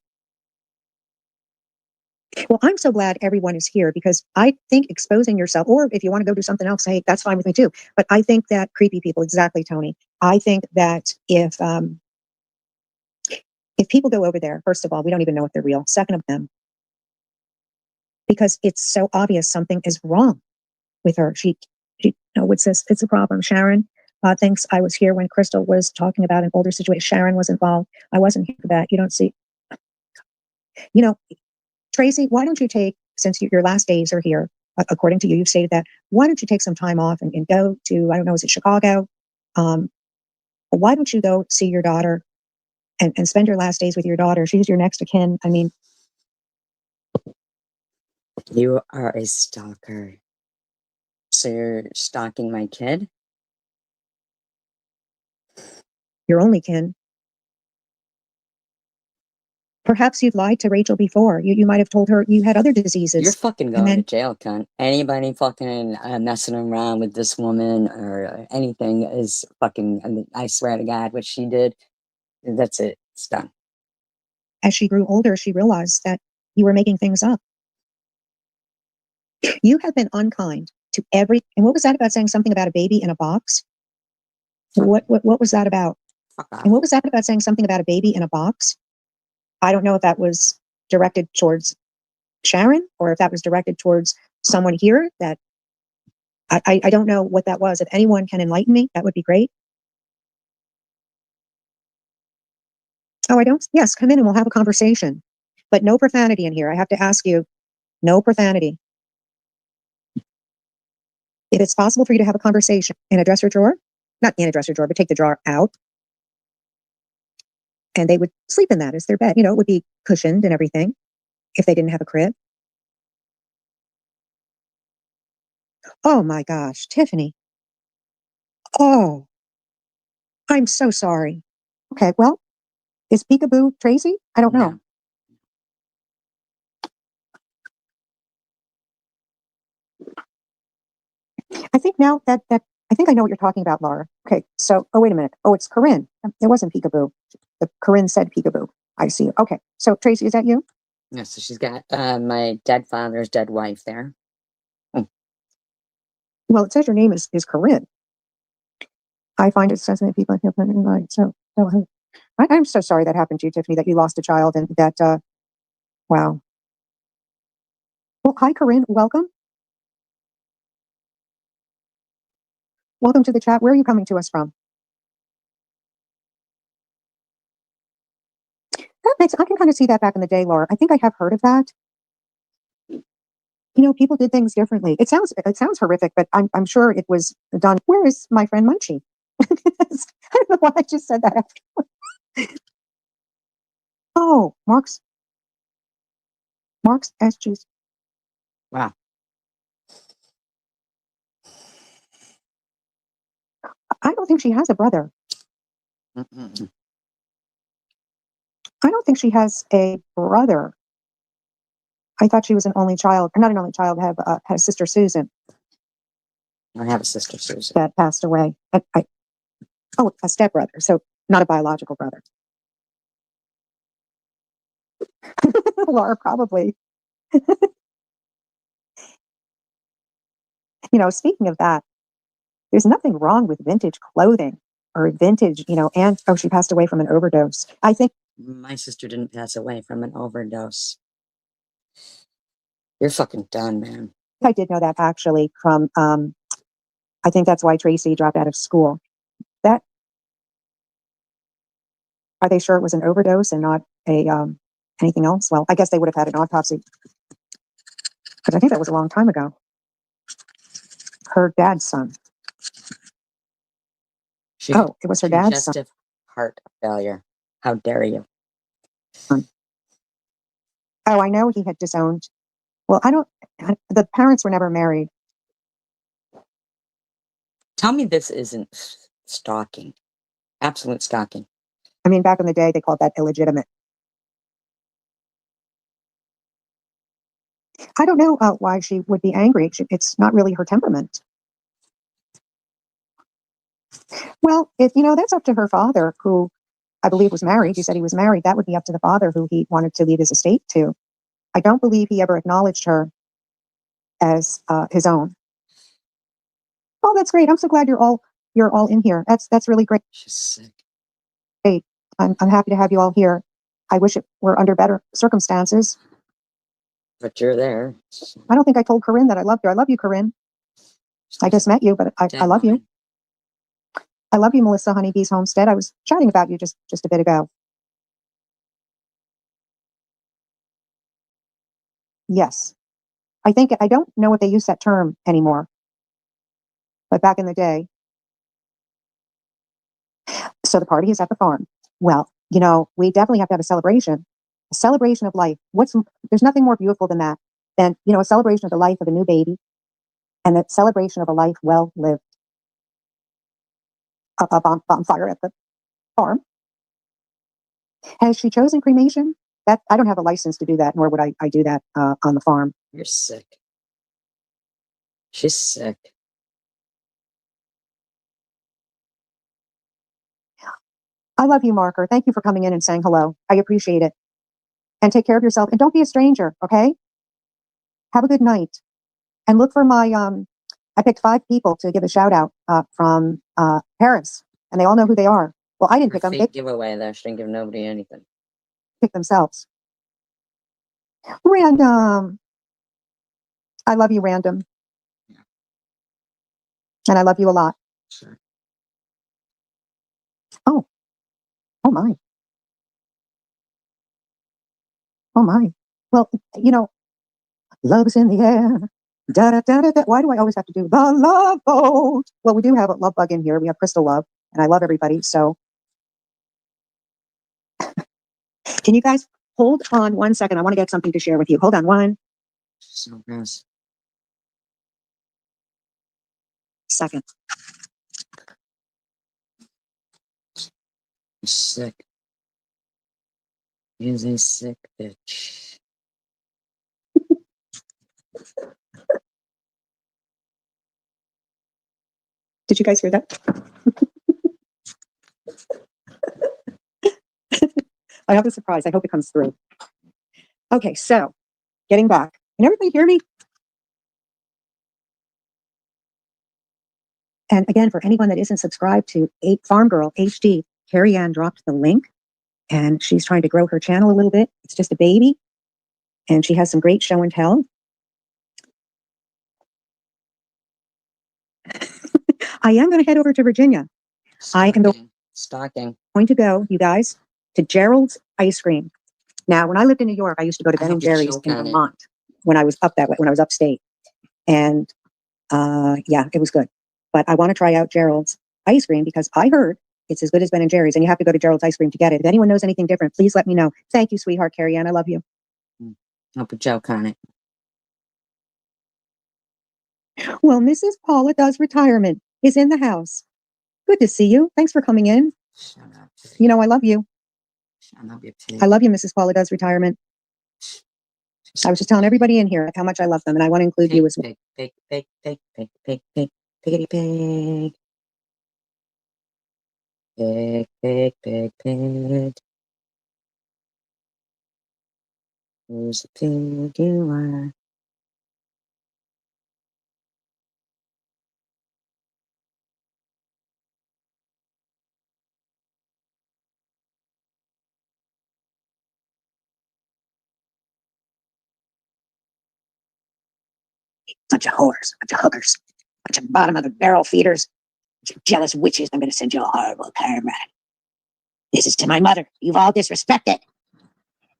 Well, I'm so glad everyone is here, because I think exposing yourself, or if you want to go do something else, hey, that's fine with me too. But I think that creepy people, exactly, Tony. I think that if people go over there, first of all, we don't even know if they're real. Second of them, because it's so obvious something is wrong with her. She it's a problem. Sharon thinks I was here when Crystal was talking about an older situation. Sharon was involved. I wasn't here for that. You don't see. Tracy, why don't you take, since your last days are here, according to you, you've stated that, why don't you take some time off and go to, I don't know, is it Chicago? Why don't you go see your daughter and spend your last days with your daughter? She's your next of kin. I mean, you are a stalker. So you're stalking my kid? your only kin. Perhaps you've lied to Rachel before. You might have told her you had other diseases. You're fucking And going then- to jail, cunt. Anybody fucking messing around with this woman or anything is fucking, I mean, I swear to God, what she did, that's it. It's done. As she grew older, she realized that you were making things up. You have been unkind to every, and what was that about saying something about a baby in a box? What was that about? Fuck off. And what was that about saying something about a baby in a box? I don't know if that was directed towards Sharon or if that was directed towards someone here that I don't know what that was. If anyone can enlighten me, that would be great. Oh, I don't? Yes, come in and we'll have a conversation. But no profanity in here. I have to ask you, no profanity. If it's possible for you to have a conversation in a dresser drawer, not in a dresser drawer, but take the drawer out, and they would sleep in that as their bed. You know, it would be cushioned and everything if they didn't have a crib. Oh my gosh, Tiffany. Oh, I'm so sorry. Okay, well, is Peekaboo Tracy? I don't know. No. I think now that I think I know what you're talking about, Laura. Okay, so wait a minute. Oh, it's Corinne. It wasn't Peekaboo. The Corinne said Peekaboo. I see. Okay, so Tracy, is that you? Yeah, so she's got my dead father's dead wife there. Well, it says your name is Corinne. I find it says that people have right. So I'm so sorry that happened to you, Tiffany, that you lost a child and that wow. Well, hi Corinne, welcome. Welcome to the chat. Where are you coming to us from? I can kind of see that back in the day, Laura. I think I have heard of that. You know, people did things differently. It sounds horrific, but I'm sure it was done. Where is my friend Munchie? I don't know why I just said that after. Oh, Mark's SG's. Wow. I don't think she has a brother. Mm-mm. I don't think she has a brother. I thought she was an only child, or not an only child. Had a sister Susan I have a sister, Susan. that passed away. A stepbrother, so not a biological brother. Laura, probably. You know, speaking of that, there's nothing wrong with vintage clothing or vintage, you know, and oh, she passed away from an overdose. I think My sister didn't pass away from an overdose. You're fucking done, man. I did know that actually from, I think that's why Tracy dropped out of school. That, are they sure it was an overdose and not a, anything else? Well, I guess they would have had an autopsy. Because I think that was a long time ago. Her dad's son. She Oh, it was her dad's son. congestive heart failure. How dare you? Oh, I know he had disowned. Well, the parents were never married. Tell me this isn't stalking. Absolute stalking. I mean, back in the day, they called that illegitimate. I don't know why she would be angry. It's not really her temperament. Well, that's up to her father, who I believe was married. You said he was married. That would be up to the father who he wanted to leave his estate to. I don't believe he ever acknowledged her as his own. Oh, that's great. I'm so glad you're all in here. That's really great. She's sick. Great. I'm happy to have you all here. I wish it were under better circumstances. But you're there. I don't think I told Corinne that I loved her. I love you, Corinne. I just met you, but I love you. I love you, Melissa Honeybee's Homestead. I was chatting about you just a bit ago. Yes. I don't know if they use that term anymore, but back in the day. So the party is at the farm. Well, we definitely have to have a celebration of life. There's nothing more beautiful than that, than, a celebration of the life of a new baby and the celebration of a life well lived. A bonfire at the farm. Has she chosen cremation? that I don't have a license to do that, nor would I do that on the farm. You're sick. She's sick. I love you, Marker. Thank you for coming in and saying hello. I appreciate it. And take care of yourself. And don't be a stranger, okay? Have a good night. And look for my I picked 5 people to give a shout out from Paris, and they all know who they are. Well, I didn't pick them. They Giveaway though. She didn't give nobody anything. pick themselves. Random. I love you, Random. Yeah. And I love you a lot. Sure. Oh my. Oh my. Well, love is in the air. Da da da da da. Why do I always have to do the love boat? Well, we do have a love bug in here. We have Crystal Love, and I love everybody. So, can you guys hold on 1 second? I want to get something to share with you. Hold on 1 So gross. second. You're sick. He's a sick bitch. Did you guys hear that? I have a surprise. I hope it comes through. Okay, so getting back. Can everybody hear me? And again, for anyone that isn't subscribed to Farm Girl HD, Carrie Ann dropped the link, and she's trying to grow her channel a little bit. It's just a baby, and she has some great show and tell. I am going to head over to Virginia. I am Stalking. going to go, you guys, to Gerald's Ice Cream. Now, when I lived in New York, I used to go to Ben and Jerry's in Vermont when I was up that way, when I was upstate. And yeah, it was good. But I want to try out Gerald's Ice Cream because I heard it's as good as Ben and Jerry's, and you have to go to Gerald's Ice Cream to get it. If anyone knows anything different, please let me know. Thank you, sweetheart, Carrie Ann. I love you. I'll put joke on it. Well, Mrs. Paula Does Retirement is in the house. Good to see you. Thanks for coming in. Shut up. I love you. Shut up, you pig. I love you, Mrs. Paula Does Retirement. I was just telling everybody in here how much I love them, and I want to include you as well. Pig, piggity pig. Pig. Who's the pig you are? Bunch of whores, bunch of hookers, bunch of bottom of the barrel feeders, bunch of jealous witches. I'm going to send you a horrible karma. This is to my mother. You've all disrespected.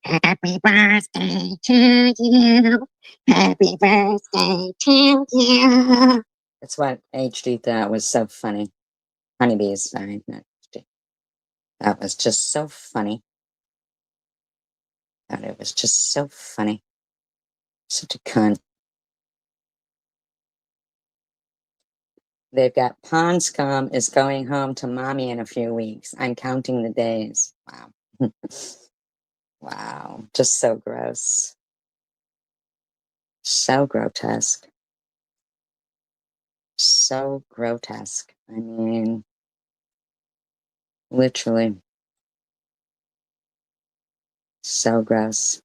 Happy birthday to you. Happy birthday to you. That's what HD thought was so funny. Honeybees, sorry. Not HD. That was just so funny. Thought it was just so funny. Such a cunt. They've got Pond Scum is going home to mommy in a few weeks. I'm counting the days. Wow. Wow. Just so gross. So grotesque. So grotesque. I mean, literally. So gross.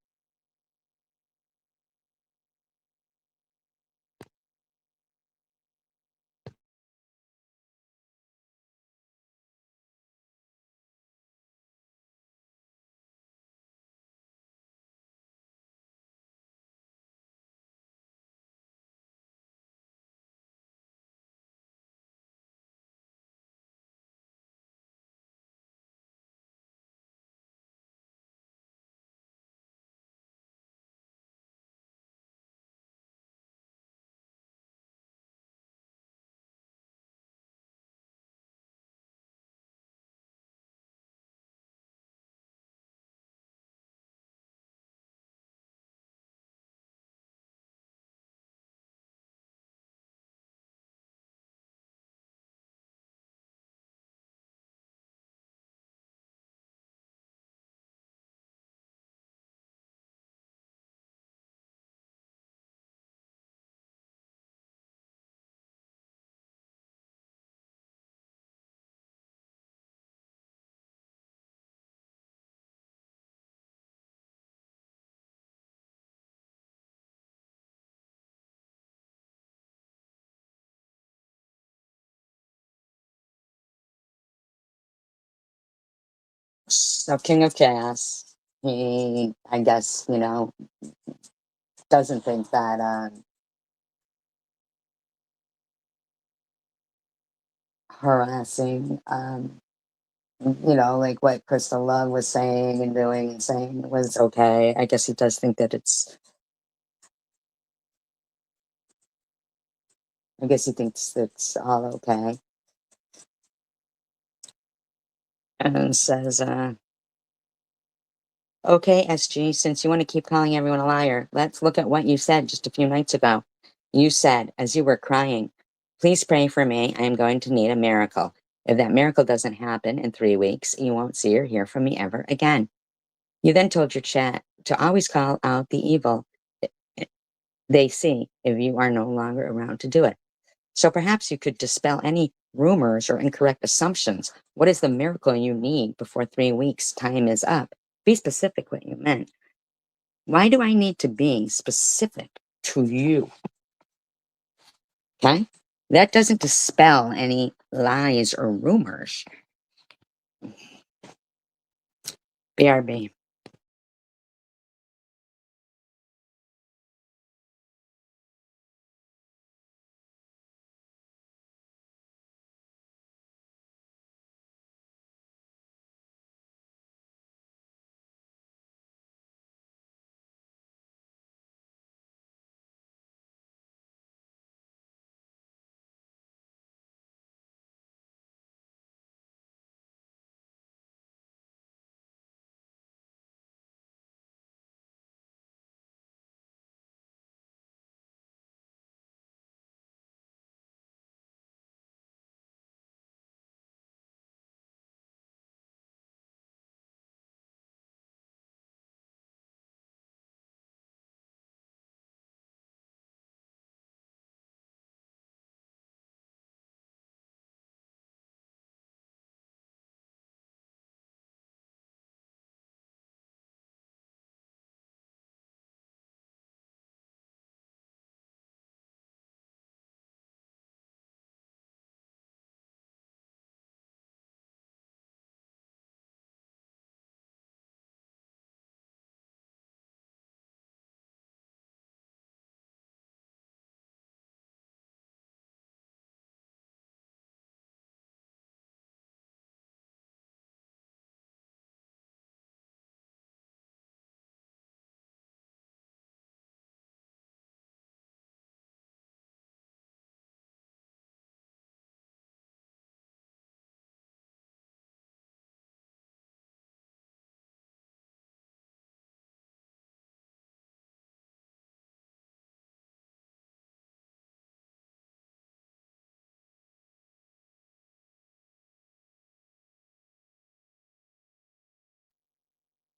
So King of Chaos, he, I guess, doesn't think that harassing, like what Crystal Love was saying and doing and saying was okay. I guess he does think that I guess he thinks it's all okay. And says, okay, SG, since you want to keep calling everyone a liar, let's look at what you said just a few nights ago. You said, as you were crying, please pray for me. I am going to need a miracle. If that miracle doesn't happen in 3 weeks, you won't see or hear from me ever again. You then told your chat to always call out the evil they see if you are no longer around to do it. So perhaps you could dispel any rumors or incorrect assumptions. What is the miracle you need before 3 weeks' time is up? Be specific what you meant. Why do I need to be specific to you? Okay? That doesn't dispel any lies or rumors. BRB.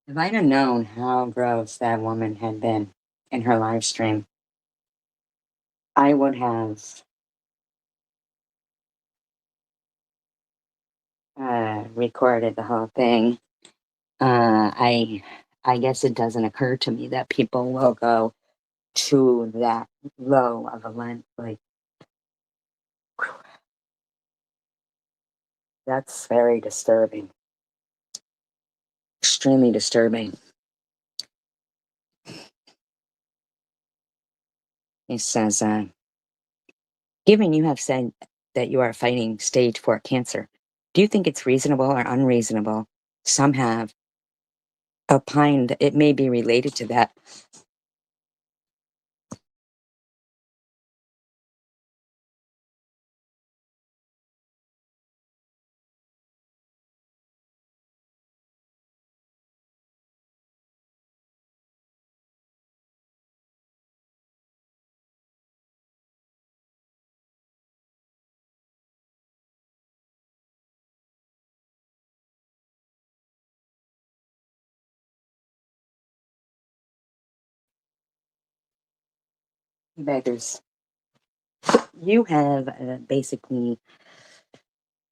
If I'd have known how gross that woman had been in her live stream, I would have recorded the whole thing. I guess it doesn't occur to me that people will go to that low of a length. Like, that's very disturbing. Extremely disturbing. He says, given you have said that you are fighting stage 4 cancer, do you think it's reasonable or unreasonable? Some have opined it may be related to that. Beggars. You have basically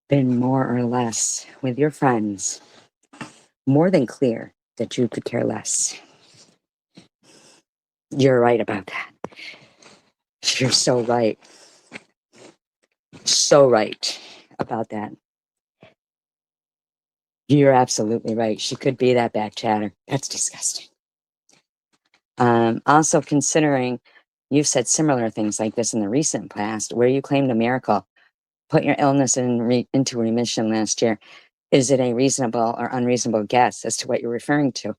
been more or less with your friends more than clear that you could care less. You're right about that. You're so right. So right about that. You're absolutely right. She could be that back chatter. That's disgusting. Also, considering you've said similar things like this in the recent past, where you claimed a miracle, put your illness into remission last year. Is it a reasonable or unreasonable guess as to what you're referring to?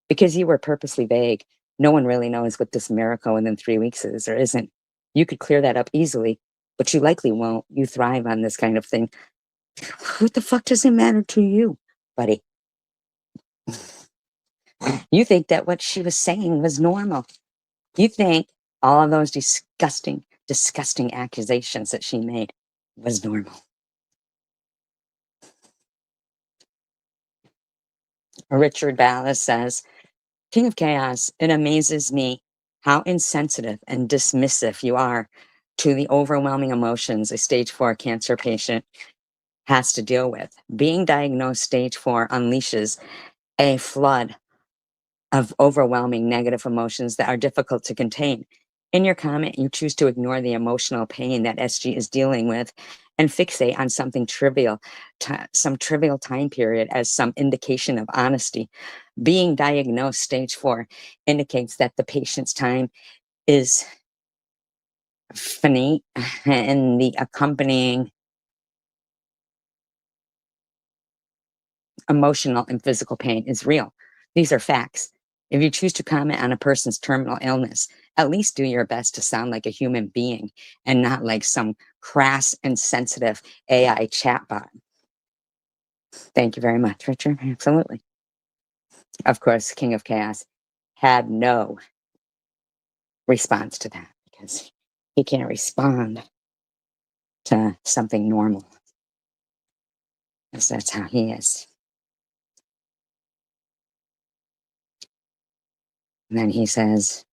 Because you were purposely vague. No one really knows what this miracle within 3 weeks is or isn't. You could clear that up easily, but you likely won't. You thrive on this kind of thing. What the fuck does it matter to you, buddy? You think that what she was saying was normal. You think all of those disgusting, disgusting accusations that she made was normal. Richard Ballas says, King of Chaos, it amazes me how insensitive and dismissive you are to the overwhelming emotions a stage 4 cancer patient has to deal with. Being diagnosed stage 4 unleashes a flood of overwhelming negative emotions that are difficult to contain. In your comment, you choose to ignore the emotional pain that SG is dealing with and fixate on something trivial, some trivial time period as some indication of honesty. Being diagnosed stage 4 indicates that the patient's time is finite and the accompanying emotional and physical pain is real. These are facts. If you choose to comment on a person's terminal illness, at least do your best to sound like a human being and not like some crass and sensitive AI chatbot. Thank you very much, Richard. Absolutely. Of course, King of Chaos had no response to that because he can't respond to something normal. Because that's how he is. And then he says,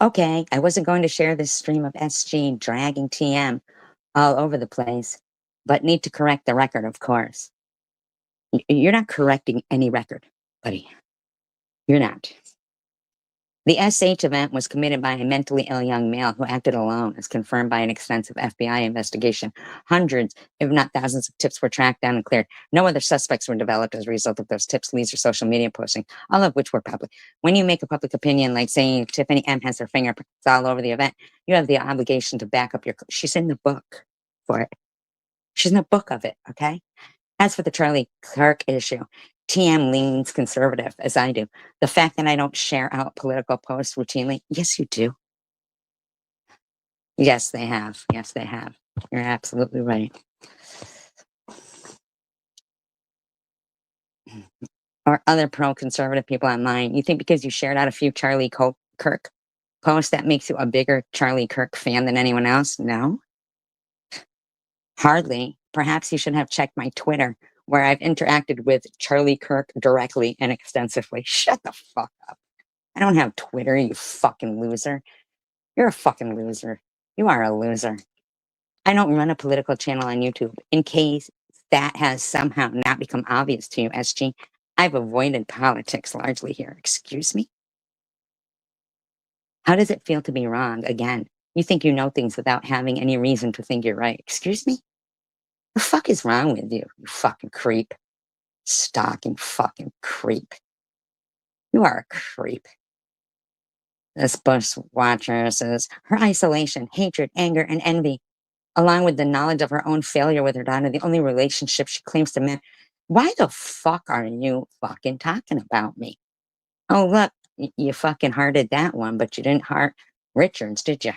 okay, I wasn't going to share this stream of SG dragging TM all over the place, but need to correct the record, of course. You're not correcting any record, buddy. You're not. The SH event was committed by a mentally ill young male who acted alone, as confirmed by an extensive FBI investigation. Hundreds, if not thousands, of tips were tracked down and cleared. No other suspects were developed as a result of those tips, leads, or social media posting, all of which were public. When you make a public opinion, like saying Tiffany M has her fingerprints all over the event, you have the obligation to back up your... She's in the book for it. She's in the book of it, okay? As for the Charlie Kirk issue, TM leans conservative, as I do. The fact that I don't share out political posts routinely, yes, you do. Yes, they have. Yes, they have. You're absolutely right. Or other pro-conservative people online, you think because you shared out a few Charlie Kirk posts, that makes you a bigger Charlie Kirk fan than anyone else? No. Hardly. Perhaps you should have checked my Twitter, where I've interacted with Charlie Kirk directly and extensively. Shut the fuck up. I don't have Twitter, you fucking loser. You're a fucking loser. You are a loser. I don't run a political channel on YouTube. In case that has somehow not become obvious to you, SG, I've avoided politics largely here. Excuse me? How does it feel to be wrong? Again, you think you know things without having any reason to think you're right. Excuse me? The fuck is wrong with you, you fucking creep? Stalking fucking creep. You are a creep. This Bush watcher says her isolation, hatred, anger, and envy, along with the knowledge of her own failure with her daughter, the only relationship she claims to man. Why the fuck are you fucking talking about me? Oh, look, you fucking hearted that one, but you didn't heart Richards, did you?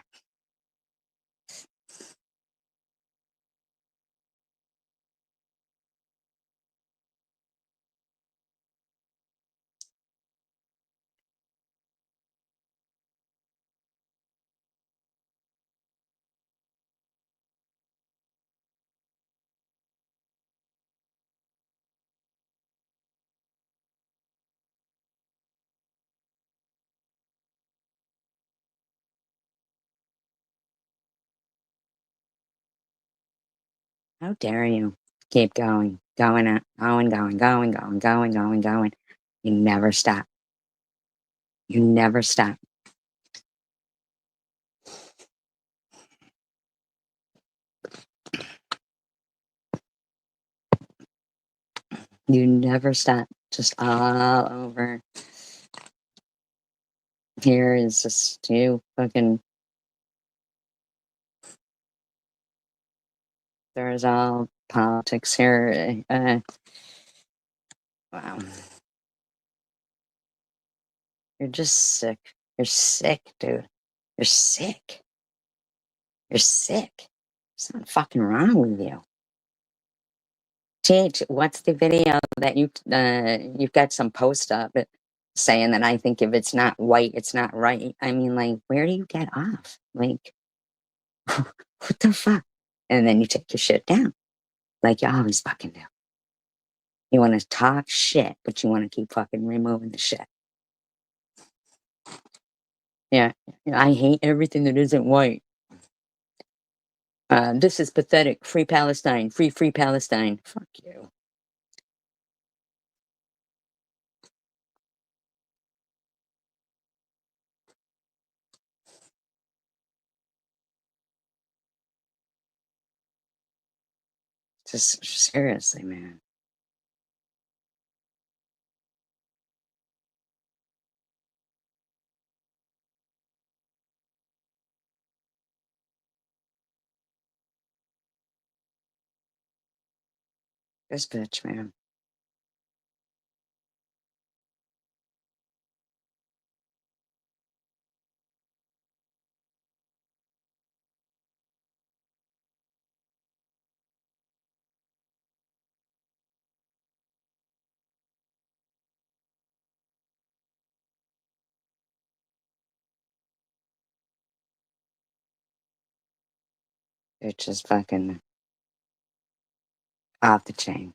How dare you keep going, going, going, going, going, going, going, going, going. You never stop. You never stop. You never stop. Just all over. Here is just you fucking. There's all politics here. Wow. You're just sick. You're sick, dude. You're sick. You're sick. There's something fucking wrong with you. TH, what's the video that you've got some post up saying that I think if it's not white, it's not right. I mean, like, where do you get off? Like, what the fuck? And then you take your shit down. Like you always fucking do. You want to talk shit, but you want to keep fucking removing the shit. Yeah, I hate everything that isn't white. This is pathetic. Free Palestine. Free Palestine. Fuck you. Just seriously, man. This bitch, man. It's just fucking off the chain.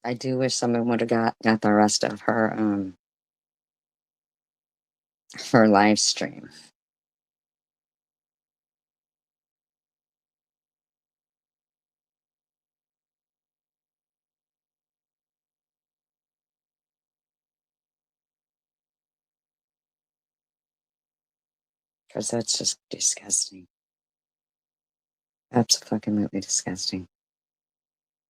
I do wish someone would have got the rest of her live stream. Because that's just disgusting. Absolutely disgusting.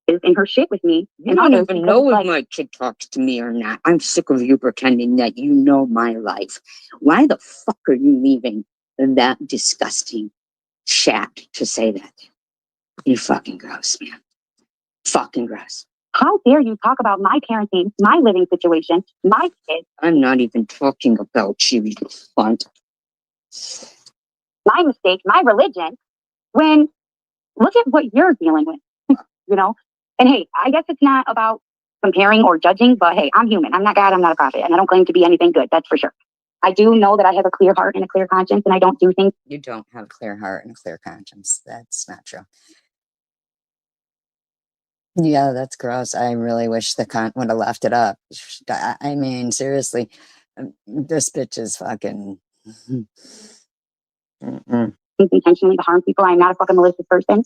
In her shit with me. You don't even know if my kid talks to me or not. I'm sick of you pretending that you know my life. Why the fuck are you leaving that disgusting chat to say that? You fucking gross, man. Fucking gross. How dare you talk about my parenting, my living situation, my kids? I'm not even talking about you, you cunt. My mistake, my religion, when look at what you're dealing with, you know? And hey, I guess it's not about comparing or judging, but hey, I'm human. I'm not God, I'm not a prophet, and I don't claim to be anything good, that's for sure. I do know that I have a clear heart and a clear conscience, and I don't do things. You don't have a clear heart and a clear conscience. That's not true. Yeah, that's gross. I really wish the cunt would have left it up. I mean, seriously, this bitch is fucking. Intentionally to harm people. I'm not a fucking malicious person.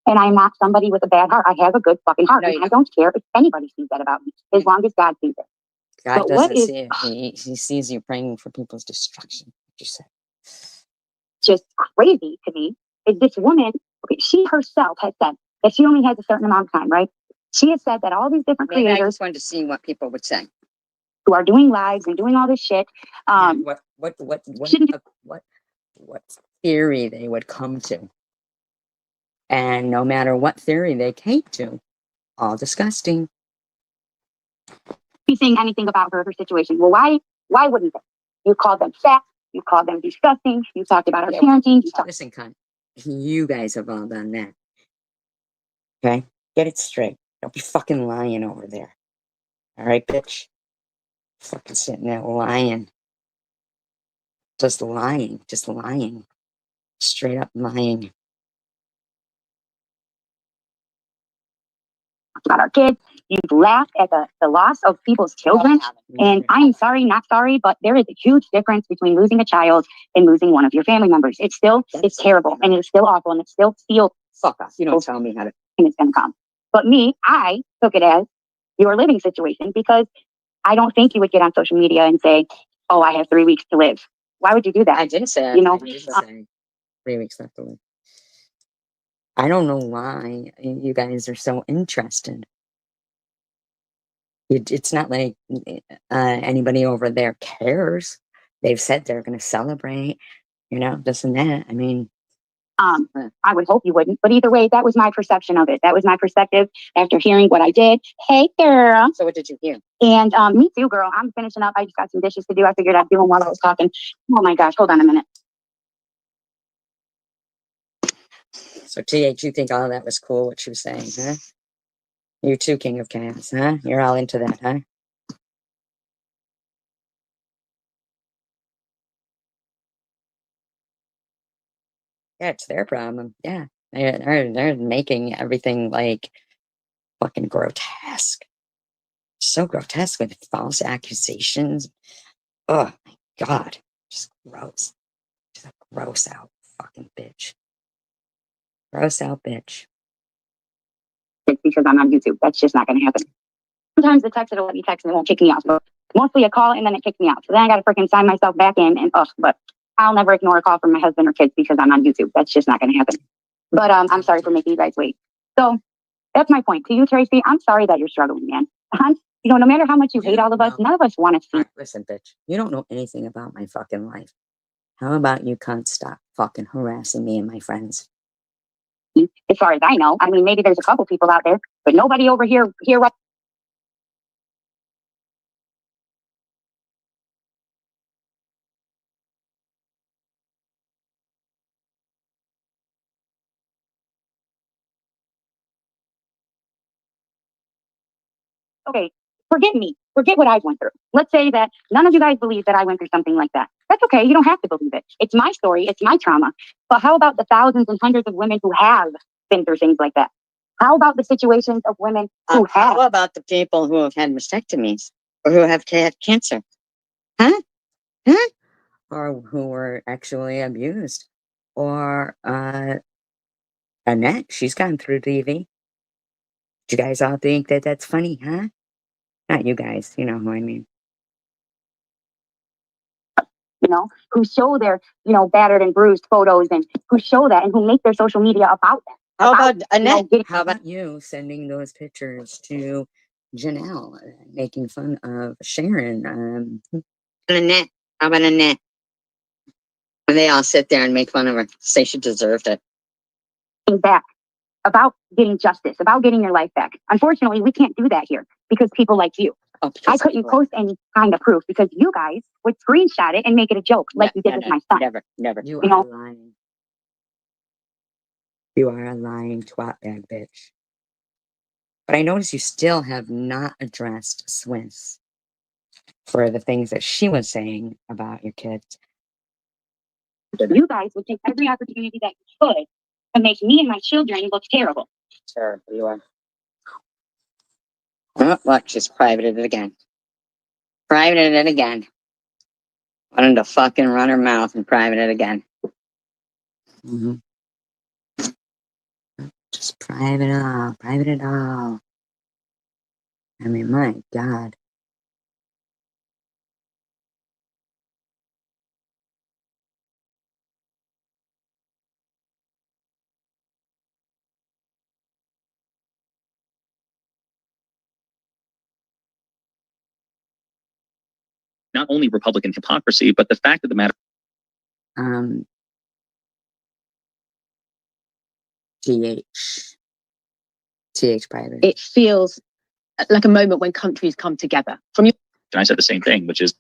And I'm not somebody with a bad heart. I have a good fucking heart. No, And I don't care if anybody sees that about me, as long as God sees it. God But doesn't what is see it. He sees you praying for people's destruction. What you said. just crazy to me is this woman, okay, she herself has said that she only has a certain amount of time, right? She has said that all these different Maybe I creators just wanted to see what people would say. who are doing lives and doing all this shit, What theory they would come to. And no matter what theory they came to, all disgusting. be saying anything about her situation. Well, why wouldn't they? You called them fat, you called them disgusting, you talked about her parenting, you talked. Listen, cunt. You guys have all done that. Okay? Get it straight. Don't be fucking lying over there. All right, bitch? Fucking sitting there lying. Just lying. Just lying. Straight up lying. About our kids. You've laughed at the loss of people's children. And I'm sorry, not sorry, but there is a huge difference between losing a child and losing one of your family members. It's terrible and it's still awful and it still feels Fuck off. You don't tell me how to. and it's gonna come. But me, I took it as your living situation, because I don't think you would get on social media and say, oh, I have 3 weeks to live. Why would you do that? I did say, You know, I did say 3 weeks left to live. I don't know why you guys are so interested. It's not like anybody over there cares. They've said they're going to celebrate, this and that. I mean, I would hope you wouldn't, but either way, that was my perception of it. That was my perspective after hearing what I did. Hey, girl. So what did you hear? And me too, girl. I'm finishing up. I just got some dishes to do. I figured I'd do them while I was talking. Oh my gosh, hold on a minute. So TH, you think all of that was cool, what she was saying, huh? You too, King of Chaos, huh? You're all into that, huh? Yeah, it's their problem. Yeah. They're making everything like fucking grotesque. So grotesque with false accusations. Oh my God. Just gross. Just a gross out fucking bitch. Gross out bitch. It's because I'm on YouTube. That's just not going to happen. Sometimes the text, it'll let me text and it won't kick me out. So mostly a call and then it kicks me out. So then I got to freaking sign myself back in and but I'll never ignore a call from my husband or kids because I'm on YouTube. That's just not going to happen. But I'm sorry for making you guys wait. So that's my point to you, Tracy. I'm sorry that you're struggling, man. No matter how much you hate all of us, none of us want to see. Right, listen, bitch. You don't know anything about my fucking life. How about you can't stop fucking harassing me and my friends? As far as I know, I mean, maybe there's a couple people out there, but nobody over here right. Okay, forget me. Forget what I went through. Let's say that none of you guys believe that I went through something like that. That's okay. You don't have to believe it. It's my story. It's my trauma. But how about the thousands and hundreds of women who have been through things like that? How about the situations of women who have? How about the people who have had mastectomies or who have had cancer? Huh? Huh? Or who were actually abused? Or Annette, she's gone through DV. Do you guys all think that that's funny, huh? Not you guys, you know who I mean. Who show their, battered and bruised photos and who show that and who make their social media about that. How about Annette? How about you sending those pictures to Janelle, making fun of Sharon? Annette. How about Annette? And they all sit there and make fun of her, say she deserved it. Back about getting justice, about getting your life back. Unfortunately, we can't do that here because people like you. Oh, I couldn't post any kind of proof because you guys would screenshot it and make it a joke like you did with my son. Never. You are lying. You are a lying twat bag bitch. But I notice you still have not addressed Swiss for the things that she was saying about your kids. You guys would take every opportunity that you could to make me and my children look terrible. Terrible, you are. Oh, look, she's privated it again. Privated it again. Wanted to fucking run her mouth and private it again. Just private it all. Private it all. I mean, my God. Not only Republican hypocrisy, but the fact of the matter. TH private. It feels like a moment when countries come together. From you, And I said the same thing, which is,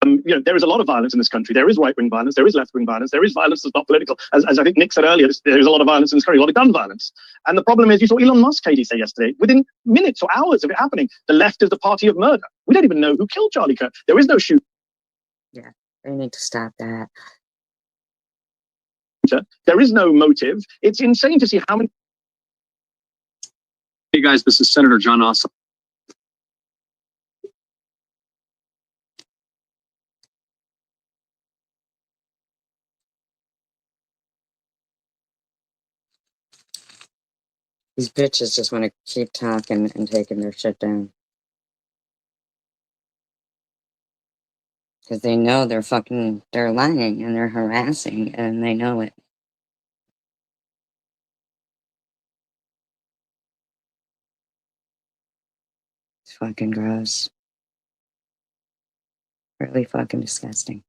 there is a lot of violence in this country. There is right-wing violence. There is left-wing violence. There is violence that's not political. As I think Nick said earlier, there is a lot of violence in this country, a lot of gun violence. And the problem is, you saw Elon Musk, Katie, say yesterday, within minutes or hours of it happening, the left is the party of murder. We don't even know who killed Charlie Kirk. There is no shooter. Yeah, they need to stop that. There is no motive. It's insane to see how many. Hey guys, this is Senator John Ossoff. These bitches just want to keep talking and taking their shit down. Because they know they're lying and they're harassing and they know it. It's fucking gross. Really fucking disgusting.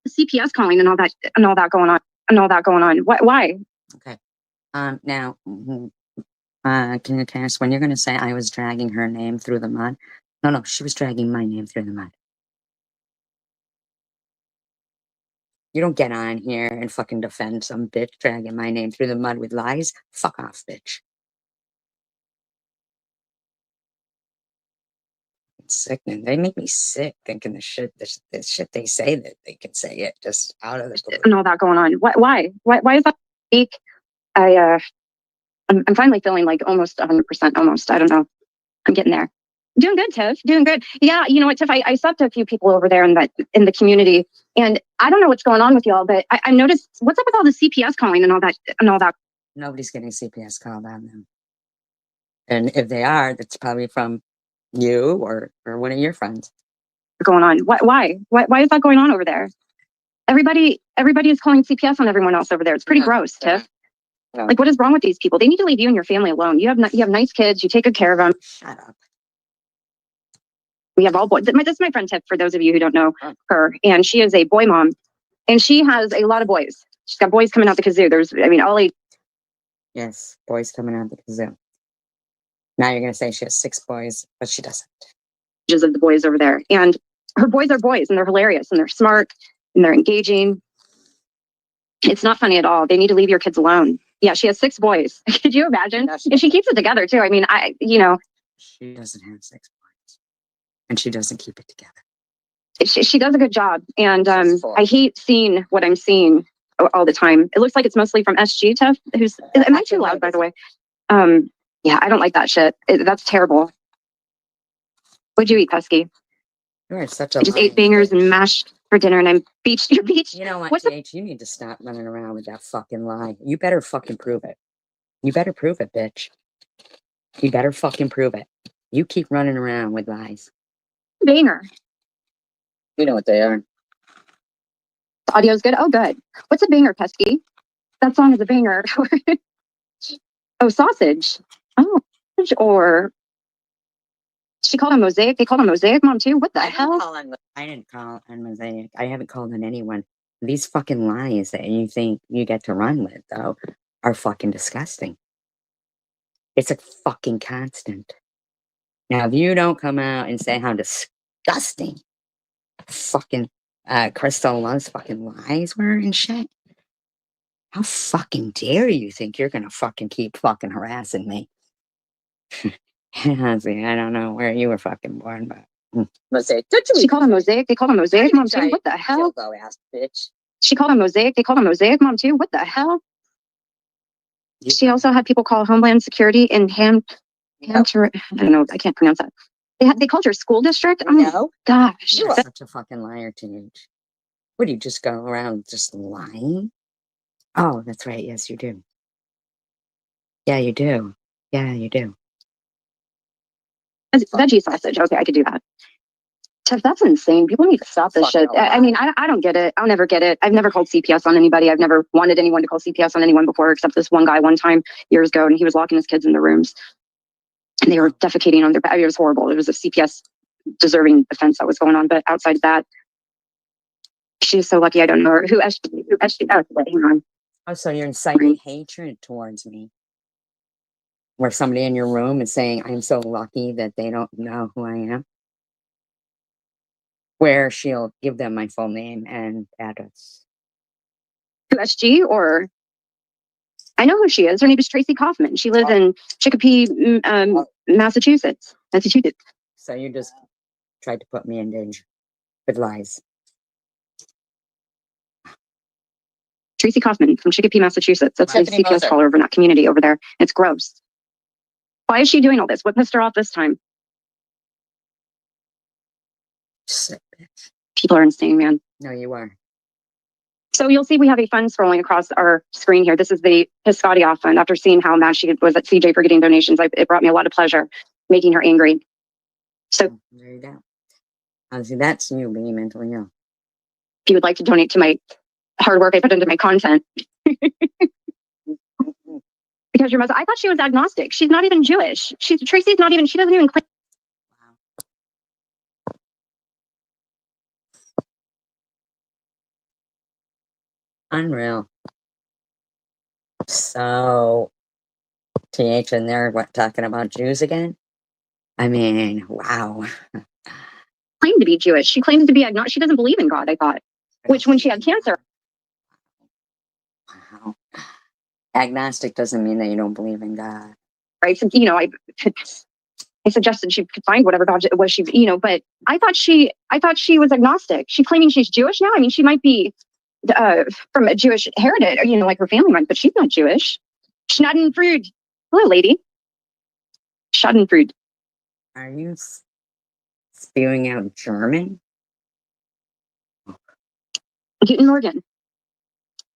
CPS calling and all that going on. Why? Okay. Now, can you tell us when you're going to say I was dragging her name through the mud? No, she was dragging my name through the mud. You don't get on here and fucking defend some bitch dragging my name through the mud with lies. Fuck off, bitch. It's sickening. They make me sick thinking the shit they say that they can say it just out of the blue. And all that going on. Why is that fake? I'm finally feeling like almost 100%, almost. I don't know. I'm getting there. Doing good, Tiff. Doing good. Yeah, you know what, Tiff? I talked to a few people over there in the community, and I don't know what's going on with y'all, but I noticed what's up with all the CPS calling and all that. Nobody's getting CPS called on them, and if they are, that's probably from you or one of your friends. Going on. Why is that going on over there? Everybody is calling CPS on everyone else over there. It's pretty gross, Tiff. Yeah. Like, what is wrong with these people? They need to leave you and your family alone. You have nice kids. You take good care of them. Shut up. We have all boys. This is my friend Tiff, for those of you who don't know her. And she is a boy mom. And she has a lot of boys. She's got boys coming out the kazoo. All 8. Yes, boys coming out the kazoo. Now you're going to say she has 6 boys, but she doesn't. Of the boys over there. And her boys are boys, and they're hilarious, and they're smart, and they're engaging. It's not funny at all. They need to leave your kids alone. Yeah, she has 6 boys. Could you imagine? And she keeps it together, too. She doesn't have 6 boys. And she doesn't keep it together. She does a good job. And I hate seeing what I'm seeing all the time. It looks like it's mostly from SG, Tiff. Am I too loud, by the way? Yeah, I don't like that shit. That's terrible. What'd you eat, Pesky? You are such a I just ate bangers and mashed for dinner, and I'm beached. You're beached. You know what, TH? You need to stop running around with that fucking lie. You better fucking prove it. You better prove it, bitch. You better fucking prove it. You keep running around with lies. Banger. You know what they are. The audio's good? Oh, good. What's a banger, Pesky? That song is a banger. Oh, sausage. Oh, or she called on Mosaic. They called on Mosaic Mom, too? What the hell? I didn't call on Mosaic. I haven't called on anyone. These fucking lies that you think you get to run with, though, are fucking disgusting. It's a fucking constant. Now, if you don't come out and say how disgusting fucking Crystal loves fucking lies were and shit, how fucking dare you think you're gonna fucking keep fucking harassing me? Honestly, I don't know where you were fucking born, but Mosaic. She called on Mosaic. They called on Mosaic Mom, too? What the hell? Go ass bitch. She called on Mosaic. They called on Mosaic Mom, too? What the hell? She also had people call Homeland Security in I don't know. I can't pronounce that. They called her school district? Oh, gosh. You're such a fucking liar, teenage. What, do you just go around just lying? Oh, that's right. Yes, you do. Yeah, you do. Yeah, you do. Veggie sausage. Okay, I could do that. Tiff, that's insane. People need to stop this shit. I don't get it. I'll never get it. I've never called CPS on anybody. I've never wanted anyone to call CPS on anyone before, except this one guy one time years ago, and he was locking his kids in the rooms. And they were defecating on their bed. It was horrible. It was a CPS deserving offense that was going on. But outside of that, she's so lucky I don't know her. Who actually, hang on. Oh, so you're inciting hatred towards me. Where somebody in your room is saying, I'm so lucky that they don't know who I am. Where she'll give them my full name and address. USG or... I know who she is. Her name is Tracy Kaufman. She lives in Chicopee, Massachusetts. So you just tried to put me in danger with lies. Tracy Kaufman from Chicopee, Massachusetts. That's the Tiffany CPS Moser. caller over in that community over there. It's gross. Why is she doing all this? What pissed her off this time? Sick bitch. People are insane, man. No, you are. So you'll see we have a fund scrolling across our screen here. This is the Piscotty off fund. After seeing how mad she was at CJ for getting donations, it brought me a lot of pleasure, making her angry. So There you go. Honestly, that's you being mentally ill. if you would like to donate to my hard work I put into my content. Because your mother, I thought she was agnostic. She's not even Jewish. Tracy's not even, she doesn't even claim. Unreal. So, TH and they're talking about Jews again? I mean, wow. Claimed to be Jewish. She claims to be agnostic. She doesn't believe in God, I thought. Which when she had cancer. Wow. Agnostic doesn't mean that you don't believe in God. Right. So, you know, I suggested she could find whatever God was she, you know, but I thought she was agnostic. She's claiming she's Jewish now. I mean, she might be from a Jewish heritage, you know, like her family might, but she's not Jewish. Schadenfreude. Hello, lady. Schadenfreude. Are you spewing out German? Guten Morgen.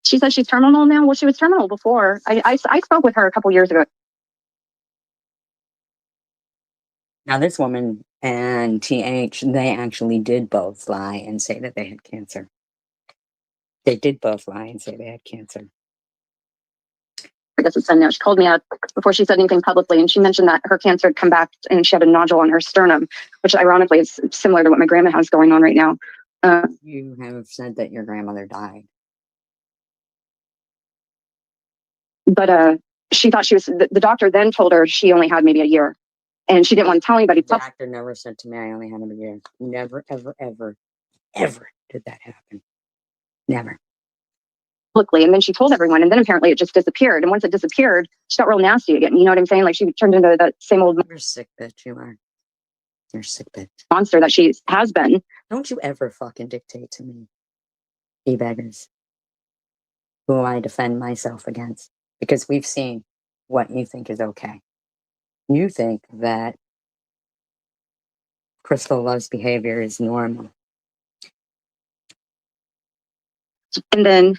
She says she's terminal now. Well, she was terminal before. I spoke with her a couple years ago. Now, this woman and TH, they actually did both lie and say that they had cancer. They did both lie and say they had cancer. I guess it's done now. She called me out before she said anything publicly, and she mentioned that her cancer had come back and she had a nodule on her sternum, which ironically is similar to what my grandma has going on right now. You have said that your grandmother died. But she thought she was, the doctor then told her she only had maybe a year, and she didn't want to tell anybody. The doctor never said to me I only had a year. Never, ever, ever, ever did that happen. Never. Publicly, and then she told everyone, and then apparently it just disappeared. And once it disappeared, she got real nasty again. You know what I'm saying? Like she turned into that same old You're a sick bitch, you are. You're a sick bitch. monster that she has been. Don't you ever fucking dictate to me, e-beggars, who I defend myself against. Because we've seen what you think is okay. You think that Crystal Love's behavior is normal. And then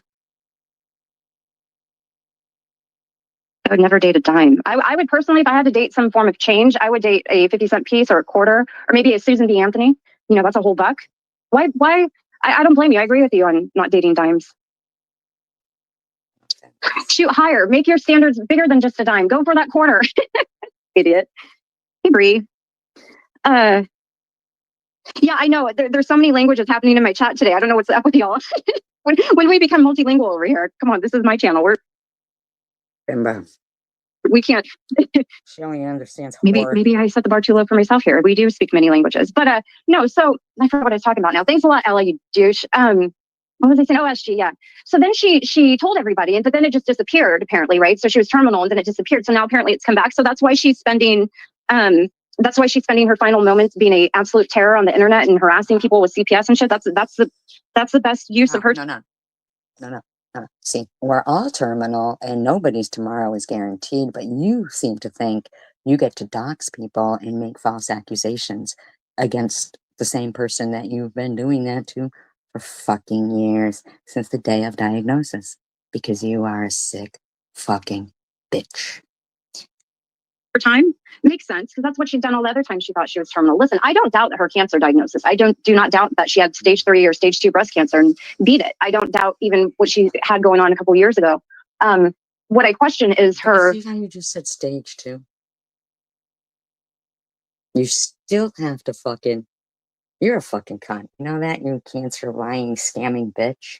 I would never date a dime. I would personally, if I had to date some form of change, I would date a 50-cent piece or a quarter, or maybe a Susan B. Anthony. You know, that's a whole buck. Why? I don't blame you. I agree with you on not dating dimes. Shoot higher. Make your standards bigger than just a dime. Go for that quarter. Idiot. Hey, Bree. Yeah, I know. There's so many languages happening in my chat today. I don't know what's up with y'all. when we become multilingual over here, come on, this is my channel. We can't. She only understands Maybe I set the bar too low for myself here. We do speak many languages, but no. So I forgot what I was talking about now. Thanks a lot, Ella, you douche. What was I saying? OSG, yeah. So then she told everybody, but then it just disappeared apparently, right? So she was terminal, and then it disappeared. So now apparently it's come back. So that's why she's spending. That's why she's spending her final moments being an absolute terror on the internet and harassing people with CPS and shit. That's the best use of her. No. See, we're all terminal and nobody's tomorrow is guaranteed, but you seem to think you get to dox people and make false accusations against the same person that you've been doing that to for fucking years, since the day of diagnosis, because you are a sick fucking bitch. Time makes sense, because that's what she's done all the other times she thought she was terminal. Listen, I don't doubt her cancer diagnosis. I do not doubt that she had stage 3 or stage 2 breast cancer and beat it. I don't doubt even what she had going on a couple years ago. What I question is her. See how you just said stage 2? You still have to fucking. You're a fucking cunt. You know that, you cancer lying scamming bitch.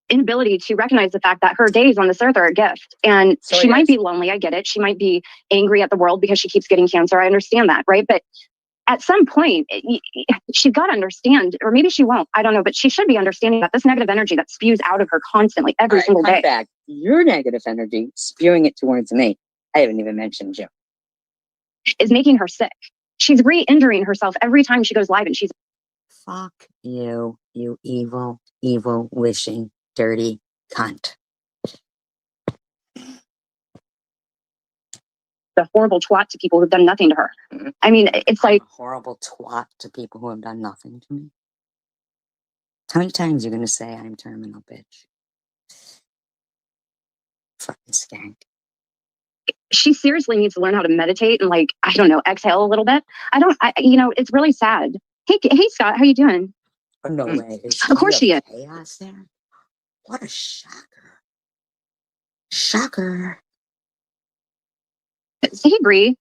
Inability to recognize the fact that her days on this earth are a gift, and so she might be lonely. I get it. She might be angry at the world because she keeps getting cancer. I understand that, right? But at some point, she's got to understand, or maybe she won't. I don't know, but she should be understanding that this negative energy that spews out of her constantly every single day. Back. Your negative energy, spewing it towards me. I haven't even mentioned you. Is making her sick. She's re-injuring herself every time she goes live, and she's. Fuck you, you evil, wishing, dirty Cunt. The horrible twat to people who've done nothing to her. I mean, it's like I'm a horrible twat to people who have done nothing to me. How many times are you gonna say I'm terminal, bitch? Fucking skank. she seriously needs to learn how to meditate and, like, I don't know, exhale a little bit. It's really sad. Hey, Scott, how you doing? Oh, no way. Of course she is. Chaos there? What a shocker. Shocker. Hey, Bree.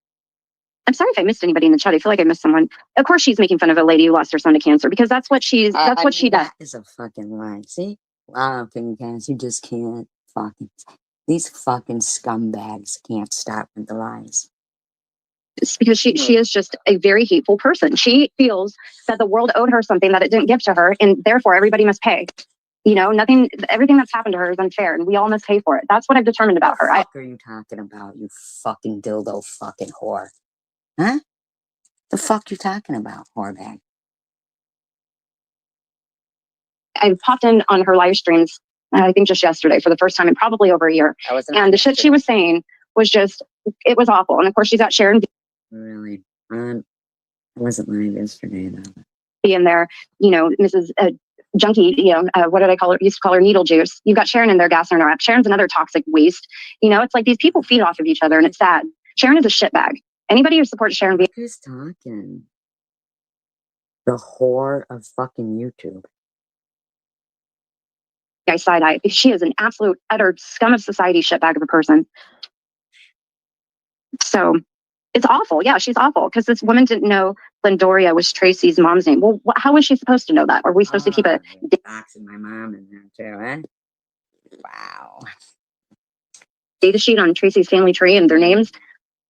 I'm sorry if I missed anybody in the chat. I feel like I missed someone. Of course, she's making fun of a lady who lost her son to cancer because that's what she does. That is a fucking lie. See? Wow, guys, you just can't fucking. These fucking scumbags can't stop with the lies. It's because she is just a very hateful person. She feels that the world owed her something that it didn't give to her, and therefore everybody must pay. Everything that's happened to her is unfair, and we all must pay for it. That's what I've determined about her. What the fuck are you talking about, you fucking dildo fucking whore? Huh? The fuck you talking about, whorebag? I popped in on her live streams, I think just yesterday, for the first time in probably over a year. And the shit she was saying was just, it was awful. And of course, she's got Sharon Really? I wasn't live yesterday, though. in there, Mrs. Junkie, what did I call her? Used to call her Needle Juice. You've got Sharon in there gassing her up. Sharon's another toxic waste. It's like these people feed off of each other, and it's sad. Sharon is a shitbag. Anybody who supports Sharon... Who's talking? The whore of fucking YouTube. I side eye. She is an absolute utter scum of society shitbag of a person. So it's awful. Yeah, she's awful because this woman didn't know Glendoria was Tracy's mom's name. Well, how was she supposed to know that? Are we supposed to keep a... Doxing my mom in there too, eh? Wow. data sheet on Tracy's family tree and their names?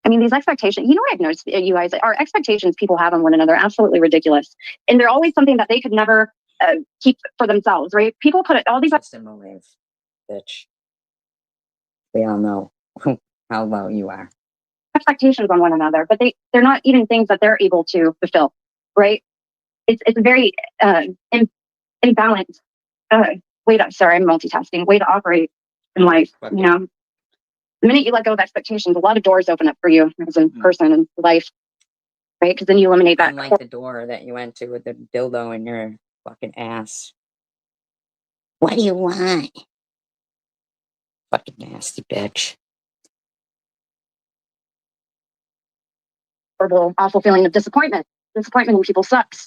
I mean, these expectations, what I've noticed, you guys, are expectations people have on one another absolutely ridiculous. And they're always something that they could never keep for themselves, right? People put all these... Just in the live, bitch. We all know how low you are. Expectations on one another, but they're not even things that they're able to fulfill, right? It's a very imbalanced way to, sorry, I'm multitasking, way to operate in life, The minute you let go of expectations, a lot of doors open up for you as a person in life, right? Because then you eliminate that. Unlike the door that you went to with the dildo in your fucking ass. What do you want? Fucking nasty bitch. Horrible, awful feeling of disappointment. Disappointment in people sucks,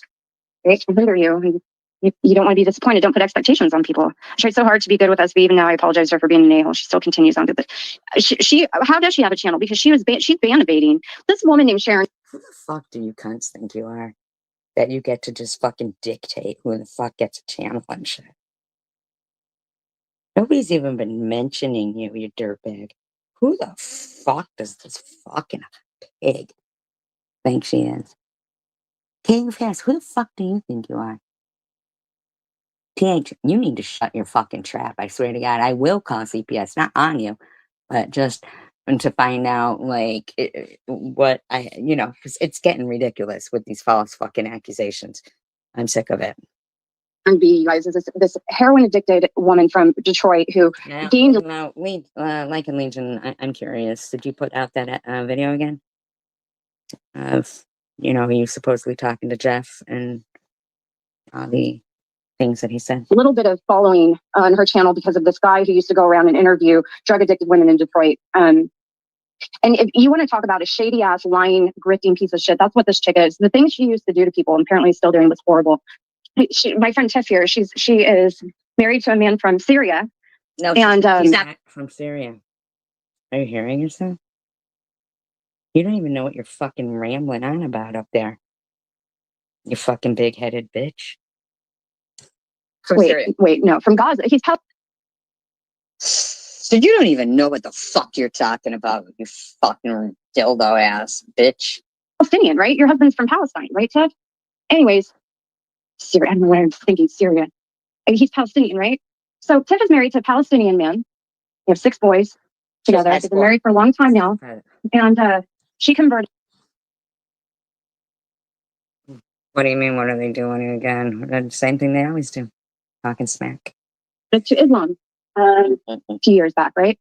right? It can hinder you. You don't want to be disappointed. Don't put expectations on people. I tried so hard to be good with SB, even now I apologize to her for being an a-hole. She still continues on to it. She how does she have a channel? Because she's ban-evading. This woman named Sharon. Who the fuck do you cunts think you are? That you get to just fucking dictate who the fuck gets a channel and shit. Nobody's even been mentioning you, you dirtbag. Who the fuck does this fucking pig think she is? King Fast, who the fuck do you think you are? TH, you need to shut your fucking trap. I swear to God, I will call CPS, not on you, but just to find out, like, what I, because it's getting ridiculous with these false fucking accusations. I'm sick of it. And B, you guys, is this heroin addicted woman from Detroit who gained. Now, like in Legion, I'm curious. Did you put out that video again? Of, you supposedly talking to Jeff and all the things that he said. A little bit of following on her channel because of this guy who used to go around and interview drug addicted women in Detroit. And if you want to talk about a shady ass, lying, grifting piece of shit, that's what this chick is. The things she used to do to people, and apparently still doing, was horrible. My friend Tiff here, she is married to a man from Syria. No, she's not from Syria. Are you hearing yourself? You don't even know what you're fucking rambling on about up there. You fucking big-headed bitch. Wait, no, from Gaza. He's So you don't even know what the fuck you're talking about, you fucking dildo ass bitch. Palestinian, right? Your husband's from Palestine, right, Tiff? Anyways, Syria. I don't know why I'm thinking Syria. He's Palestinian, right? So Tiff is married to a Palestinian man. They have 6 boys together. They've been married for a long time now, and she converted. What do you mean? What are they doing again? The same thing they always do. Talking smack. To Islam. a few years back, right?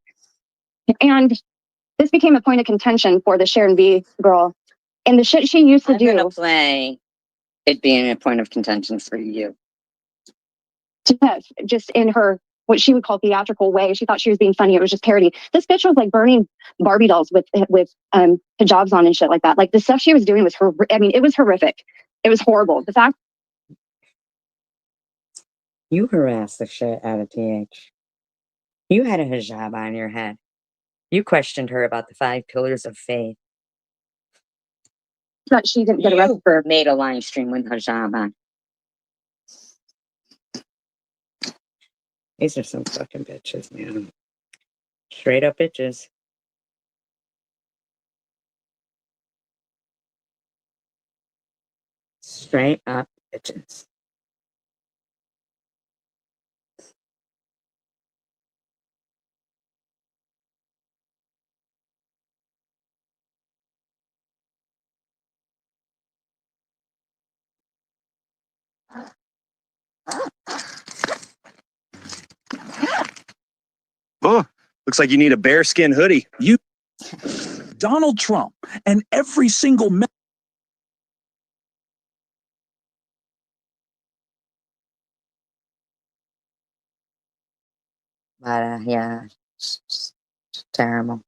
And this became a point of contention for the Sharon B girl. And the shit she used to I'm do. gonna play it being a point of contention for you. Just in her, what she would call theatrical way. She thought she was being funny. It was just parody. This bitch was like burning Barbie dolls with hijabs on and shit like that. Like the stuff she was doing was it was horrific. It was horrible. The fact you harassed the shit out of TH. You had a hijab on your head. You questioned her about the 5 pillars of faith. that she didn't get arrested for. Made a live stream with hijab on. These are some fucking bitches, man. Straight up bitches. Straight up bitches. Oh, looks like you need a bearskin hoodie. You, Donald Trump, and every single But yeah, it's terrible.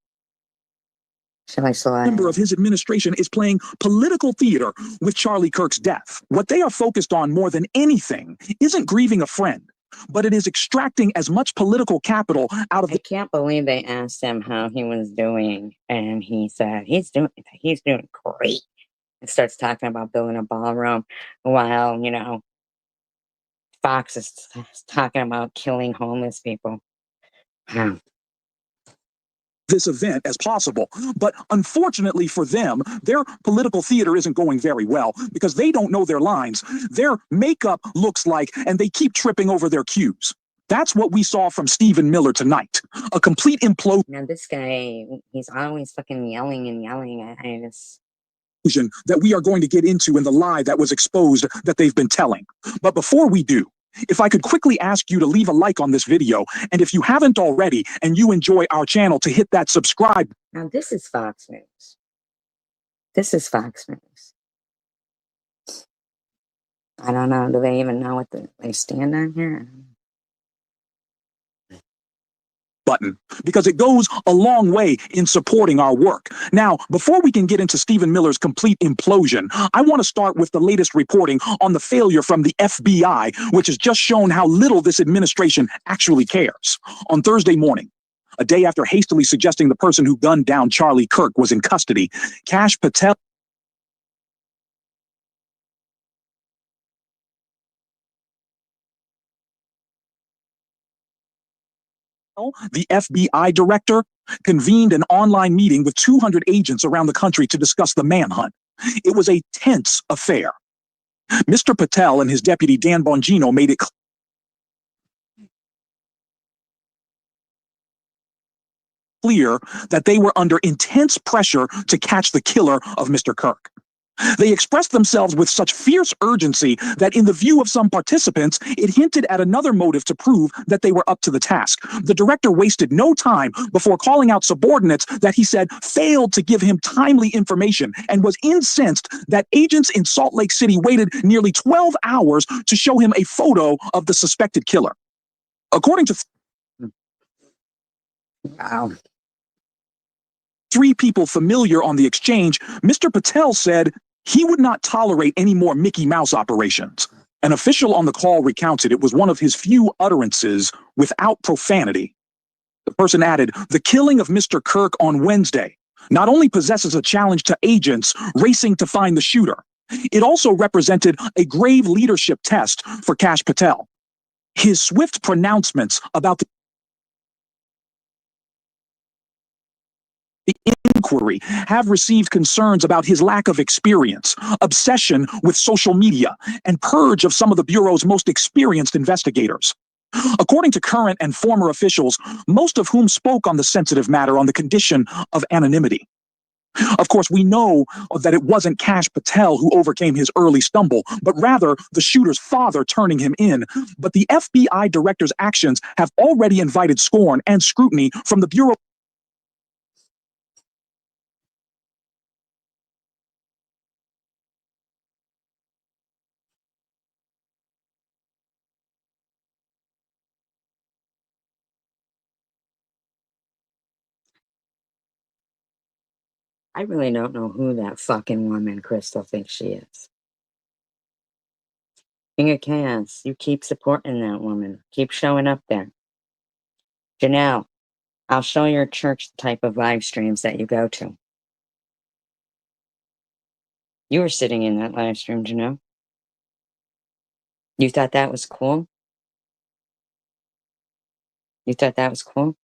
member of his administration is playing political theater with Charlie Kirk's death. What they are focused on more than anything isn't grieving a friend, but it is extracting as much political capital out of I can't believe they asked him how he was doing, and he said he's doing great. And starts talking about building a ballroom while, you know, Fox is talking about killing homeless people. this event as possible. But unfortunately for them, their political theater isn't going very well because they don't know their lines. Their makeup looks like, and they keep tripping over their cues. That's what we saw from Stephen Miller tonight. A complete implosion. Now this guy, he's always fucking yelling and yelling. I just... that we are going to get into in the lie that was exposed that they've been telling. But before we do, if I could quickly ask you to leave a like on this video, and if you haven't already and you enjoy our channel, to hit that subscribe. Now this is Fox News. This is Fox News. I don't know. Do they even know what they stand on here? Button, because it goes a long way in supporting our work. Now, before we can get into Stephen Miller's complete implosion, I want to start with the latest reporting on the failure from the FBI, which has just shown how little this administration actually cares. On Thursday morning, a day after hastily suggesting the person who gunned down Charlie Kirk was in custody, Kash Patel, the FBI director, convened an online meeting with 200 agents around the country to discuss the manhunt. It was a tense affair. Mr. Patel and his deputy Dan Bongino made it clear that they were under intense pressure to catch the killer of Mr. Kirk. They expressed themselves with such fierce urgency that in the view of some participants, it hinted at another motive to prove that they were up to the task. The director wasted no time before calling out subordinates that he said failed to give him timely information and was incensed that agents in Salt Lake City waited nearly 12 hours to show him a photo of the suspected killer. According to three people familiar on the exchange, Mr. Patel said he would not tolerate any more Mickey Mouse operations. An official on the call recounted it was one of his few utterances without profanity. The person added, the killing of Mr. Kirk on Wednesday not only possesses a challenge to agents racing to find the shooter, it also represented a grave leadership test for Kash Patel. His swift pronouncements about the inquiry have received concerns about his lack of experience, obsession with social media, and purge of some of the Bureau's most experienced investigators. According to current and former officials, most of whom spoke on the sensitive matter on the condition of anonymity. Of course, we know that it wasn't Kash Patel who overcame his early stumble, but rather the shooter's father turning him in. But the FBI director's actions have already invited scorn and scrutiny from the Bureau. I really don't know who that fucking woman Crystal thinks she is. King of Chaos, you keep supporting that woman. Keep showing up there. Janelle, I'll show your church the type of live streams that you go to. You were sitting in that live stream, Janelle. You thought that was cool? You thought that was cool?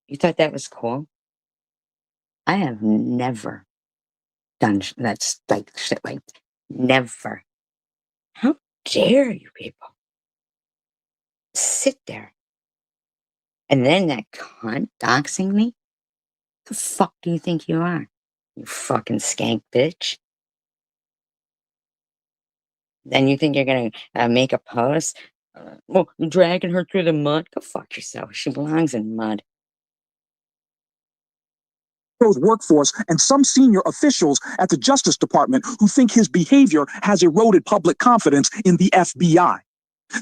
You thought that was cool? I have never done that's like shit like never. How dare you people sit there and then that cunt doxing me? The fuck do you think you are? You fucking skank bitch. Then you think you're gonna make a post? Well, you're dragging her through the mud? Go fuck yourself. She belongs in mud. Workforce and some senior officials at the Justice Department who think his behavior has eroded public confidence in the FBI.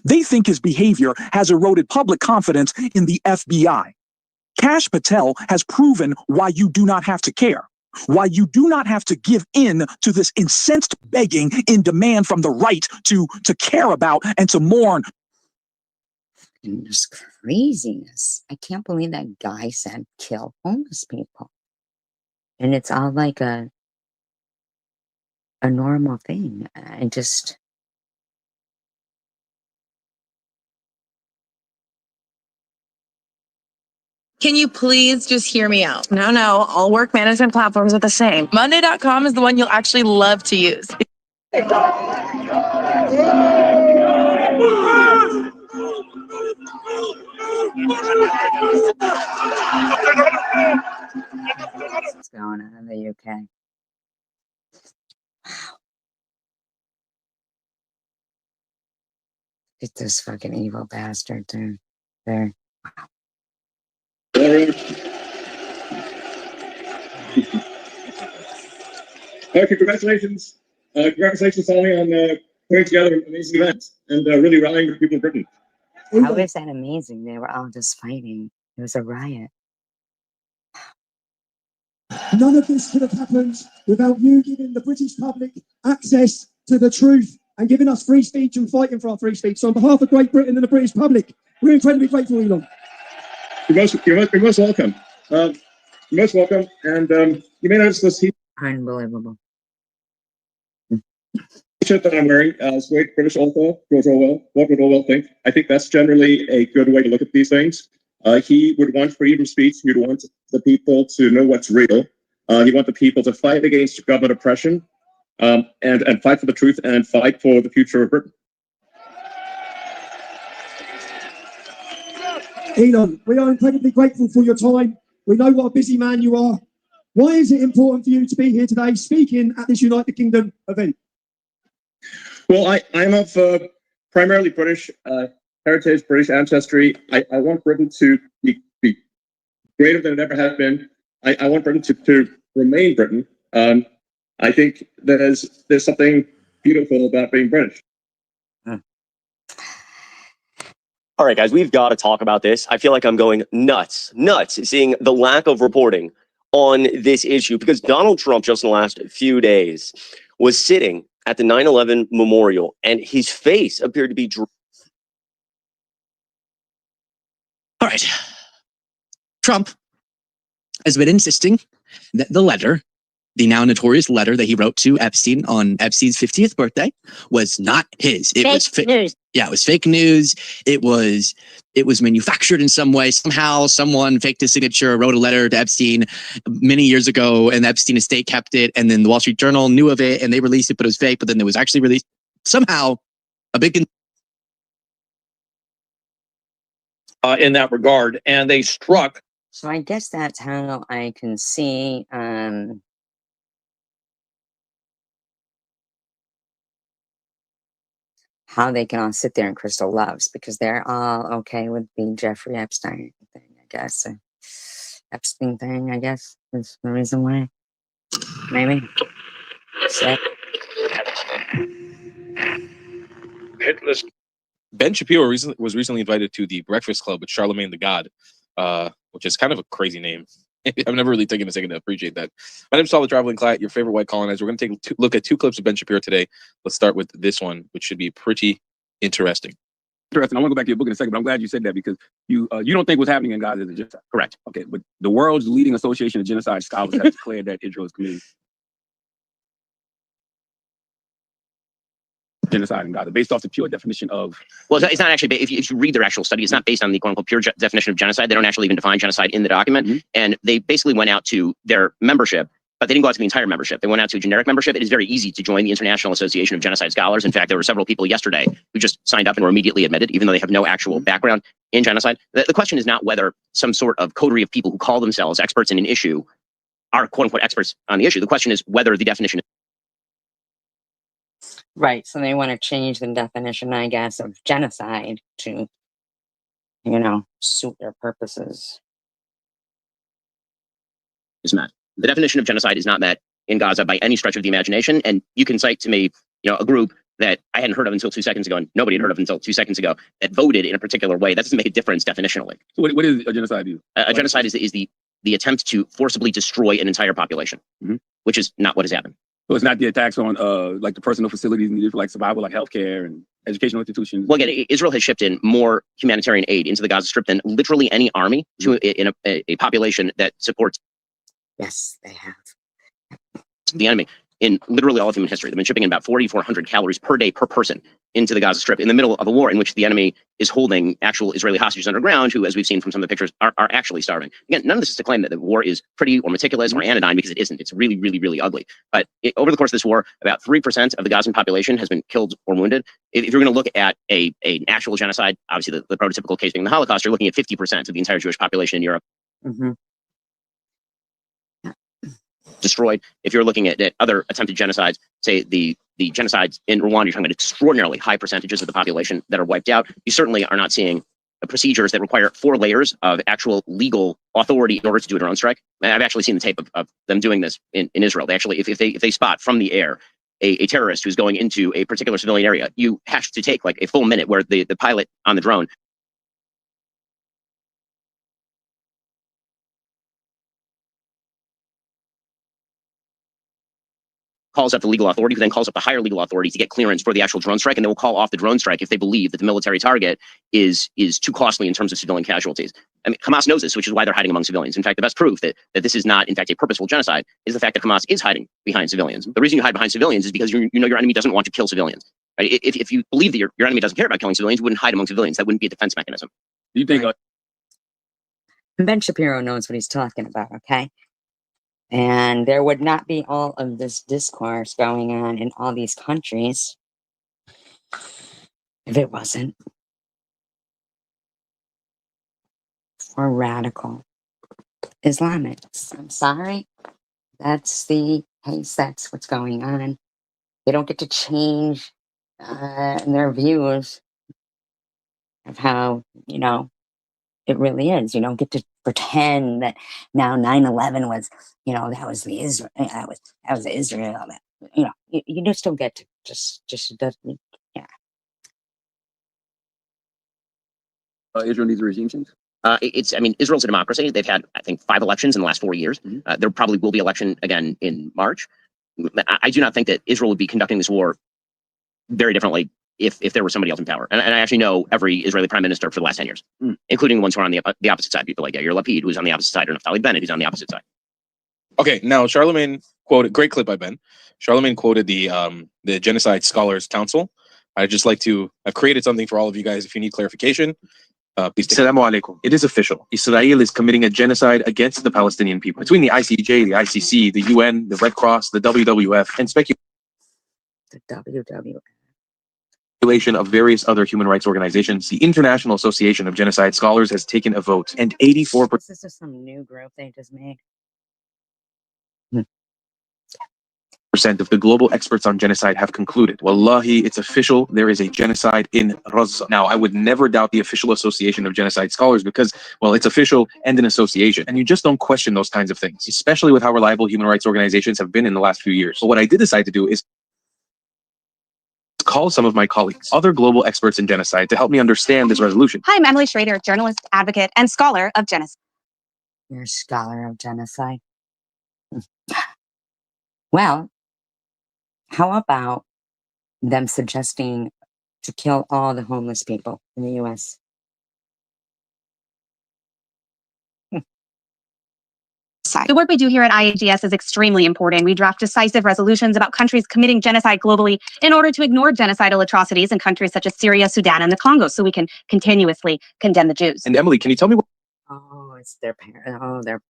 They think his behavior has eroded public confidence in the FBI. Kash Patel has proven why you do not have to care, why you do not have to give in to this incensed begging in demand from the right to care about and to mourn. And this craziness. I can't believe that guy said kill homeless people. And it's all like a normal thing. I just... Can you please just hear me out? No, all work management platforms are the same. Monday.com is the one you'll actually love to use. What's going on in the UK? Wow. Get this fucking evil bastard there. Wow. Okay, congratulations. Congratulations, Sally, on putting together an amazing event and really rallying the people of Britain. How is that amazing? They were all just fighting. It was a riot. None of this could have happened without you giving the British public access to the truth and giving us free speech and fighting for our free speech. So on behalf of Great Britain and the British public, we're incredibly grateful, Elon. You're most welcome. You're most welcome. And you may notice this Unbelievable. t-shirt that I'm wearing is great British author, George Orwell. What would Orwell think? I think that's generally a good way to look at these things. He would want freedom of speech. He would want the people to know what's real. He'd want the people to fight against government oppression and fight for the truth and fight for the future of Britain. Elon, we are incredibly grateful for your time. We know what a busy man you are. Why is it important for you to be here today speaking at this United Kingdom event? Well, I'm of primarily British heritage, British ancestry. I want Britain to be greater than it ever has been. I want Britain to remain Britain. I think there's something beautiful about being British. All right, guys, we've got to talk about this. I feel like I'm going nuts seeing the lack of reporting on this issue because Donald Trump just in the last few days was sitting at the 9/11 memorial and his face appeared to be... All right. Trump has been insisting that the letter, the now notorious letter that he wrote to Epstein on Epstein's 50th birthday, was not his. It was fake news. Yeah, it was fake news. It was manufactured in some way. Somehow someone faked his signature, wrote a letter to Epstein many years ago, and the Epstein estate kept it, and then the Wall Street Journal knew of it, and they released it, but it was fake, but then it was actually released. Somehow, a big... in that regard, and they struck So I guess that's how I can see how they can all sit there in crystal loves, because they're all okay with the Jeffrey Epstein thing, I guess. Epstein thing, I guess, is the reason why. Maybe. Sick. Hitless. Ben Shapiro was recently invited to the Breakfast Club with Charlemagne the God, which is kind of a crazy name. I've never really taken a second to appreciate that. My name's Saul the Traveling Clat, your favorite white colonizer. We're going to take a look at 2 clips of Ben Shapiro today. Let's start with this one, which should be pretty interesting. Interesting. I want to go back to your book in a second, but I'm glad you said that because you don't think what's happening in Gaza is a genocide. Correct. Okay, but the world's leading association of genocide scholars have declared that Israel is committing genocide in Gaza based off the pure definition of. Well, it's not actually. If you read their actual study, it's not based on the quote unquote pure definition of genocide. They don't actually even define genocide in the document, and they basically went out to their membership. But they didn't go out to the entire membership. They went out to a generic membership. It is very easy to join the International Association of Genocide Scholars. In fact, there were several people yesterday who just signed up and were immediately admitted, even though they have no actual background in genocide. The question is not whether some sort of coterie of people who call themselves experts in an issue are quote unquote experts on the issue. The question is whether the definition. Right. So they want to change the definition, I guess, of genocide to, suit their purposes. Is met. The definition of genocide is not met in Gaza by any stretch of the imagination. And you can cite to me, a group that I hadn't heard of until 2 seconds ago, and nobody had heard of until 2 seconds ago, that voted in a particular way. That doesn't make a difference definitionally. So what is a genocide? A genocide is the attempt to forcibly destroy an entire population, which is not what has happened. So it's not the attacks on like the personal facilities needed for like survival, like healthcare and educational institutions. Well, again, Israel has shipped in more humanitarian aid into the Gaza Strip than literally any army to in a population that supports. Yes, they have. The enemy in literally all of human history. They've been shipping in about 4,400 calories per day per person into the Gaza Strip in the middle of a war in which the enemy is holding actual Israeli hostages underground who, as we've seen from some of the pictures, are actually starving. Again, none of this is to claim that the war is pretty or meticulous or anodyne, because it isn't. It's really, really, really ugly. But over the course of this war, about 3% of the Gazan population has been killed or wounded. If you're going to look at an actual genocide, obviously the prototypical case being the Holocaust, you're looking at 50% of the entire Jewish population in Europe. Destroyed. If you're looking at other attempted genocides, say the genocides in Rwanda, you're talking about extraordinarily high percentages of the population that are wiped out. You certainly are not seeing procedures that require 4 layers of actual legal authority in order to do a drone strike. I've actually seen the tape of them doing this in Israel. They actually, if they spot from the air a terrorist who's going into a particular civilian area, you have to take like a full minute where the pilot on the drone calls up the legal authority, who then calls up the higher legal authority to get clearance for the actual drone strike, and they will call off the drone strike if they believe that the military target is too costly in terms of civilian casualties. I mean, Hamas knows this, which is why they're hiding among civilians. In fact, the best proof that this is not, in fact, a purposeful genocide is the fact that Hamas is hiding behind civilians. The reason you hide behind civilians is because you know your enemy doesn't want to kill civilians. Right? If you believe that your enemy doesn't care about killing civilians, you wouldn't hide among civilians. That wouldn't be a defense mechanism. Do you think? Ben Shapiro knows what he's talking about, okay? And there would not be all of this discourse going on in all these countries if it wasn't for radical Islamics. I'm sorry. That's the case. That's what's going on. They don't get to change their views of how, it really is. You don't get to pretend that now 9/11 was, that was the Israel. That was Israel. That, you just don't get to just yeah. Israel needs a regime change. Israel's a democracy. They've had, I think, 5 elections in the last 4 years. There probably will be election again in March. I do not think that Israel would be conducting this war very differently if there was somebody else in power. And I actually know every Israeli prime minister for the last 10 years, including the ones who are on the opposite side. People like Yair Lapid, who's on the opposite side, or Naftali Bennett, who's on the opposite side. Okay, now Charlemagne quoted, great clip by Ben. Charlemagne quoted the Genocide Scholars Council. I've created something for all of you guys if you need clarification. Assalamu alaikum. It is official. Israel is committing a genocide against the Palestinian people. Between the ICJ, the ICC, the UN, the Red Cross, the WWF, and The WWF. Of various other human rights organizations, the International Association of Genocide Scholars has taken a vote, and 84%. This is just some new group they just made. Of the global experts on genocide have concluded, wallahi, it's official, there is a genocide in Gaza. Now, I would never doubt the official Association of Genocide Scholars because, well, it's official and an association, and you just don't question those kinds of things, especially with how reliable human rights organizations have been in the last few years. But what I did decide to do is call some of my colleagues, other global experts in genocide, to help me understand this resolution. Hi, I'm Emily Schrader, journalist, advocate, and scholar of genocide. You're a scholar of genocide. Well, how about them suggesting to kill all the homeless people in the U.S.? The work we do here at IAGS is extremely important. We draft decisive resolutions about countries committing genocide globally in order to ignore genocidal atrocities in countries such as Syria, Sudan, and the Congo, so we can continuously condemn the Jews. And Emily, can you tell me what? Oh, it's their parent. Oh, they're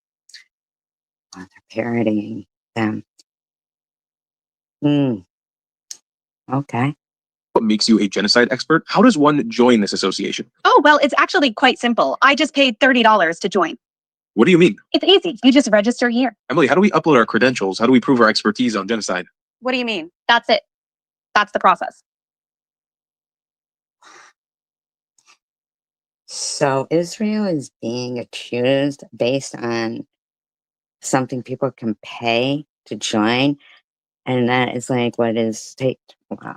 parodying them. Okay. What makes you a genocide expert? How does one join this association? Oh, well, it's actually quite simple. I just paid $30 to join. What do you mean? It's easy. You just register here. Emily, how do we upload our credentials? How do we prove our expertise on genocide? What do you mean? That's it. That's the process. So Israel is being accused based on something people can pay to join, and that is like what is state. Wow.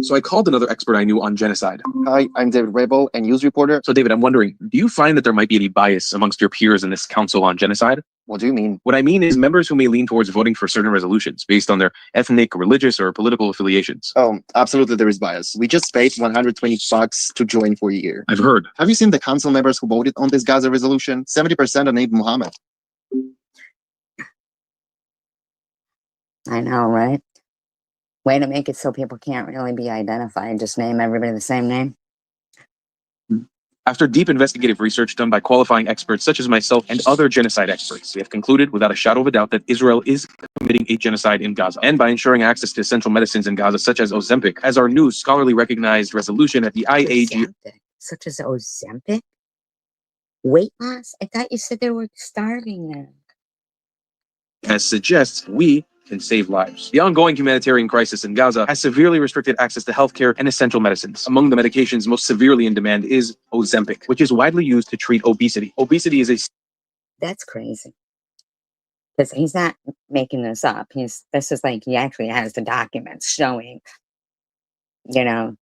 So I called another expert I knew on genocide. Hi, I'm David Rebel, a news reporter. So David, I'm wondering, do you find that there might be any bias amongst your peers in this council on genocide? What do you mean? What I mean is members who may lean towards voting for certain resolutions based on their ethnic, religious, or political affiliations. Oh, absolutely there is bias. We just paid $120 to join for a year. I've heard. Have you seen the council members who voted on this Gaza resolution? 70% are named Muhammad. I know, right? Way to make it so people can't really be identified. Just name everybody the same name. After deep investigative research done by qualifying experts such as myself and other genocide experts, we have concluded without a shadow of a doubt that Israel is committing a genocide in Gaza. And by ensuring access to essential medicines in Gaza, such as Ozempic, as our new scholarly recognized resolution at the IAG. Such as Ozempic? Weight loss? I thought you said they were starving them. As suggests, we can save lives. The ongoing humanitarian crisis in Gaza has severely restricted access to healthcare and essential medicines. Among the medications most severely in demand is Ozempic, which is widely used to treat obesity. Obesity is a... That's crazy. Because he's not making this up. This is like, he actually has the documents showing, you know.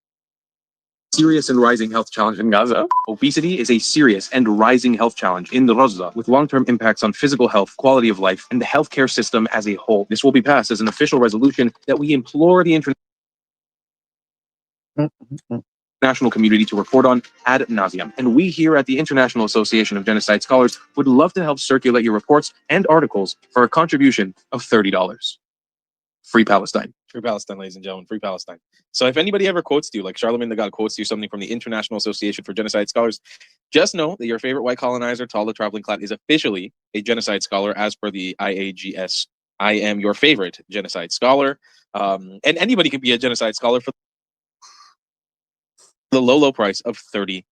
Serious and rising health challenge in Gaza. Obesity is a serious and rising health challenge in Gaza with long-term impacts on physical health, quality of life, and the healthcare system as a whole. This will be passed as an official resolution that we implore the international community to report on ad nauseum. And we here at the International Association of Genocide Scholars would love to help circulate your reports and articles for a contribution of $30. Free Palestine. Free Palestine, ladies and gentlemen. Free Palestine. So if anybody ever quotes you, like Charlemagne the God quotes you something from the International Association for Genocide Scholars, just know that your favorite white colonizer, Tall Traveling Clat, is officially a genocide scholar as per the IAGS. I am your favorite genocide scholar. And anybody can be a genocide scholar for the low price of $30.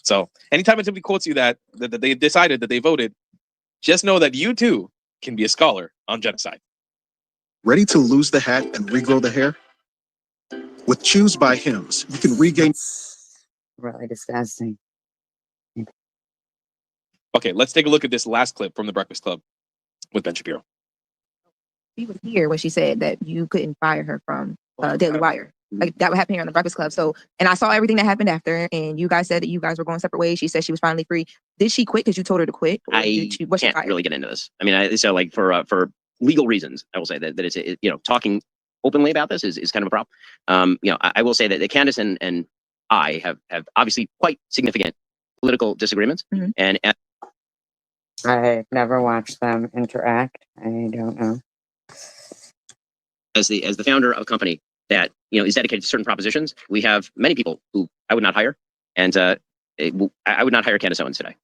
So anytime somebody quotes you that they decided that they voted, just know that you too can be a scholar on genocide. Ready to lose the hat and regrow the hair? With Choose by Hims, you can regain. Really disgusting. Okay, let's take a look at this last clip from the Breakfast Club with Ben Shapiro. She was here when she said that you couldn't fire her from Daily Wire. Like that would happen here on the Breakfast Club. So, and I saw everything that happened after, and you guys said that you guys were going separate ways. She said she was finally free. Did she quit because you told her to quit? I can't really get into this. I mean, so like for legal reasons, I will say that it's talking openly about this is kind of a problem. I will say that Candace and I have obviously quite significant political disagreements, and I never watched them interact. I don't know. As the founder of a company that is dedicated to certain propositions, we have many people who I would not hire, and I would not hire Candace Owens today.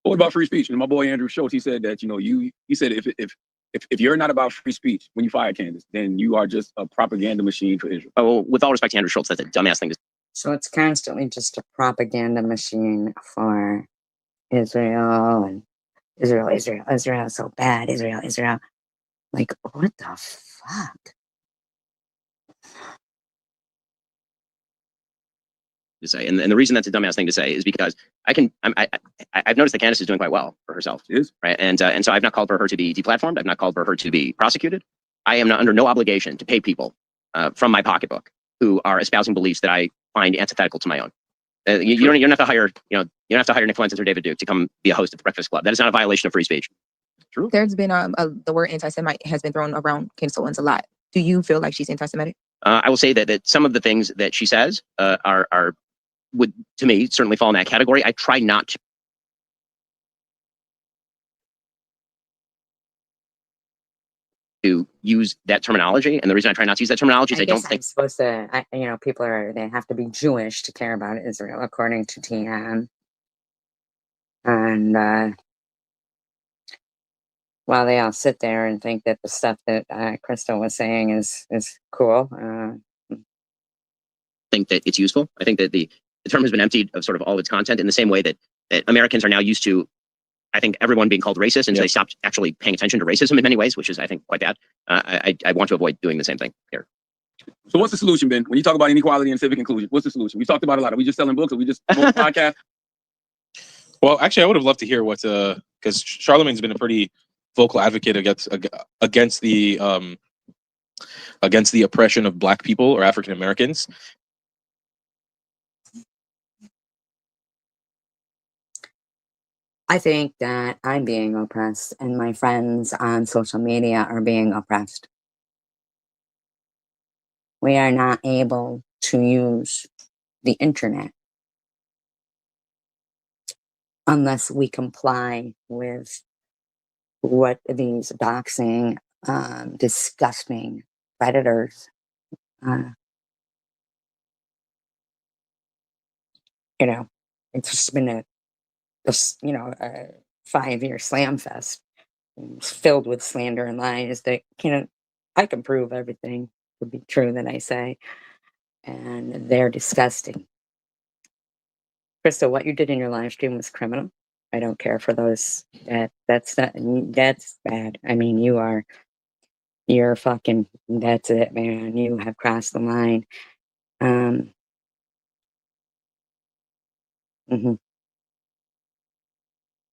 What about free speech? And my boy Andrew Schultz, he said that he said if If you're not about free speech when you fire Candace, then you are just a propaganda machine for Israel. Oh, well, with all respect to Andrew Schultz, that's a dumbass thing to So it's constantly just a propaganda machine for Israel and Israel, Israel, Israel, so bad, Israel, Israel. Like, what the fuck? say. And the reason that's a dumbass thing to say is because I've noticed that Candace is doing quite well for herself. She is. Right. And so I've not called for her to be deplatformed. I've not called for her to be prosecuted. I am not under no obligation to pay people from my pocketbook who are espousing beliefs that I find antithetical to my own. You don't have to hire, you don't have to hire Nick Fuentes or David Duke to come be a host at the Breakfast Club. That is not a violation of free speech. True. There's been the word anti-Semite has been thrown around Candace Owens a lot. Do you feel like she's anti-Semitic? I will say that some of the things that she says would, to me, certainly fall in that category. I try not to use that terminology, and the reason I try not to use that terminology is I don't guess think I'm supposed to, people they have to be Jewish to care about Israel, according to TN. And while they all sit there and think that the stuff that Crystal was saying is cool, think that it's useful. I think that the term has been emptied of sort of all its content in the same way that Americans are now used to, I think, everyone being called racist, and so they stopped actually paying attention to racism in many ways, which is, I think, quite bad. I want to avoid doing the same thing here. So what's the solution, Ben? When you talk about inequality and civic inclusion, what's the solution? We talked about a lot. Are we just selling books? Are we just promoting podcast? Well, actually, I would have loved to hear what, because Charlemagne's been a pretty vocal advocate against the oppression of Black people or African Americans. I think that I'm being oppressed and my friends on social media are being oppressed. We are not able to use the internet unless we comply with what these doxing, disgusting predators, it's just been a 5-year slam fest filled with slander and lies that I can prove everything to be true that I say, and they're disgusting. Crystal, what you did in your live stream was criminal. I don't care for those. That's bad. I mean, you're fucking, that's it, man. You have crossed the line.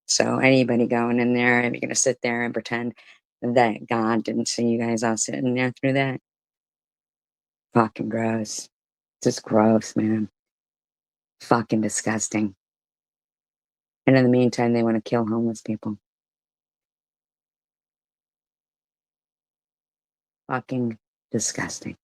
So anybody going in there, and you're going to sit there and pretend that God didn't see you guys all sitting there through that. Fucking gross. Just gross, man. Fucking disgusting. And in the meantime, they want to kill homeless people. Fucking disgusting.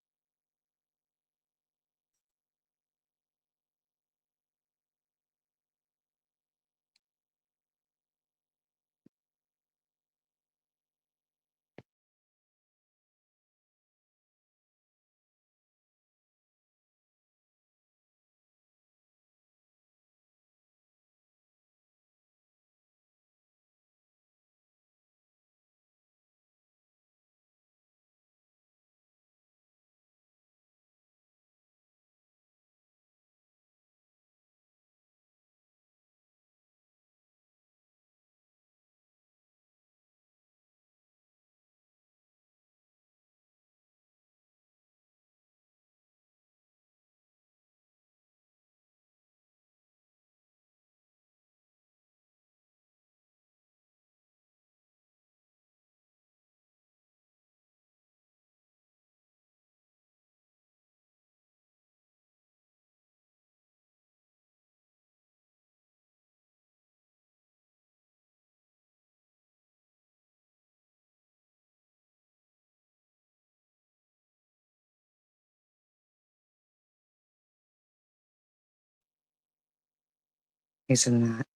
Isn't that?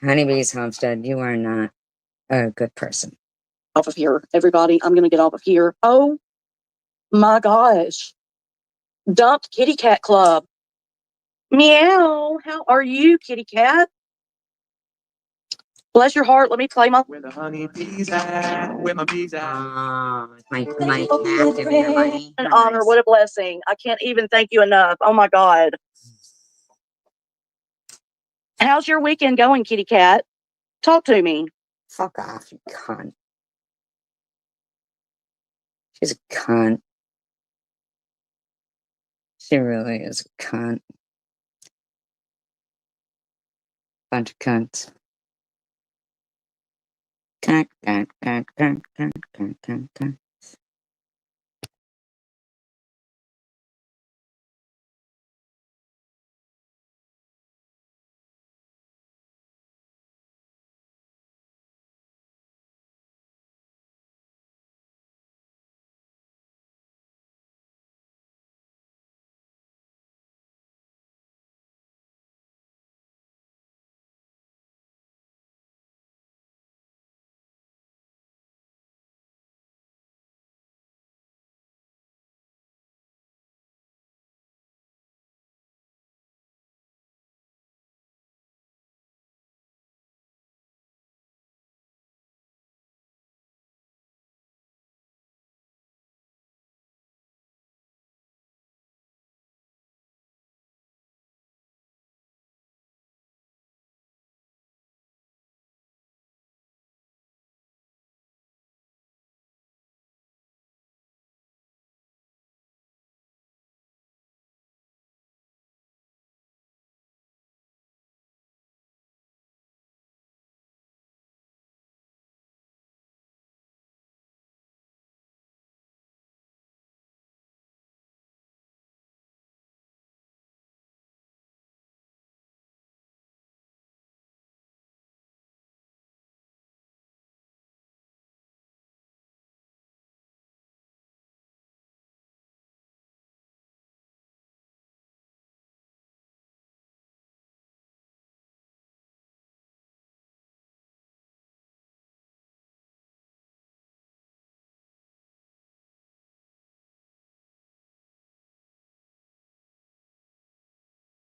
Honeybees Homestead, you are not a good person. Off of here, everybody. I'm gonna get off of here. Oh my gosh. Dumped Kitty Cat Club. Meow. How are you, kitty cat? Bless your heart. Let me play my. Where the honeybees at? Where my bees at? My cat giving her money. An honor. What a blessing. I can't even thank you enough. Oh my God. How's your weekend going, kitty cat? Talk to me. Fuck off, you cunt. She's a cunt. She really is a cunt. Bunch of cunts. Cunt, cunt, cunt, cunt, cunt, cunt, cunt, cunt.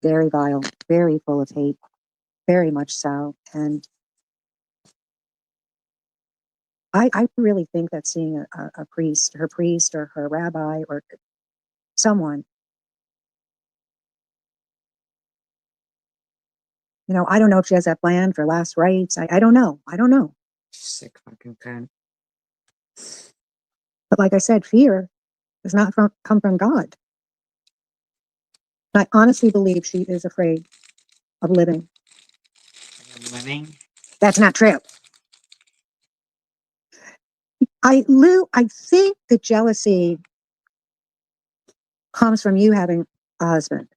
Very vile, very full of hate, very much so. And I really think that seeing a priest, her priest or her rabbi or someone, you know, I don't know if she has that plan for last rites. I don't know. I don't know. Sick fucking cunt. But like I said, fear does not come from God. I honestly believe she is afraid of living. Living? That's not true. I think the jealousy comes from you having a husband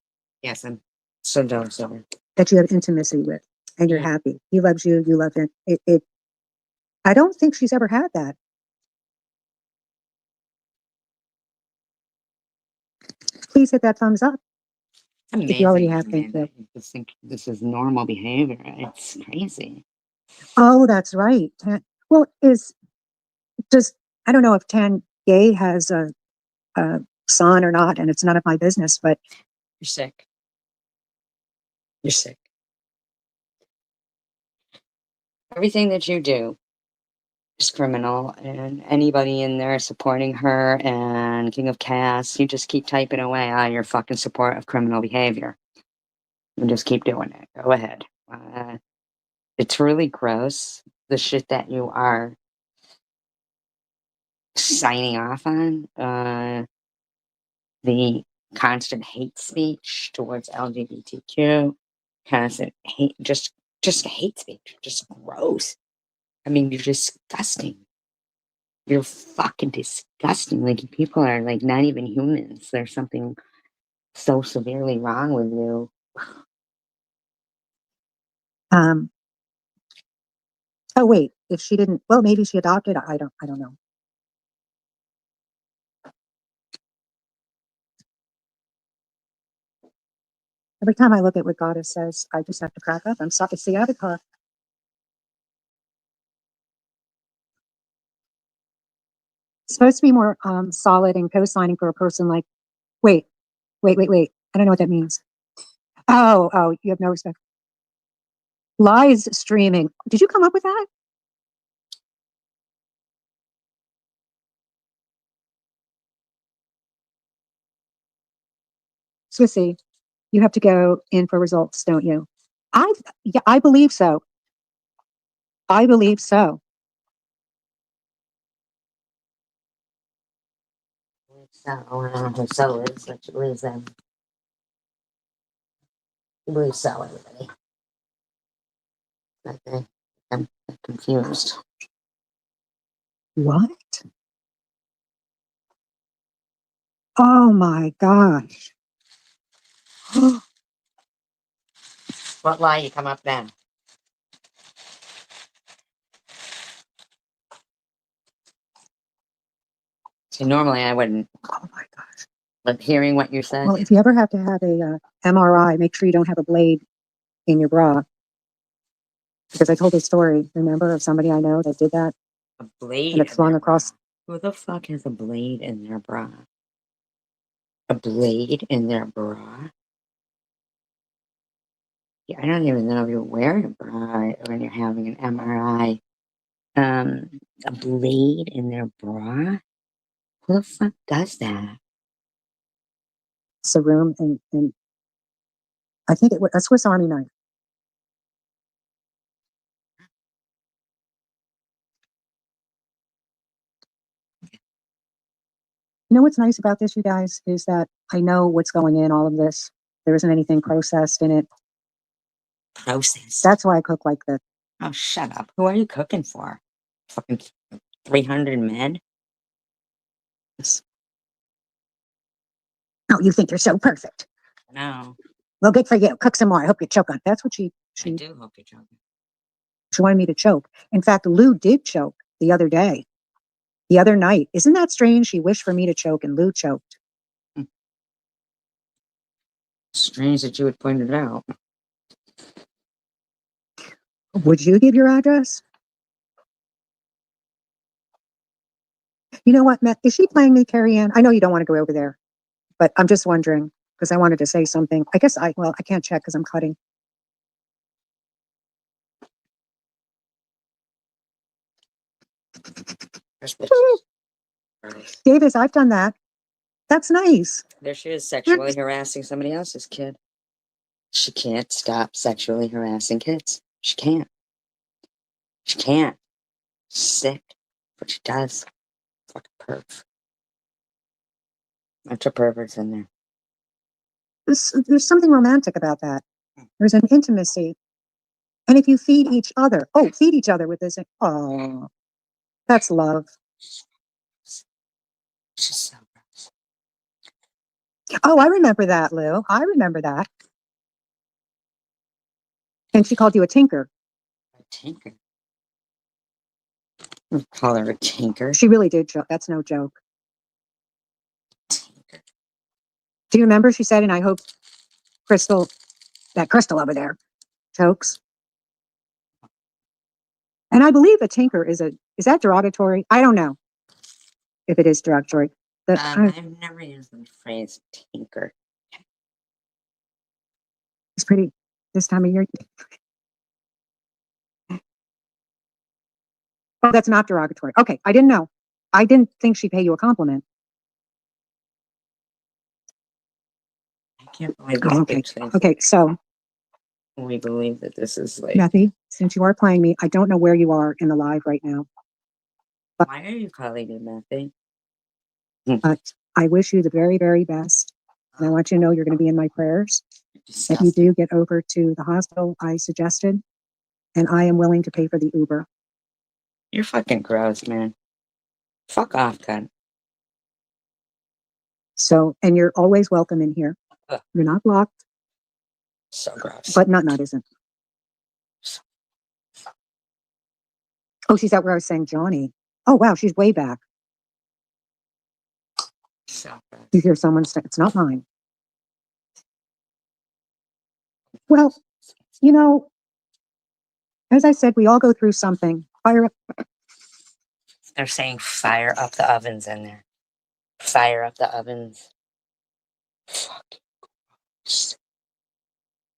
Yes, I'm so jealous of her. that you have intimacy with and you're happy. He loves you, you love him. I don't think she's ever had that. Please hit that thumbs up if you already have. Thank you. You just think this is normal behavior. It's crazy. Oh, that's right. Well, I don't know if Tan Gay has a son or not, and it's none of my business, but You're sick. You're sick. Everything that you do is criminal, and anybody in there supporting her and King of Chaos, you just keep typing away on your fucking support of criminal behavior. And just keep doing it. Go ahead. It's really gross, the shit that you are signing off on. The constant hate speech towards LGBTQ, constant hate, just hate speech, just gross. I mean, you're disgusting. You're fucking disgusting. Like, people are like not even humans. There's something so severely wrong with you. oh wait, if she didn't, well, maybe she adopted. I don't know. Every time I look at what Goddess says, I just have to crack up. I'm sorry. It's the avatar. supposed to be more solid and co-signing for a person like, wait. I don't know what that means. Oh, you have no respect. Lies streaming. Did you come up with that? Swissy, you have to go in for results, don't you? Yeah, I believe so. I believe so. So, I don't know who so is, but she believes them. She believes so, everybody. Okay. I'm confused. What? Oh my gosh. What lie you come up then? See, normally I wouldn't. Oh my gosh. But hearing what you said. Well, if you ever have to have a MRI, make sure you don't have a blade in your bra. Because I told a story, remember, of somebody I know that did that? A blade. And it flung across. Who the fuck has a blade in their bra? A blade in their bra? Yeah, I don't even know if you're wearing a bra when you're having an MRI. A blade in their bra? Who the fuck does that? It's a room and I think it was a Swiss Army knife. You know what's nice about this, you guys, is that I know what's going in all of this. There isn't anything processed in it. Processed? That's why I cook like this. Oh, shut up. Who are you cooking for? Fucking 300 men? Oh, you think you're so perfect. No. Well, good for you. Cook some more. I hope you choke on. That's what I do hope you're joking. she wanted me to choke. In fact, Lou did choke the other day. The other night. Isn't that strange? She wished for me to choke and Lou choked. Strange that you would point it out. Would you give your address? You know what, Matt? Is she playing me, Carrie Ann? I know you don't want to go over there, but I'm just wondering because I wanted to say something. I guess I can't check because I'm cutting. Davis, I've done that. That's nice. There she is sexually harassing somebody else's kid. She can't stop sexually harassing kids. She can't. She can't. She's sick. But she does. Fucking perv. Bunch of perverts in there. There's something romantic about that. There's an intimacy. And if you feed each other, feed each other with this. Oh, that's love. She's so gross. Oh, I remember that, Lou. I remember that. And she called you a tinker. A tinker? I call her a tinker. She really did joke. That's no joke. Tinker. Do you remember she said, and I hope that Crystal over there chokes. And I believe a tinker is that derogatory? I don't know if it is derogatory. I've never used the phrase tinker. It's pretty this time of year. Oh, that's not derogatory. Okay, I didn't know. I didn't think she'd pay you a compliment. I can't believe this. Okay, so. We believe that this is like. Methy, since you are playing me, I don't know where you are in the live right now. But, why are you calling me Methy? But I wish you the very, very best. And I want you to know you're going to be in my prayers. That you do get over to the hospital I suggested. And I am willing to pay for the Uber. You're fucking gross, man. Fuck off, cunt. So, and you're always welcome in here. You're not blocked. So gross. But Nut isn't. Oh, she's out where I was saying Johnny. Oh, wow, she's way back. So gross. You hear someone say, it's not mine. Well, you know, as I said, we all go through something. Fire up. They're saying fire up the ovens in there. Fire up the ovens. Fucking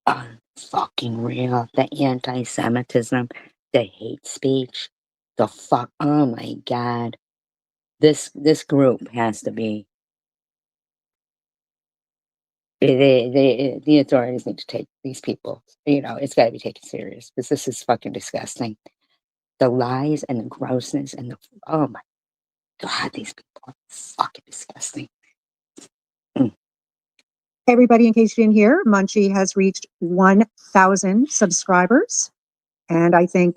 unfucking real. The anti-Semitism, the hate speech, the fuck. Oh my god. This group has to be. The authorities need to take these people. You know, it's got to be taken serious because this is fucking disgusting. The lies and the grossness and the oh my god, these people are fucking disgusting. Everybody, in case you didn't hear, Munchie has reached 1,000 subscribers. And I think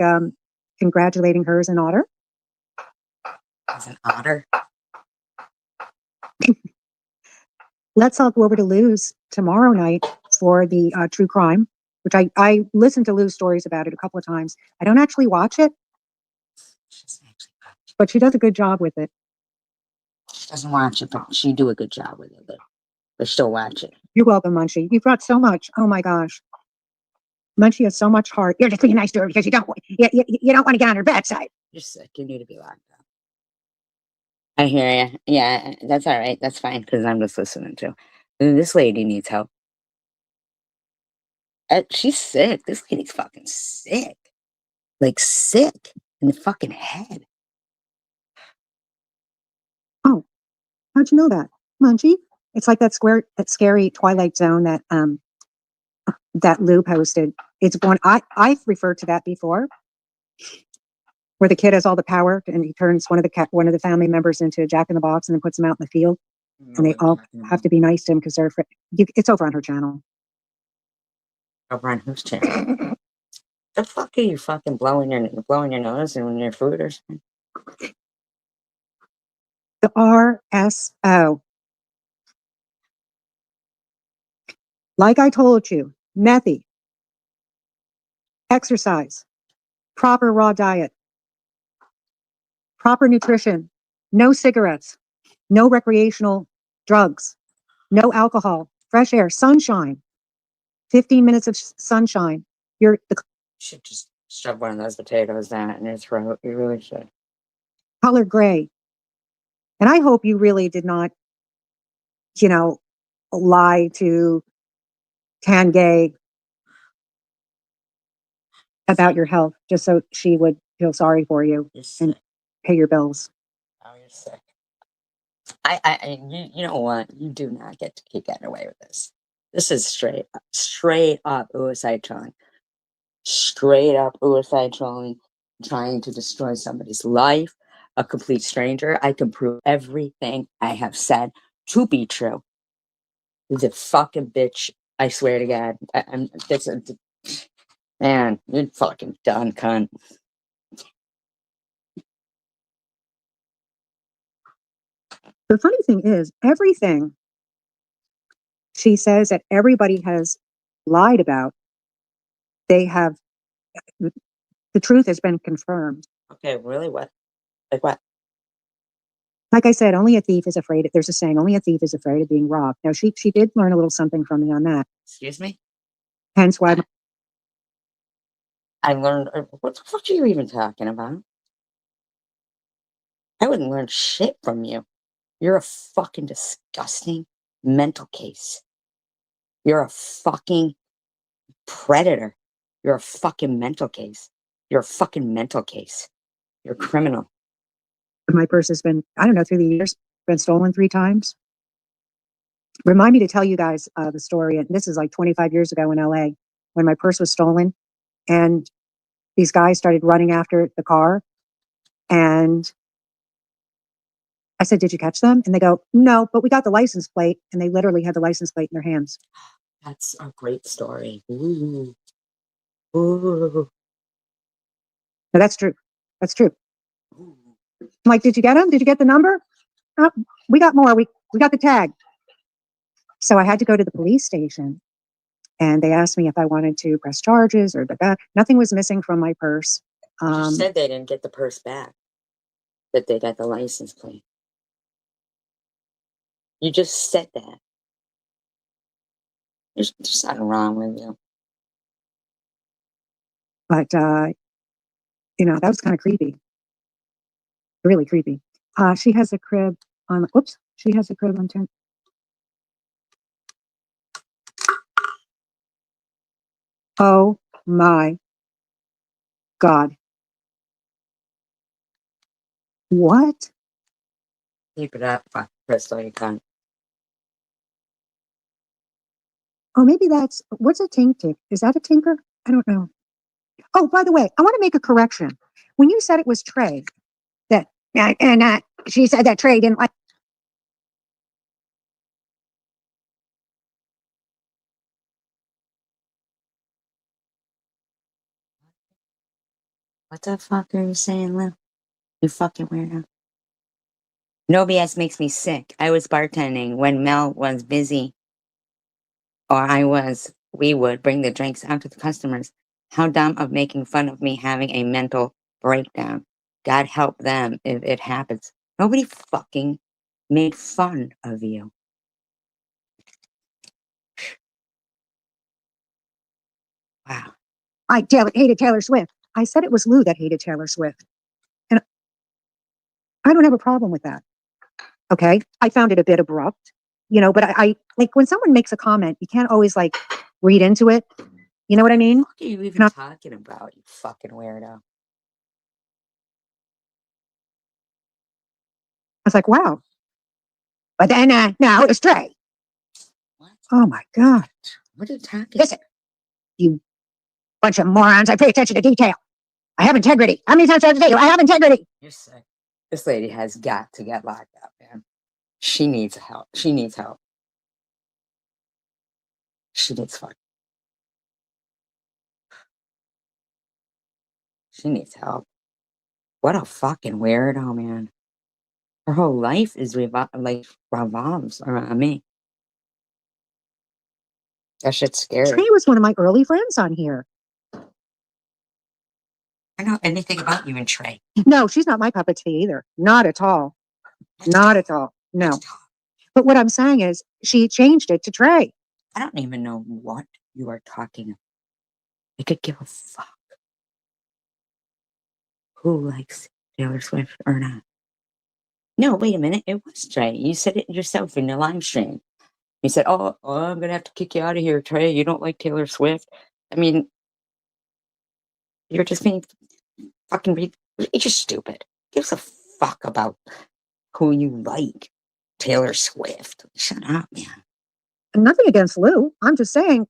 congratulating her is an honor. As an otter. Let's all go over to Lou's tomorrow night for the true crime, which I listened to Lou's stories about it a couple of times. I don't actually watch it, but she does a good job with it. She doesn't watch it, but she do a good job with it. But she'll watch it. You're welcome, Munchie. You've brought so much. Oh my gosh. Munchie has so much heart. You're just being nice to her because you don't want to get on her bad side. You're sick. You need to be locked up. I hear you. Yeah, that's all right. That's fine because I'm just listening to. This lady needs help. She's sick. This lady's fucking sick. Like sick in the fucking head. Oh, how'd you know that, Munchie? It's like that scary Twilight Zone that Lou posted. It's one I've referred to that before, where the kid has all the power and he turns one of the family members into a Jack in the Box and then puts them out in the field, and they all have to be nice to him because they're afraid. It's over on her channel. Over on whose channel? The fuck are you fucking blowing your nose in your food or something? The RSO. Like I told you, methy, exercise, proper raw diet, proper nutrition, no cigarettes, no recreational drugs, no alcohol, fresh air, sunshine, 15 minutes of sunshine. You should just shove one of those potatoes down in your throat. You really should. Color gray. And I hope you really did not, lie to Tangay about your health just so she would feel sorry for you and pay your bills. Oh, you're sick. You know what? You do not get to keep getting away with this. This is straight up suicide trolling. Straight up suicide trolling, trying to destroy somebody's life, a complete stranger. I can prove everything I have said to be true. The fucking bitch, I swear to God. Man, you're fucking done, cunt. The funny thing is, everything she says that everybody has lied about, the truth has been confirmed. Okay, really? What? Like what? Like I said, only a thief is afraid. There's a saying, only a thief is afraid of being robbed. Now, she did learn a little something from me on that. Excuse me? Hence why I learned. What the fuck are you even talking about? I wouldn't learn shit from you. You're a fucking disgusting mental case. You're a fucking predator. You're a fucking mental case. You're a fucking mental case. You're a criminal. my purse has been, I don't know, through the years, been stolen 3 times. Remind me to tell you guys the story. And this is like 25 years ago in LA when my purse was stolen. And these guys started running after the car. And I said, "Did you catch them?" And they go, "No, but we got the license plate." And they literally had the license plate in their hands. That's a great story. Ooh. Ooh. No, that's true. That's true. I'm like, "Did you get them? Did you get the number?" "Oh, we got more. We got the tag." So I had to go to the police station, and they asked me if I wanted to press charges or that. Nothing was missing from my purse. You said they didn't get the purse back, that they got the license plate. You just said that. There's something wrong with you. But that was kind of creepy. Really creepy. She has a crib on, oops, she has a crib on 10. Oh my God. What? Keep it up, fuck Crystal, you cunt. Oh, maybe that's, what's a tink tick? Is that a tinker? I don't know. Oh, by the way, I want to make a correction. When you said it was Trey, that, and she said that Trey didn't like. What the fuck are you saying, Lou? You fucking weirdo. No BS makes me sick. I was bartending when Mel was busy, or we would bring the drinks out to the customers. How dumb of making fun of me having a mental breakdown. God help them if it happens. Nobody fucking made fun of you. Wow. I hated Taylor Swift. I said it was Lou that hated Taylor Swift. And I don't have a problem with that. Okay. I found it a bit abrupt, but I like when someone makes a comment, you can't always like read into it. You know what I mean? What are you even talking about, you fucking weirdo? I was like, wow. But then now it was Trey. What? Oh my God. What are you talking about? Listen, you bunch of morons. I pay attention to detail. I have integrity. How many times do I have to tell you? I have integrity. You're sick. This lady has got to get locked up, man. She needs help. She needs help. She needs fuck. She needs help. What a fucking weirdo, man. Her whole life is revolves around me. That shit's scary. Trey was one of my early friends on here. I know anything about you and Trey. No, she's not my cup of tea either. Not at all. Not at all. No. But what I'm saying is she changed it to Trey. I don't even know what you are talking about. I could give a fuck who likes Taylor Swift or not. No, wait a minute. It was Trey. You said it yourself in the live stream. You said, oh, I'm going to have to kick you out of here, Trey. You don't like Taylor Swift. I mean, you're just being fucking, you're just stupid. Gives a fuck about who you like. Taylor Swift. Shut up, man. Nothing against Lou. I'm just saying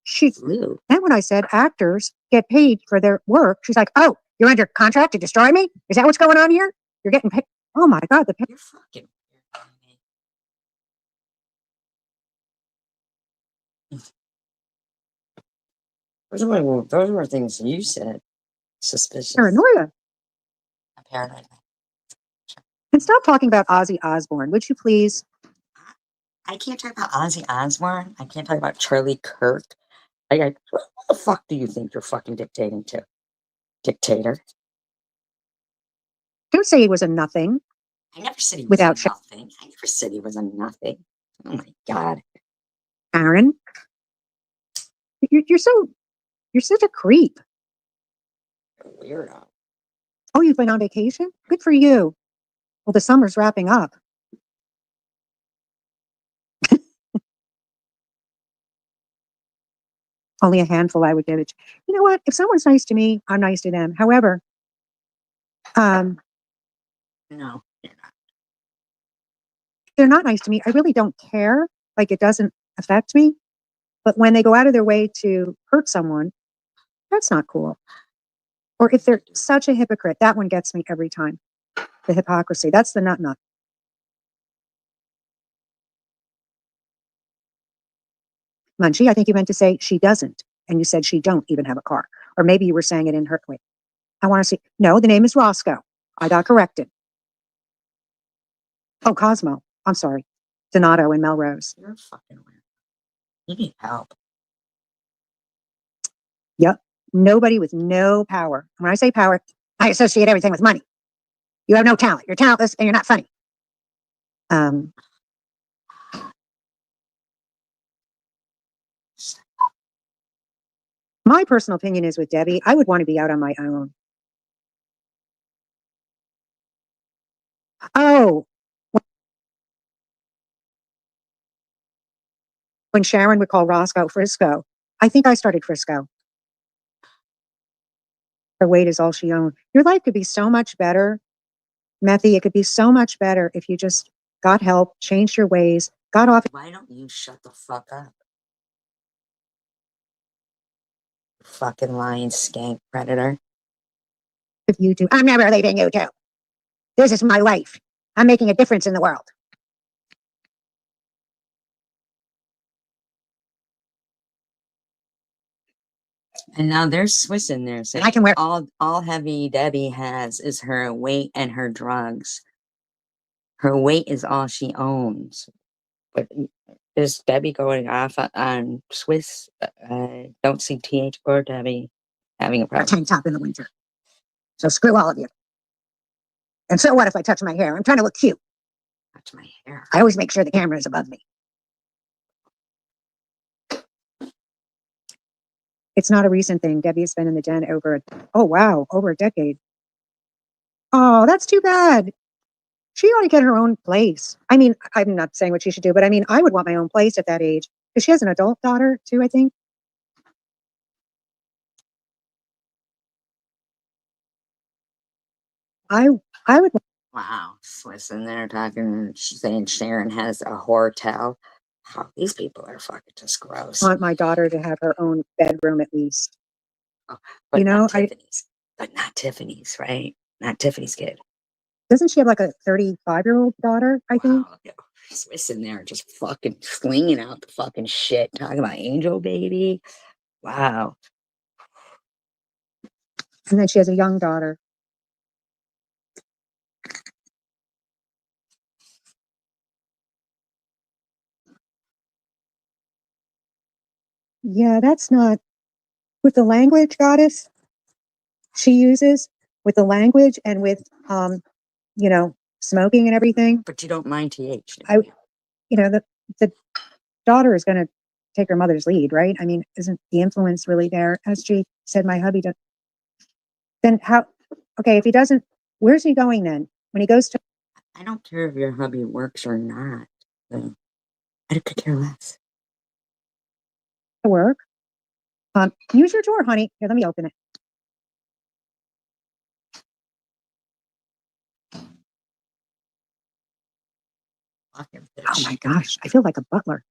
she's Lou. And when I said actors get paid for their work, she's like, oh, you're under contract to destroy me? Is that what's going on here? You're getting paid. Oh my God. You're fucking. Those were things you said. Suspicious. Paranoia. I'm paranoid. And stop talking about Ozzy Osbourne, would you please? I can't talk about Ozzy Osbourne. I can't talk about Charlie Kirk. What the fuck do you think you're fucking dictating to? Dictator? Don't say he was a nothing. I never said he was Without a nothing. I never said he was a nothing. Oh my God. Aaron, you're such a creep. Weirdo. Oh, you've been on vacation? Good for you. Well, the summer's wrapping up. Only a handful I would give it. You know what? If someone's nice to me, I'm nice to them. However, No. they're not nice to me. I really don't care. Like it doesn't affect me. But when they go out of their way to hurt someone, that's not cool. Or if they're such a hypocrite, that one gets me every time. The hypocrisy. That's the nut. Munchie, I think you meant to say she doesn't. And you said she don't even have a car. Or maybe you were saying it in her way. I want to see. No, the name is Roscoe. I got corrected. Oh, Cosmo. I'm sorry. Donato and Melrose. You're fucking weird. You need help. Yep. Nobody with no power. When I say power, I associate everything with money. You have no talent. You're talentless and you're not funny. My personal opinion is with Debbie, I would want to be out on my own. Oh, when Sharon would call Roscoe Frisco, I think I started Frisco. Her weight is all she owned. Your life could be so much better, Methy. It could be so much better if you just got help, changed your ways, got off. Why don't you shut the fuck up? You fucking lying skank predator. If YouTube, I'm never leaving YouTube. This is my life. I'm making a difference in the world. And now there's Swiss in there saying I can wear all Heavy Debbie has is her weight and her drugs. Her weight is all she owns. But is Debbie going off on Swiss? Don't see TH or Debbie having a a problem. tank top in the winter. So screw all of you. And so what if I touch my hair? I'm trying to look cute. Touch my hair. I always make sure the camera is above me. It's not a recent thing. Debbie has been in the den over a decade. Oh, that's too bad. She ought to get her own place. I mean, I'm not saying what she should do, but I mean, I would want my own place at that age. Because she has an adult daughter too, I think. I would. Wow, Swiss in there talking, saying Sharon has a hotel. Oh, these people are fucking just gross. Want my daughter to have her own bedroom at least. But you know, not Tiffany's. But not Tiffany's, right? Not Tiffany's kid. Doesn't she have like a 35-year-old daughter, I think? Yeah. Swiss in there just fucking slinging out the fucking shit, talking about Angel Baby. Wow. And then she has a young daughter. Yeah, that's not with the language, goddess, she uses with the language and with smoking and everything. But you don't mind TH. The daughter is going to take her mother's lead, right? I mean, isn't the influence really there? As she said, my hubby does. Then how? Okay, if he doesn't, where's he going then? When he goes to I don't care if your hubby works or not. So I could care less. work, use your drawer, honey. Here, let me open it. Oh my gosh, I feel like a butler.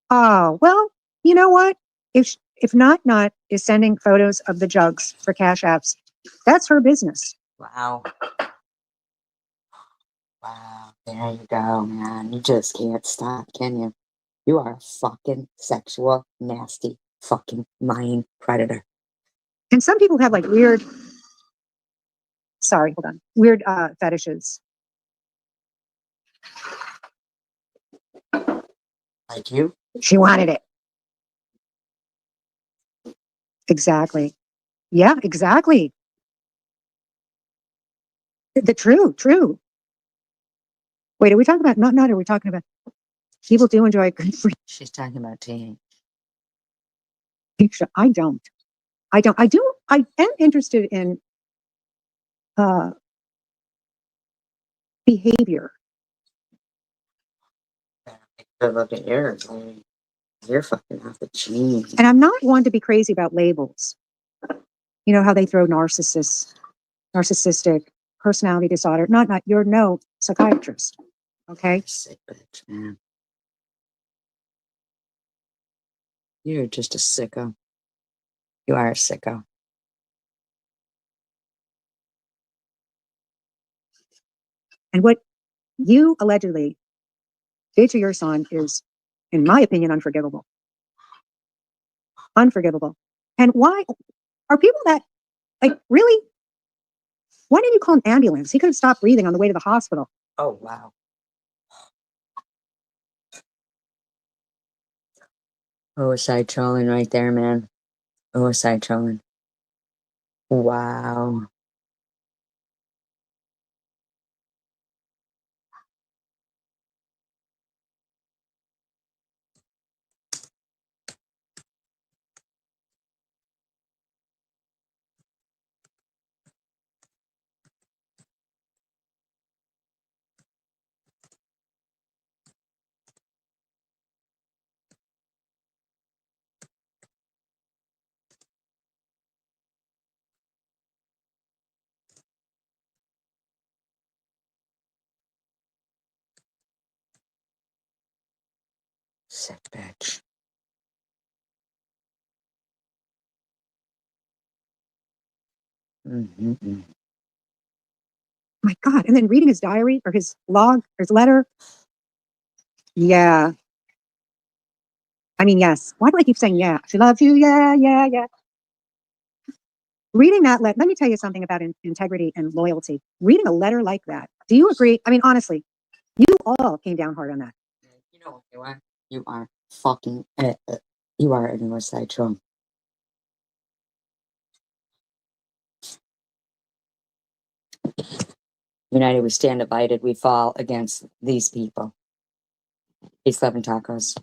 Oh, well, you know what? If Not is sending photos of the jugs for cash apps, that's her business. Wow. Wow. There you go, man. You just can't stop, can you? You are a fucking sexual, nasty, fucking lying predator. And some people have like weird fetishes. Like you? She wanted it. Exactly. Yeah, exactly. The true. Wait, are we talking about not? Are we talking about people do enjoy good free? She's talking about TH. I don't. I am interested in behavior. Look at yours. You're fucking off the chain. And I'm not one to be crazy about labels. You know how they throw narcissistic personality disorder. Not you're no psychiatrist. Okay. Sick bitch, man. You're just a sicko. You are a sicko. And what you allegedly did to your son is, in my opinion, unforgivable. Unforgivable. And why are people that, like, really? Why didn't you call an ambulance? He could have stopped breathing on the way to the hospital. Oh, wow. Suicide trolling right there, man. Suicide trolling. Wow. Sick bitch. Mm-hmm. My God. And then reading his diary or his log, or his letter. Yeah. I mean, yes. Why do I keep saying yeah? She loves you. Yeah, yeah, yeah. Reading that let me tell you something about integrity and loyalty. Reading a letter like that. Do you agree? I mean, honestly, you all came down hard on that. You know what you are? You are fucking. You are a North Side Trump. United we stand, divided we fall against these people. Peace, love, and tacos.